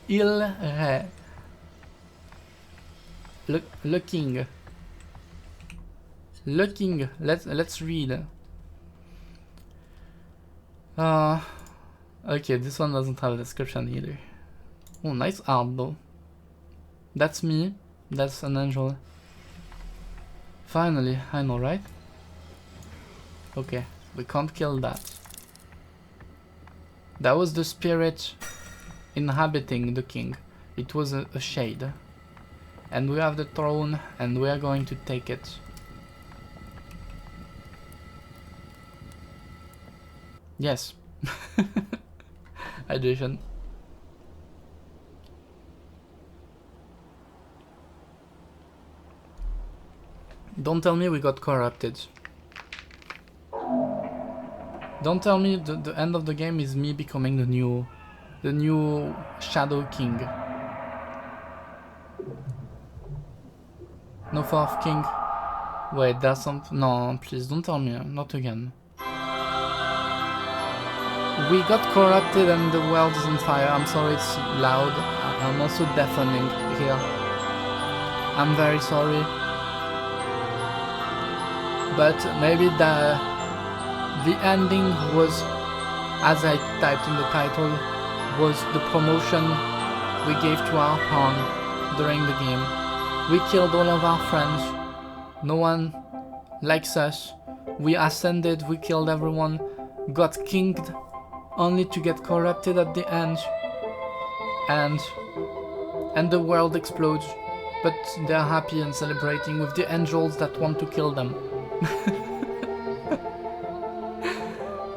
Il re. Le king. Le king. Let's read. Okay, this one doesn't have a description either. Oh, nice art though. That's me. That's an angel. Finally, I know, right? Okay, we can't kill that. That was the spirit inhabiting the king. It was a shade. And we have the throne, and we are going to take it. Yes. Hydration. Don't tell me we got corrupted. Don't tell me the end of the game is me becoming the new Shadow King. No fourth king. Wait, there's something. No, please don't tell me. Not again. We got corrupted and the world is on fire. I'm sorry it's loud. I'm also deafening here. I'm very sorry. But maybe the ending was, as I typed in the title, was the promotion we gave to our pawn during the game. We killed all of our friends. No one likes us. We ascended, we killed everyone, got kinged, only to get corrupted at the end. And the world explodes. But they're happy and celebrating with the angels that want to kill them.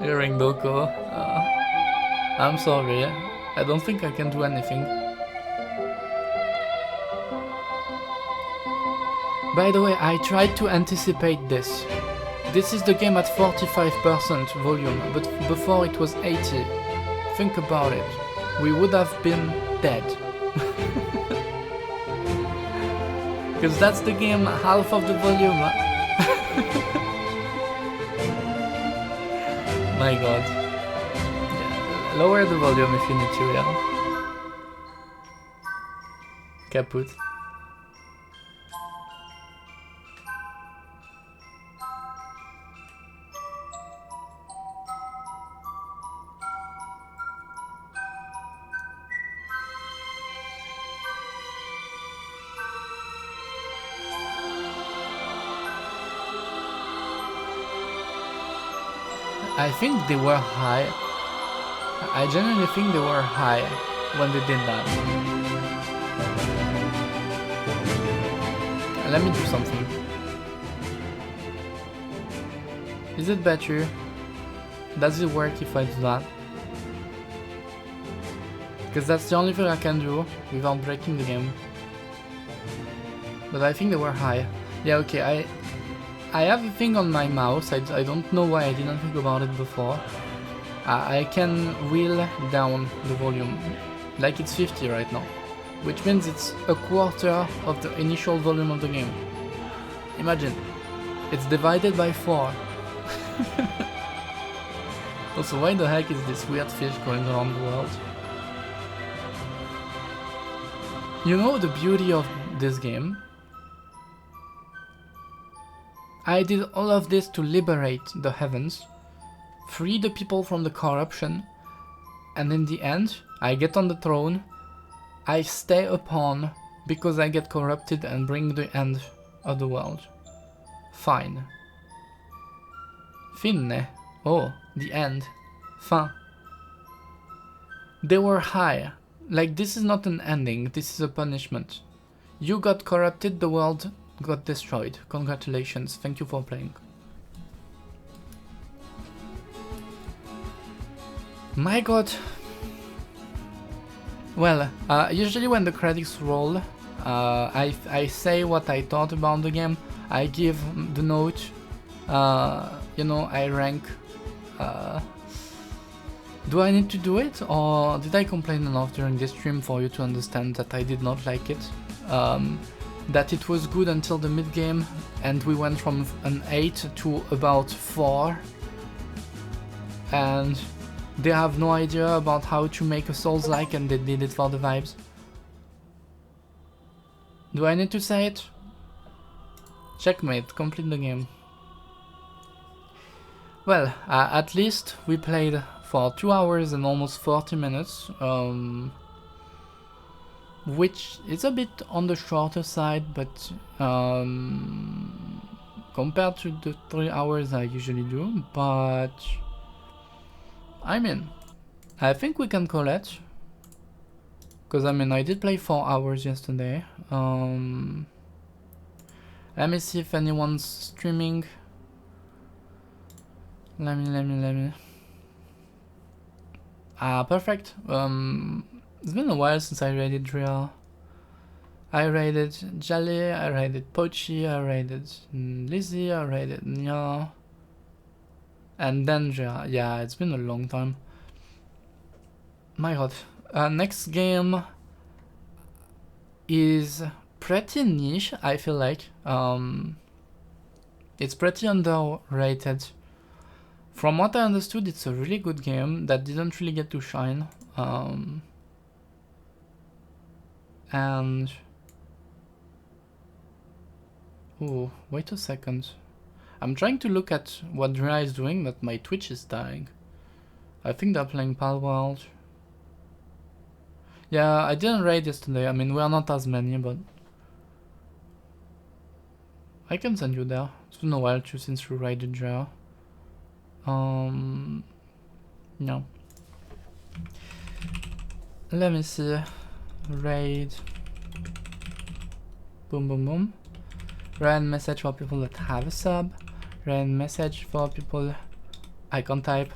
Hearing Doko. I'm sorry. I don't think I can do anything. By the way, I tried to anticipate this. This is the game at 45% volume, but before it was 80. Think about it. We would have been dead. Because that's the game, half of the volume. My god. Yeah, lower the volume if you need to, yeah. Kaput. I think they were high. I genuinely think they were high when they did that. Let me do something. Is it better? Does it work if I do that? Because that's the only thing I can do without breaking the game. But I think they were high. Yeah, okay, I have a thing on my mouse. I don't know why I didn't think about it before. I can wheel down the volume, like it's 50 right now, which means it's a quarter of the initial volume of the game. Imagine, it's divided by 4. Also, why the heck is this weird fish going around the world? You know the beauty of this game? I did all of this to liberate the heavens, free the people from the corruption, and in the end, I get on the throne. I stay upon because I get corrupted and bring the end of the world. Fine. Fine. Oh, the end. Fin. They were high. Like, this is not an ending, this is a punishment. You got corrupted, the world got destroyed. Congratulations, thank you for playing. My god. Well, usually when the credits roll, I say what I thought about the game. I give the note, you know, I rank. Do I need to do it, or did I complain enough during this stream for you to understand that I did not like it? That it was good until the mid-game, and we went from an 8 to about 4. And they have no idea about how to make a Souls-like, and they did it for the vibes. Do I need to say it? Checkmate, complete the game. Well, at least we played for 2 hours and almost 40 minutes, which is a bit on the shorter side, but compared to the 3 hours I usually do, but I mean, I think we can call it, because I mean, I did play 4 hours yesterday. Let me see if anyone's streaming. Let me. Ah, perfect. It's been a while since I raided Drea. I raided Jolly, I raided Pochi, I raided Lizzie, I raided Nya. And then Drea. Yeah, it's been a long time. My god. Next game is pretty niche, I feel like. It's pretty underrated. From what I understood, it's a really good game that didn't really get to shine. And... oh, wait a second. I'm trying to look at what Drea is doing, but my Twitch is dying. I think they're playing Palworld. Yeah, I didn't raid yesterday. I mean, we are not as many, but... I can send you there. It's been a while too since we raided Drea. No. Let me see. Raid. Boom, boom, boom. Random message for people that have a sub. Random message for people I can type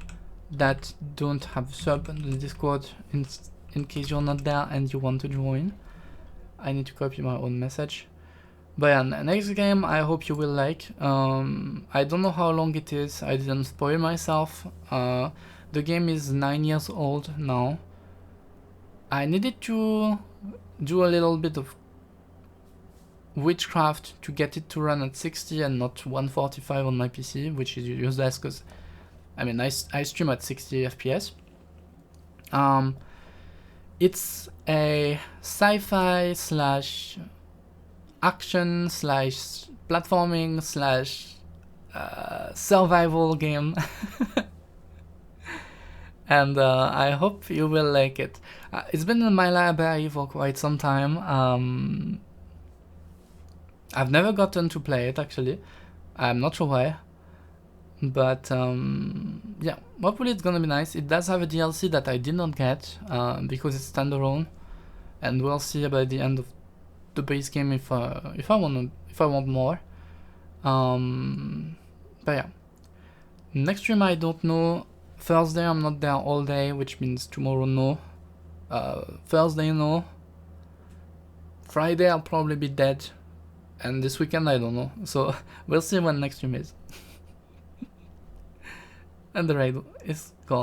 that don't have a sub in the Discord in case you're not there and you want to join. I need to copy my own message. But yeah, next game I hope you will like. I don't know how long it is, I didn't spoil myself. The game is 9 years old now. I needed to do a little bit of witchcraft to get it to run at 60 and not 145 on my PC, which is useless because I mean I stream at 60 FPS. It's a sci-fi slash action slash platforming slash survival game. And I hope you will like it. It's been in my library for quite some time. I've never gotten to play it actually. I'm not sure why. But yeah, hopefully it's gonna be nice. It does have a DLC that I did not get because it's standalone, and we'll see by the end of the base game if I want more. But yeah, next stream I don't know. Thursday I'm not there all day, which means tomorrow no. Thursday no. Friday I'll probably be dead, and this weekend I don't know. So we'll see when next stream is. And the raid is gone.